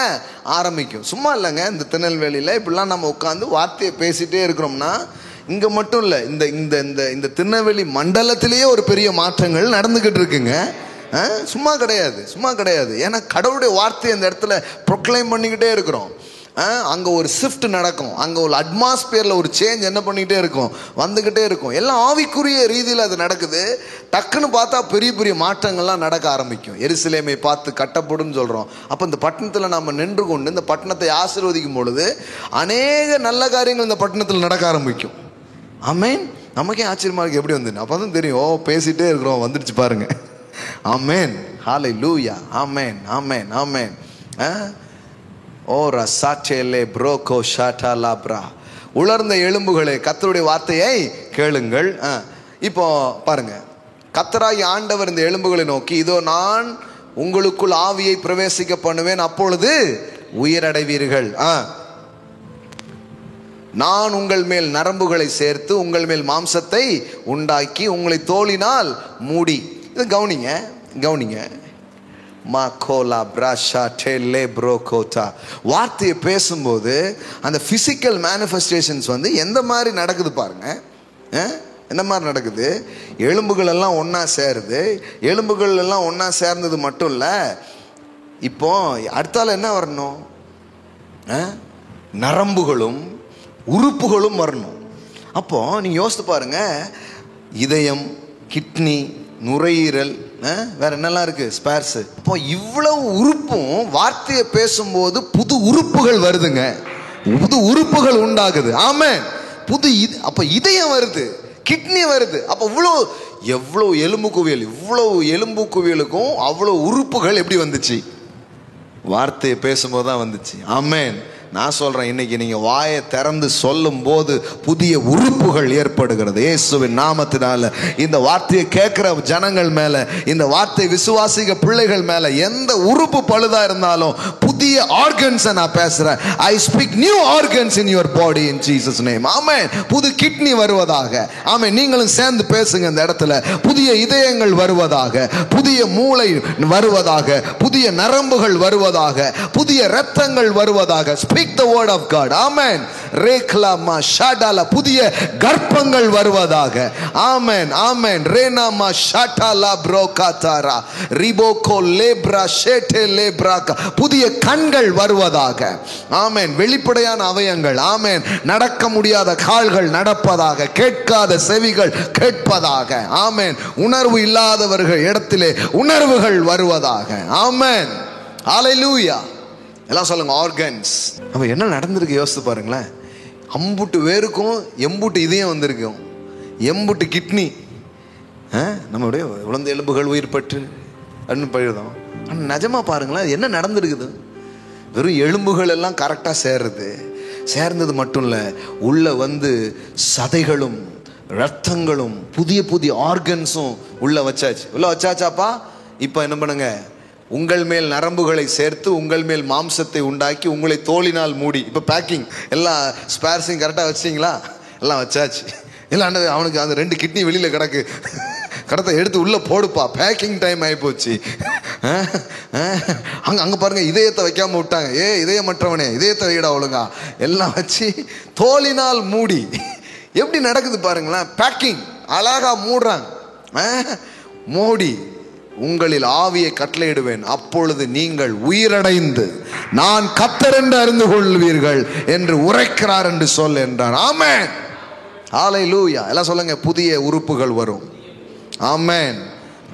ஆரம்பிக்கும். சும்மா இல்லைங்க, இந்த திருநெல்வேலியில் இப்படிலாம் நம்ம உட்காந்து வார்த்தையை பேசிகிட்டே இருக்கிறோம்னா, இங்கே மட்டும் இல்லை, இந்த இந்த இந்த இந்த திருநெல்வேலி மண்டலத்திலேயே ஒரு பெரிய மாற்றங்கள் நடந்துக்கிட்டு இருக்குங்க. சும்மா கிடையாது, சும்மா கிடையாது. ஏன்னா கடவுளுடைய வார்த்தையை இந்த இடத்துல ப்ரொக்ளைம் பண்ணிக்கிட்டே இருக்கிறோம். அங்கே ஒரு ஷிஃப்ட் நடக்கும், அங்கே ஒரு அட்மாஸ்பியரில் ஒரு சேஞ்ச் என்ன பண்ணிக்கிட்டே இருக்கும், வந்துக்கிட்டே இருக்கும். எல்லாம் ஆவிக்குரிய ரீதியில் அது நடக்குது. டக்குன்னு பார்த்தா பெரிய பெரிய மாற்றங்கள்லாம் நடக்க ஆரம்பிக்கும். எருசலேமை பார்த்து கட்டப்படுன்னு சொல்கிறோம். அப்போ இந்த பட்டணத்தில் நம்ம நின்று கொண்டு இந்த பட்டணத்தை ஆசீர்வதிக்கும் பொழுது அநேக நல்ல காரியங்கள் இந்த பட்டணத்தில் நடக்க ஆரம்பிக்கும். ஆமென். நமக்கே ஆச்சரியமா இருக்கு, எப்படி வந்து அப்போ தான் தெரியும், ஓ பேசிகிட்டே இருக்கிறோம், வந்துடுச்சு பாருங்க. ஆமென். ஹல்லேலூயா. ஆமென். ஆமென். ஆமென். ஓரா சாச்சேலே ப்ரோகோ ஷாட்டா லாப்ரா. உலர்ந்த எலும்புகளே, கர்த்தருடைய வார்த்தையை கேளுங்கள். இப்போ பாருங்க, கர்த்தராகிய ஆண்டவர் இந்த எலும்புகளை நோக்கி, இதோ நான் உங்களுக்குள் ஆவியை பிரவேசிக்க பண்ணுவேன், அப்பொழுது உயிரடைவீர்கள். நான் உங்கள் மேல் நரம்புகளை சேர்த்து உங்கள் மேல் மாம்சத்தை உண்டாக்கி உங்களை தோலினால் மூடி. இது கவனிங்க, கவனிங்க. வார்த்தையை பேசும்போது அந்த பிசிக்கல் மேனிஃபெஸ்டேஷன்ஸ் வந்து எந்த மாதிரி நடக்குது பாருங்க. என்ன மாதிரி நடக்குது? எலும்புகள் எல்லாம் ஒன்றா சேருது. எலும்புகள் எல்லாம் ஒன்றா சேர்ந்தது மட்டும் இல்லை, இப்போ அடுத்தால என்ன வரணும்? நரம்புகளும் உறுப்புகளும் வரணும். அப்போ நீங்க யோசித்து பாருங்க, இதயம், கிட்னி, நுரையீரல், வேற என்னெல்லாம் இருக்கு, ஸ்பேர்ஸ். இப்போ இவ்வளவு உறுப்பும் வார்த்தையை பேசும்போது புது உறுப்புகள் வருதுங்க, புது உறுப்புகள் உண்டாகுது. ஆமென். புது அப்ப இதயம் வருது, கிட்னி வருது. அப்ப எவ்வளவு எலும்பு குவியல், இவ்வளவு எலும்பு குவியலுக்கும் அவ்வளவு உறுப்புகள் எப்படி வந்துச்சு? வார்த்தையை பேசும்போது தான் வந்துச்சு. ஆமென். நான் சொல்றேன், இன்னைக்கு நீங்க வாயை திறந்து சொல்லும் போது புதிய உறுப்புகள் ஏற்படுகிறது இயேசுவின் நாமத்தினால. இந்த வார்த்தையை கேட்கிற ஜனங்கள் மேல, இந்த வார்த்தை விசுவாசிக்க பிள்ளைகள் மேல எந்த உறுப்பு பழுதா இருந்தாலும் புதிய ஆர்கன்ஸ் நான் பேசுறேன். I speak new organs in your body in Jesus name. ஆமென். புது கிட்னி வருவதாக. ஆமென். நீங்களும் சேர்ந்து பேசுங்க இந்த இடத்துல. புதிய இதயங்கள் வருவதாக, புதிய மூளை வருவதாக, புதிய நரம்புகள் வருவதாக, புதிய இரத்தங்கள் வருவதாக. Speak the word of God. Amen. ரேக்லாமா ஷாடாலா, புதிய கர்ப்பங்கள் வருவதாக. ஆமென். ஆமென். ரேனாமா ஷாடாலா ப்ரோகாதாரா ரிபோகோ லேப்ரா ஷேட்டே லேப்ராகா, புதிய கண்கள் வருவதாக. ஆமென். வெளிப்படையான அவயங்கள். ஆமென். நடக்க முடியாத கால்கள் நடப்பதாக, கேட்காத செவிகள் கேட்பதாக. ஆமென். உணர்வு இல்லாதவர்கள் இடத்திலே உணர்வுகள் வருவதாக. ஆமென். ஹல்லேலூயா. எல்லாம் சொல்லுங்க, ஆர்கன்ஸ். அப்ப என்ன நடந்திருக்கு யோசித்து பாருங்களேன். அம்புட்டு வேருக்கும் எம்புட்டு இதயம் வந்திருக்கும், எம்புட்டு கிட்னி. நம்மளுடைய உலர்ந்த எலும்புகள் உயிர் பற்று அப்படின்னு போயிருந்தோம். ஆனால் நிஜமா பாருங்களேன், என்ன நடந்திருக்குது? வெறும் எலும்புகள் எல்லாம் கரெக்டாக சேர்ந்தது மட்டும் இல்லை, உள்ள வந்து சதைகளும் ரத்தங்களும் புதிய புதிய ஆர்கன்ஸும் உள்ள வச்சாச்சாப்பா. இப்போ என்ன பண்ணுங்க, உங்கள் மேல் நரம்புகளை சேர்த்து உங்கள் மேல் மாம்சத்தை உண்டாக்கி உங்களை தோலினால் மூடி. இப்போ பேக்கிங் எல்லாம் ஸ்பேர்ஸையும் கரெக்டாக வச்சிங்களா? எல்லாம் வச்சாச்சு. இல்லாண்ட அவனுக்கு அந்த 2 கிட்னி வெளியில் கிடக்கு, கடத்தை எடுத்து உள்ளே போடுப்பா, பேக்கிங் டைம் ஆகிப்போச்சு. அங்கே பாருங்க, இதயத்தை வைக்காம விட்டாங்க. இதயமற்றவனே, இதயத்தை வைடா ஒழுங்கா. எல்லாம் வச்சு தோலினால் மூடி. எப்படி நடக்குது பாருங்களேன். பேக்கிங் அழகா மூடுறாங்க. மூடி, உங்களில் ஆவியை கட்டளையிடுவேன், அப்பொழுது நீங்கள் உயிரடைந்து நான் கர்த்தர் என்று அறிந்து கொள்வீர்கள் என்று உரைக்கிறார் என்று சொல் என்றார். ஆமென். ஹல்லேலூயா. எல்லாம் சொல்லுங்க, புதிய உறுப்புகள் வரும். ஆமென்.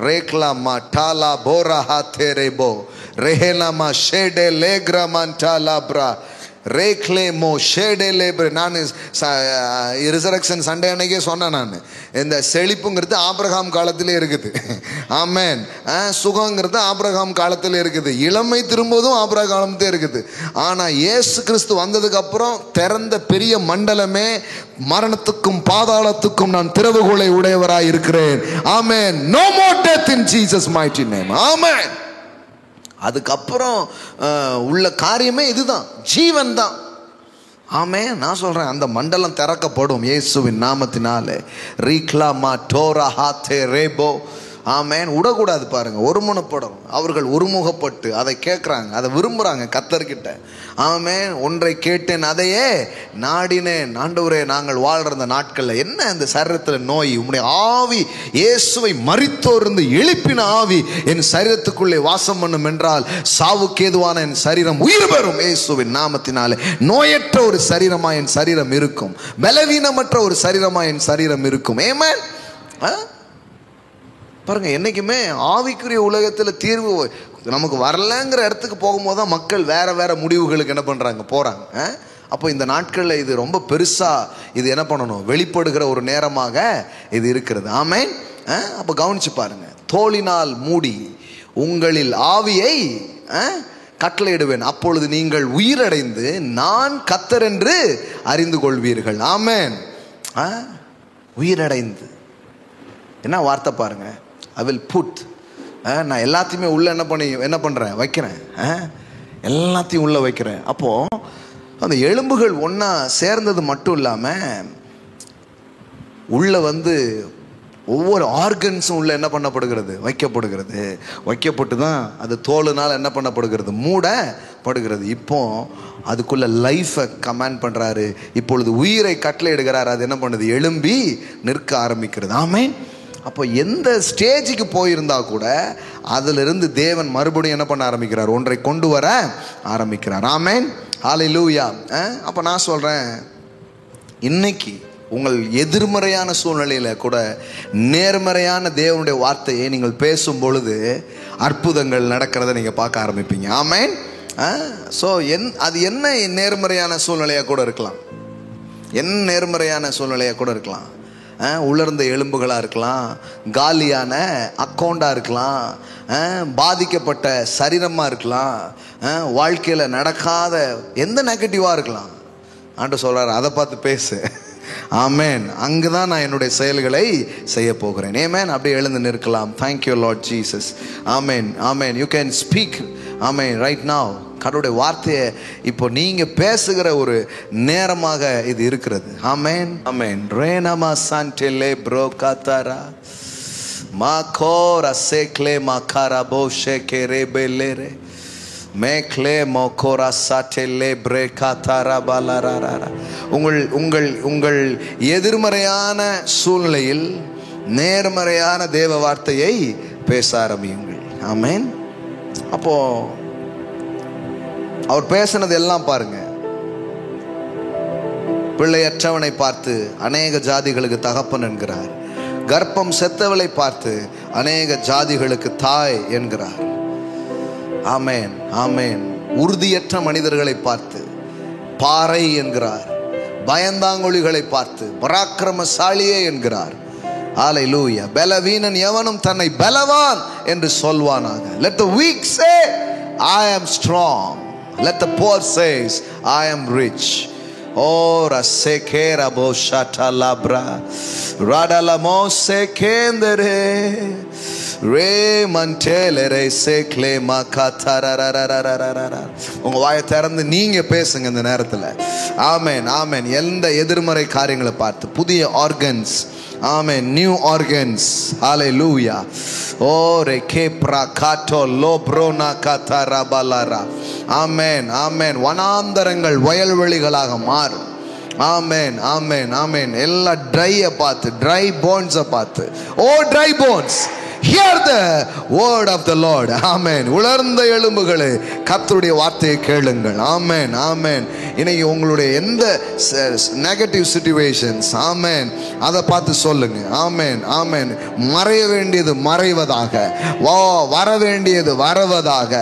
ரேக்லா மாட்டாலா போரா ஹாத்தேரேபோ ரெஹேலாமா ஷேடே லேக்ரமான்டா லாப்ரா ரேக்லேமோ ஷேடே லேப்ரே. நான் ரிசரக்ஷன் சண்டே அன்னைக்கே சொன்னேன், நான் இந்த செழிப்புங்கிறது ஆபிரகாம் காலத்திலே இருக்குது. ஆமென். சுகங்கிறது ஆபிரகாம் காலத்தில் இருக்குது. இளமை திரும்பதும் ஆபிரகாம் காலத்தே இருக்குது. ஆனால் இயேசு கிறிஸ்து வந்ததுக்கு அப்புறம் திறந்த பெரிய மண்டலமே, மரணத்துக்கும் பாதாளத்துக்கும் நான் திறவுகோலை உடையவராய் இருக்கிறேன். ஆமென். No more death in Jesus mighty name. ஆமென். அதுக்கப்புறம் உள்ள காரியமே இதுதான், ஜீவன் தான். ஆமென். நான் சொல்றேன், அந்த மண்டலம் திறக்கப்படும் இயேசுவின் நாமத்தினாலே. ரீக்லாமா டோரா ஹாத்தே ரேபோ. ஆமென். விடக்கூடாது பாருங்க, ஒருமுகப்படும். அவர்கள் ஒருமுகப்பட்டு அதை கேட்குறாங்க, அதை விரும்புகிறாங்க கர்த்தர்கிட்ட. ஆமென். ஒன்றை கேட்டேன் அதையே நாடினேன். ஆண்டவரே, நாங்கள் வாழ்கிற அந்த நாட்களில் என்ன இந்த சரீரத்தில் நோய், உம்முடைய ஆவி இயேசுவை மரித்தோர்ந்து எழுப்பின ஆவி என் சரீரத்துக்குள்ளே வாசம் பண்ணும் என்றால் சாவுக்கு ஏதுவான என் சரீரம் உயிர் பெறும் இயேசுவின் நாமத்தினாலே. நோயற்ற ஒரு சரீரமாக என் சரீரம் இருக்கும், பலவீனமற்ற ஒரு சரீரமாக என் சரீரம் இருக்கும். ஆமென். பாருங்க, என்னைக்குமே ஆவிக்குரிய உலகத்தில் தீர்வு நமக்கு வரலங்கிற இடத்துக்கு போகும்போது தான் மக்கள் வேற வேற முடிவுகளுக்கு என்ன பண்ணுறாங்க, போகிறாங்க. அப்போ இந்த நாட்களில் இது ரொம்ப பெருசாக இது என்ன பண்ணணும், வெளிப்படுகிற ஒரு நேரமாக இது இருக்கிறது. ஆமென். அப்போ கவனிச்சு பாருங்க, தோளினால் மூடி உங்களில் ஆவியை கட்டளையிடுவேன், அப்பொழுது நீங்கள் உயிரடைந்து நான் கர்த்தர் என்று அறிந்து கொள்வீர்கள். ஆமென். உயிரடைந்து என்ன வார்த்தை பாருங்க. ஐ வில் புட், நான் எல்லாத்தையுமே உள்ள என்ன பண்ணுறேன், வைக்கிறேன். எல்லாத்தையும் உள்ள வைக்கிறேன். அப்போது அந்த எலும்புகள் ஒன்றா சேர்ந்தது மட்டும் இல்லாமல் உள்ள ஒவ்வொரு ஆர்கன்ஸும் உள்ள என்ன பண்ணப்படுகிறது, வைக்கப்பட்டு தான் அது தோலுனால் என்ன பண்ணப்படுகிறது, மூடப்படுகிறது. இப்போ அதுக்குள்ள லைஃபை கமாண்ட் பண்ணுறாரு. இப்பொழுது உயிரை கட்டளையிடுகிறார். அது என்ன பண்ணுது, எழும்பி நிற்க ஆரம்பிக்கிறது. ஆமென். அப்போ எந்த ஸ்டேஜுக்கு போயிருந்தா கூட அதிலிருந்து தேவன் மறுபடியும் என்ன பண்ண ஆரம்பிக்கிறார், ஒன்றை கொண்டு வர ஆரம்பிக்கிறார். ஆமென். ஹல்லேலூயா. அப்போ நான் சொல்கிறேன், இன்னைக்கு உங்கள் எதிர்மறையான சூழ்நிலையில் கூட நேர்மறையான தேவனுடைய வார்த்தையை நீங்கள் பேசும் பொழுது அற்புதங்கள் நடக்கிறத நீங்கள் பார்க்க ஆரம்பிப்பீங்க. ஆமென். ஸோ அது என்ன நேர்மறையான சூழ்நிலையாக கூட இருக்கலாம், என்ன நேர்மறையான சூழ்நிலையாக கூட இருக்கலாம். உலர்ந்த எலும்புகளாக இருக்கலாம், காலியான அக்கௌண்டாக இருக்கலாம், பாதிக்கப்பட்ட சரீரமாக இருக்கலாம், வாழ்க்கையில் நடக்காத எந்த நெகட்டிவாக இருக்கலாம். ஆண்டவர் சொல்கிறார், அதை பார்த்து பேசு. ஆமென். அங்கே தான் நான் என்னுடைய செயல்களை செய்ய போகிறேன். ஆமென். அப்படியே எழுந்து நிற்கலாம். Thank you Lord Jesus. Amen. Amen. You can speak. Amen. Right now கடவுளுடைய வார்த்தையை இப்போ நீங்க பேசுகிற ஒரு நேரமாக இது இருக்கிறது. ஆமென். ஆமென். ரேனமா சான்டெலே ப்ரோ காதாரா மாகோரா சேக்லே மாகாரா போஷே கேரேபெலேரே மேக்லே மோகோரா சாட்டெலே பிரே காதாரா பாலாராரா. உங்கள் எதிர்மறையான சூழ்நிலையில் நேர்மறையான தேவ வார்த்தையை பேச ஆரம்பியுங்கள். ஆமென். அப்போ அவர் பேசினது எல்லாம் பாருங்க. பிள்ளையற்றவனை பார்த்து அநேக ஜாதிகளுக்கு தகப்பன் என்கிறார். கர்ப்பம் செத்தவளை பார்த்து அநேக ஜாதிகளுக்கு தாய் என்கிறார். ஆமென். ஆமென். உறுதியற்ற மனிதர்களை பார்த்து பாறை என்கிறார். பயந்தாங்கொழிகளை பார்த்து பராக்கிரமசாலியே என்கிறார். ஹல்லேலூயா. பலவீனன் எவனும் தன்னை பலவான் என்று சொல்வானாக. Let the weak say I am strong. Let the poor says I am rich. Oh rasekera bo shatalabra radala mo sekendere re mantelere sekle makatarararararara. உங்க வாயை திறந்து நீங்க பேசுங்க இந்த நேரத்தில். ஆமென். ஆமென். எந்த எதிர்மறை காரியங்களை பார்த்து புதிய ஆர்கன்ஸ். ஆமென். New organs. ஹல்லேலூயா. ஓ ரெகே பிரகாட்டோ லோப்ரோனா கதரபலரா. ஆமென். ஆமென். வனாந்தரங்கள் வயல்வெளிகளாக மாறும். ஆமென். ஆமென். ஆமென். எல்லா ட்ரையை பார்த்து, ட்ரை போன்ஸை பார்த்து, O dry bones hear the word of the Lord. ஆமென். உலர்ந்த எலும்புகளே கர்த்தருடைய வார்த்தையை கேளுங்கள். ஆமென். ஆமென். இன்னைக்கு உங்களுடைய எந்த நெகட்டிவ் சிச்சுவேஷன்ஸ், ஆமென், அதை பார்த்து சொல்லுங்க. ஆமென். ஆமென். மறைய வேண்டியது மறைவதாக, வர வேண்டியது வரவதாக,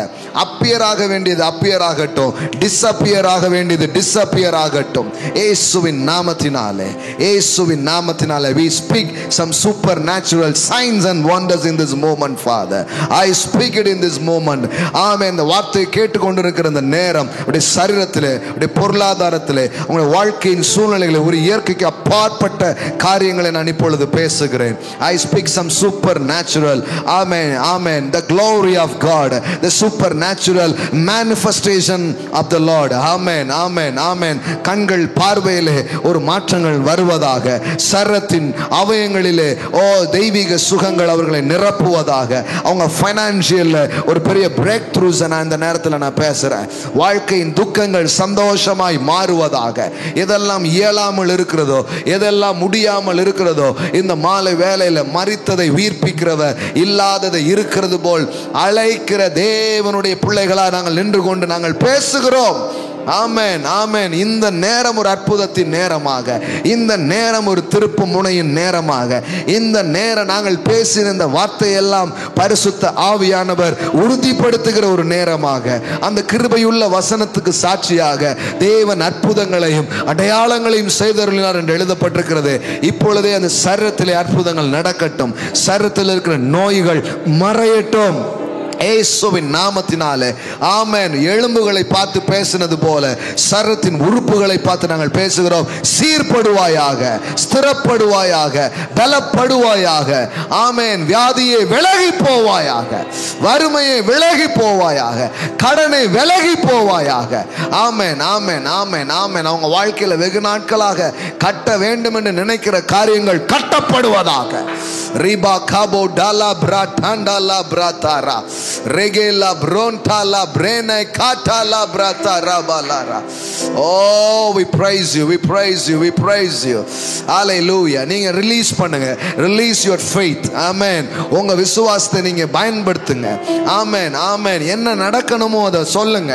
அப்பியர் ஆக வேண்டியது அப்பியர் ஆகட்டும், டிஸ்அப்பியர் ஆக வேண்டியது டிஸ்அப்பியர் ஆகட்டும். இயேசுவின் நாமத்தினாலே, இயேசுவின் நாமத்தினாலே we speak some supernatural signs and wonders in this moment, Father. I speak it in this moment. ஆமென். இந்த வார்த்தையை கேட்டுக்கொண்டிருக்கிற இந்த நேரம் உடைய சரீரத்திலே, உடைய பொருளாதாரத்திலே, உங்களுடைய வாழ்க்கையின் சூழ்நிலைகளில் ஒரு இயற்கைக்கு அப்பாற்பட்ட காரியங்களை நான் இப்பொழுது பேசுகிறேன். I speak some supernatural, amen, amen, the glory of God, the supernatural manifestation of the Lord. Amen, amen, amen. கண்கள் பார்வையிலே ஒரு மாற்றங்கள் வருவதாக, சரத்தின் அவயங்களிலே தெய்வீக சுகங்கள் அவர்களை நிரப்புவதாக, அவங்க ஃபைனான்சியல்ல ஒரு பெரிய பிரேக் த்ரூஸ் நான் இந்த நேரத்தில் நான் பேசுறேன். வாழ்க்கையின் துக்கங்கள் சந்தோஷமாய் மாறுவதாக, எதெல்லாம் இயலாமல் இருக்கிறதோ, எதெல்லாம் முடியாமல் இருக்கிறதோ, இந்த மாலை வேளையில மரித்ததை உயிர்ப்பிக்கிறவர், இல்லாததை இருக்கிறது போல் அழைக்கிற தேவனுடைய பிள்ளைகளா நாங்கள் நின்று கொண்டு நாங்கள் பேசுகிறோம். ஆமென், ஆமென். இந்த நேரம் ஒரு அற்புதத்தின் நேரமாக, இந்த நேரம் ஒரு திருப்பு முனையின் நேரமாக, இந்த நேரம் நாங்கள் பேசின இந்த வார்த்தையெல்லாம் பரிசுத்த ஆவியானவர் உறுதிப்படுத்துகிற ஒரு நேரமாக, அந்த கிருபையுள்ள வசனத்துக்கு சாட்சியாக தேவன் அற்புதங்களையும் அடையாளங்களையும் செய்தருளினார் என்று எழுதப்பட்டிருக்கிறது. இப்பொழுதே அந்த சரீரத்திலே அற்புதங்கள் நடக்கட்டும், சரீரத்தில் இருக்கிற நோய்கள் மறையட்டும் இயேசுவின் நாமத்தினாலே. ஆமென். எலும்புகளை பார்த்து பேசினது போல சரீரத்தின் உறுப்புகளை பார்த்து நாங்கள் பேசுகிறோம். சீர்படுவாயாக, ஸ்திரப்படுவாயாக, பலப்படுவாயாக. ஆமென். வியாதியை விலகி போவாயாக, வறுமையை விலகி போவாயாக, கடனை விலகி போவாயாக. ஆமென், ஆமென், ஆமென், ஆமென். அவங்க வாழ்க்கையில வெகு நாட்களாக கட்ட வேண்டும் என்று நினைக்கிற காரியங்கள் கட்டப்படுவதாக. ரிபா காபோ டாலா பிரா டாண்டா பிராத்தாரா ரெகேலா ப்ரோன்டாலா பிரேனை காட்டாலா பிராத்தாரா பாலாரா. Oh, we praise you, we praise you, we praise you. Hallelujah. நீங்க ரிலீஸ் பண்ணுங்க. Release your faith. Amen. உங்க விசுவாசத்தை நீங்க பயன்படுத்துங்க. Amen, amen. என்ன நடக்கணுமோ அதை சொல்லுங்க.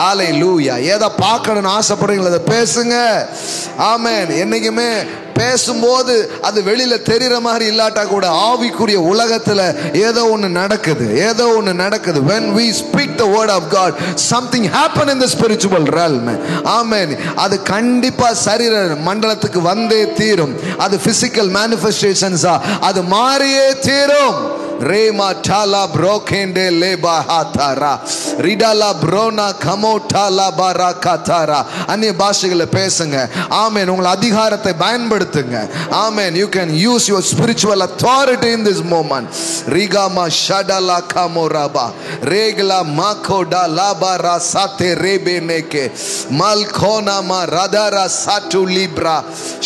Hallelujah. எதை பார்க்கணும்னு ஆசைப்படுறீங்களோ அதை பேசுங்க. Amen. என்னைக்குமே பேசும்போது அது வெளியில தெரிகிற மாதிரி இல்லாட்டா கூட ஆவிக்குரிய உலகத்துல ஏதோ ஒன்று நடக்குது, ஏதோ ஒன்று நடக்குது. when we speak the word of God, something happen in the spiritual realm. ஆமென். அது கண்டிப்பா சரீர மண்டலத்துக்கு வந்தே தீரும். அது physical manifestations, அது மாறியே தீரும். ரேமா டாலா ப்ரோகேண்டே லேபா ஹாதாரா ரிடாலா ப்ரோனா கமோடாலா பாராகாதாரா. அந்நிய பாஷைகளை பேசுங்க. ஆமென். உங்கள் அதிகாரத்தை பயன்படுத்துங்க. ஆமென். you can use your spiritual authority in this moment. ரிகாமா ஷடலா கமோராபா ரேகலா மாகோடா லாபாரா satay ரேபேனேகே மல்கோனா மா ரதாரா சாட்டு லிப்ரா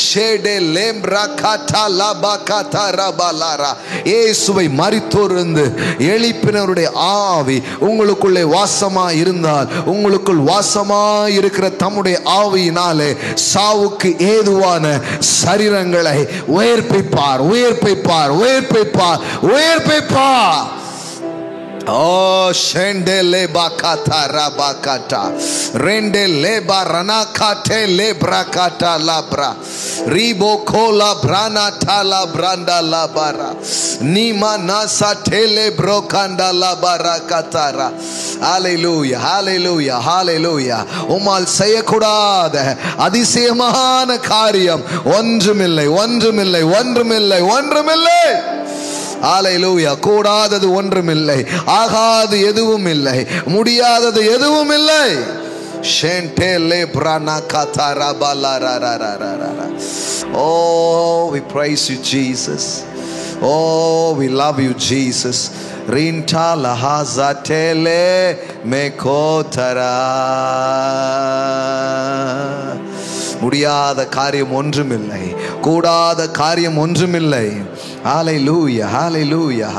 ஷேடே லேம்ப்ரா காட்டா லாபா காதாரா பாலாரா. இயேசுவை மரித்தோரிலிருந்து எழுப்பினருடைய ஆவி உங்களுக்குள்ளே வாசமா இருந்தால், உங்களுக்குள் வாசமா இருக்கிற தம்முடைய ஆவியினாலே சாவுக்கு ஏதுவான சரீரங்களை உயிர்ப்பிப்பார், உயிர்ப்பிப்பார், உயிர்ப்பிப்பார், உயிர்ப்பிப்பார். Oh, shende leba kata rabakata rende leba ranakate lebrakata labra ribo kola brana tala branda labara nima nasa tele brokanda labara katara. Hallelujah, hallelujah, hallelujah. உம்மால் செய்யக்கூடாத அதிசயமான காரியம் ஒன்றுமில்லை, ஒன்றுமில்லை, ஒன்றுமில்லை, ஒன்றுமில்லை. ஹல்லேலூயா. கூடாதது ஒன்றுமில்லை, ஆகாது எதுவும் இல்லை, முடியாதது எதுவும் இல்லை. Oh, we praise you, Jesus. Oh, we love you, Jesus. Rinta lahazatele mekotara. முடியாத காரியம் ஒன்றுமில்லை, கூடாத காரியம் ஒன்றுமில்லை. ஹல்லேலூயா, ஹல்லேலூயா.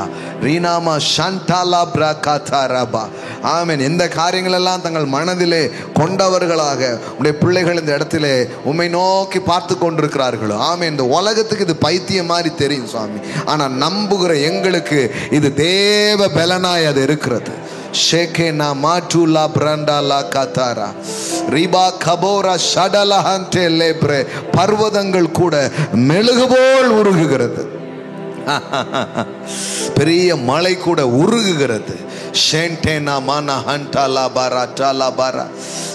ரீனாமா ஷாண்டாலா பிரகாதாரபா. ஆமென். எந்த காரியங்கள் எல்லாம் தங்கள் மனதிலே கொண்டவர்களாக உடைய பிள்ளைகள் இந்த இடத்திலே உம்மை நோக்கி பார்த்து கொண்டிருக்கிறார்களோ, ஆமென். இந்த உலகத்துக்கு இது பைத்தியம் மாதிரி தெரியும் சுவாமி, ஆனா நம்புகிற எங்களுக்கு இது தேவ பலனாய் அது இருக்கிறது. ஷேகேனா மாட்டுலா பிரண்டாலா காதாரா ரிபா கபோரா ஷடலா ஹந்தே லேப்ரே. பர்வதங்கள் கூட மெழுகு போல் உருகுகிறது. பெரிய மலை கூட உருகுகிறது.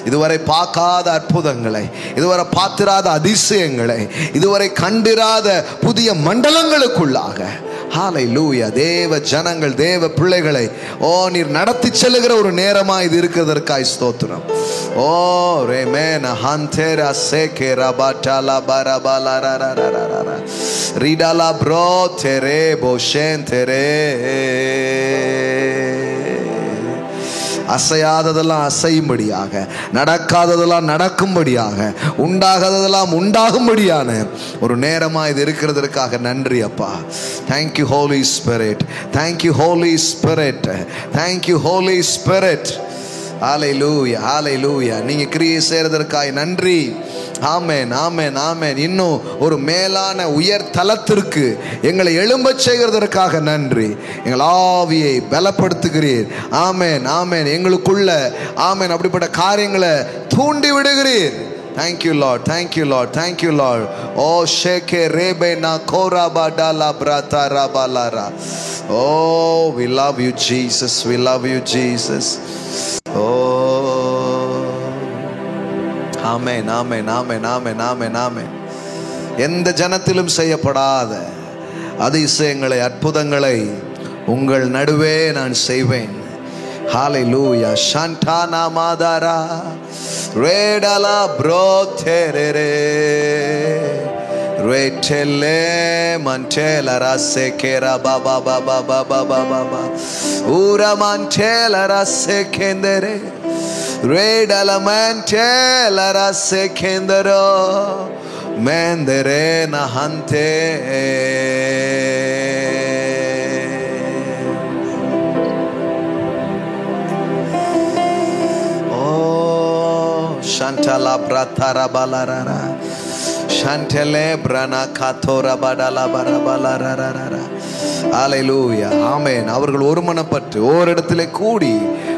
இதுவரை பார்க்காத அற்புதங்களை, இதுவரை பார்த்திராத அதிசயங்களை, இதுவரை கண்டிராத புதிய மண்டலங்களுக்குள்ளாக ஹல்லேலூயா தேவ ஜனங்கள், தேவ பிள்ளைகளை நீர் நடத்தி செல்லுகிற ஒரு நேரமா இது இருக்கிறதற்காய் ஸ்தோத்திரம். ஓ ரேமேன ஹந்தேரா சேகேரா பாட்டாலா பரபலரரரரர ரிடாலா ப்ரோ தெரே போஷேன் தெரே. அசையாததெல்லாம் அசையும்படியாக, நடக்காததெல்லாம் நடக்கும்படியாக, உண்டாகாததெல்லாம் உண்டாகும்படியான ஒரு நேரமா இது இருக்கிறதற்காக நன்றி அப்பா. Thank you holy spirit, thank you holy spirit, thank you holy spirit. ஹல்லேலூயா ஹல்லேலூயா. நீங்க கிரியை செய்யறதற்காக நன்றி. ஆமென் ஆமென் ஆமென். இன்னும் ஒரு மேலான உயர் தலத்திற்கு எங்களை எழும்பச் செய்கிறதற்காக நன்றி. எங்கள் ஆவியை பலப்படுத்துகிறீர். ஆமென் ஆமென். எங்களுக்குள்ள ஆமென் அப்படிப்பட்ட காரியங்களை தூண்டி விடுகிறீர். Thank you Lord, thank you Lord, thank you Lord. Oh sheke rebe na kora badala brata rabalara. Oh we love you Jesus, we love you Jesus. Oh amen amen amen amen amen amen. எந்த ஜனத்திலும் செய்யப்படாத அதிசயங்களை, அற்புதங்களை உங்கள் நடுவே நான் செய்வேன். ஹல்லேலூயா. ஷாண்டானா மாதாரா ரேடலா ப்ரோதெரே ரேட்டெலே மன்டேலா ராசேகேரா பாபா பாபா பாபா பாபா ஊரா மன்டேலா ராசேகேந்தரே ரேடலா மன்டேலா ராசேகேந்தரோ மேந்தரே நஹந்தே. Shantala bratara balarara shantele brana kathora badala barabalarara. ஹல்லேலூயா ஆமென். அவர்கள் ஒருமனப்பட்டு ஓரிடத்திலே கூடி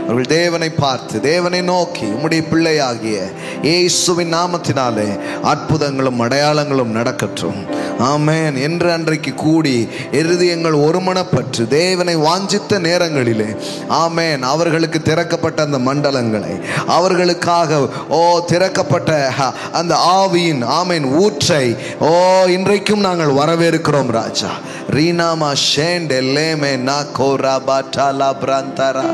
அவர்கள் தேவனை பார்த்து, தேவனை நோக்கி, உம்முடைய பிள்ளையாகிய இயேசுவின் நாமத்தினாலே அற்புதங்களும் அடையாளங்களும் நடக்கட்டும் ஆமென் என்று அன்றைக்கு கூடி இருதயங்கள் ஒருமனப்பட்டு தேவனை வாஞ்சித்த நேரங்களிலே ஆமென் அவர்களுக்கு திறக்கப்பட்ட அந்த மண்டலங்களை, அவர்களுக்காக திறக்கப்பட்ட அந்த ஆவியின் ஆமென் ஊற்றை இன்றைக்கும் நாங்கள் வரவேற்கிறோம் ராஜா. ரீனாமா ஷேண்டெல்லேமே நா கோரா பாட்டாலா பிராந்தரா.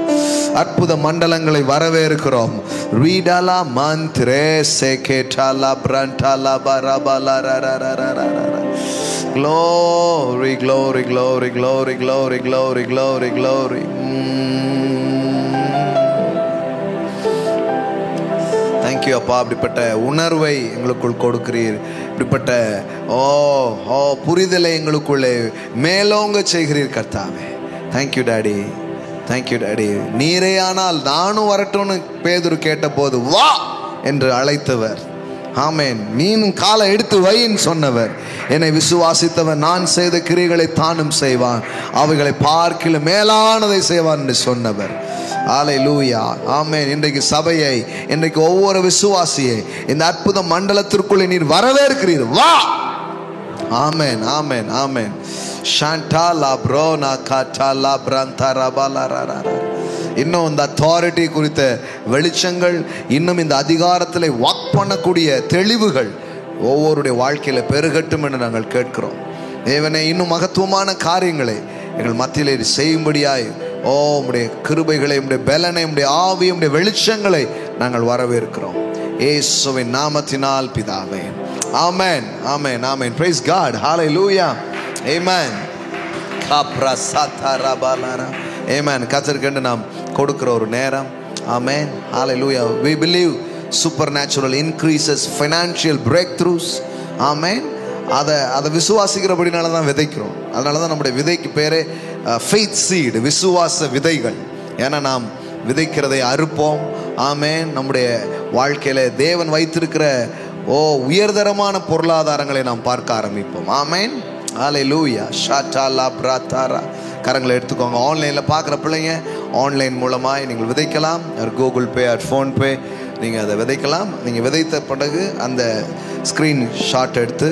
அற்புத மண்டலங்களை வரவேற்கிறோம். ரீடாலா மந்த்ரே சேகேட்டாலா பிராண்டாலா பரபலரரரரரர. Glory, glory, glory, glory, glory, glory, glory, glory. Thank you அப்பா. அப்படிப்பட்ட உணர்வை எங்களுக்குள் கொடுக்கிறீர். இப்படிப்பட்ட புரிதலை எங்களுக்குள்ளே மேலோங்க செய்கிறீர் கர்த்தாவே. Thank you daddy, thank you daddy. நீரே ஆனால் நானும் வரட்டும்னு பேதுரு கேட்ட போது வா என்று அழைத்தவர். ஆமென். நீனும் காலை எடுத்து வைன்னு சொன்னவர். என்னை விசுவாசித்தவன் நான் செய்த கிரியைகளை தானும் செய்வான், அவைகளை பார்க்கிலும் மேலானதை செய்வான் என்று சொன்னவர். ஹல்லேலூயா ஆமென். இன்றைக்கு சபையை, இன்றைக்கு ஒவ்வொரு விசுவாசியை இந்த அற்புத மண்டலத்திற்குள்ளே நீர் வரவேற்கிறீர். வா. ஆமென் ஆமென் ஆமென். ஷாண்டாலா ப்ரோனா காட்டாலா பிராந்தரபலரரர. இன்னும் இந்த அத்தாரிட்டி குறித்த வெளிச்சங்கள், இன்னும் இந்த அதிகாரத்தில் வாக் பண்ணக்கூடிய தெளிவுகள் ஒவ்வொருடைய வாழ்க்கையில பெருகட்டும் என்று நாங்கள் கேட்கிறோம். தேவனே, இன்னும் மகத்துவமான காரியங்களை எங்கள் மத்தியிலே செய்யும்படியாய் உம்முடைய கிருபைகளை, உம்முடைய பலனை, உம்முடைய ஆவி, உம்முடைய வெளிச்சங்களை நாங்கள் வரவேற்கிறோம் இயேசுவின் நாமத்தினால் பிதாவே. ஆமென் ஆமென் ஆமென். Praise God. ஹல்லேலூயா ஆமென். காப்ரசதரபலர ஆமென். கர்த்தருக்கு நாம் கொடுக்கிற ஒரு நேரம். ஆமென். ஹல்லேலூயா. we believe supernatural increases, financial breakthroughs. ஆமென். அதை விசுவாசிக்கிறபடினால தான் விதைக்கிறோம். அதனால தான் நம்முடைய விதைக்கு பேரே ஃபெய்த் சீட், விசுவாச விதைகள். ஏன்னா நாம் விதைக்கிறதை அறுப்போம். ஆமென். நம்முடைய வாழ்க்கையில தேவன் வைத்திருக்கிற உயர்தரமான பொருளாதாரங்களை நாம் பார்க்க ஆரம்பிப்போம். ஆமென். ஹல்லேலூயா. ஷாட்டாலா பிராத்தாரா. கரங்களை எடுத்துக்கோங்க. ஆன்லைனில் பார்க்குற பிள்ளைங்க ஆன்லைன் மூலமாக நீங்கள் விதைக்கலாம். கூகுள் பே, ஃபோன்பே நீங்கள் அதை விதைக்கலாம். நீங்கள் விதைத்த பிறகு அந்த ஸ்க்ரீன் ஷாட் எடுத்து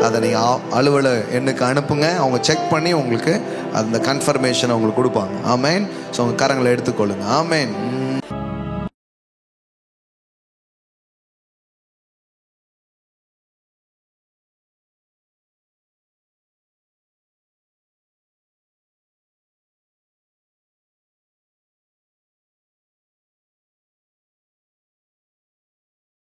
அதை நீங்கள் அலுவலக எண்ணுக்கு அனுப்புங்க. அவங்க செக் பண்ணி உங்களுக்கு அந்த கன்ஃபர்மேஷனை உங்களுக்கு கொடுப்பாங்க. ஆமேன். ஸோ உங்கள் கரங்களை எடுத்துக்கொள்ளுங்க. ஆமேன்.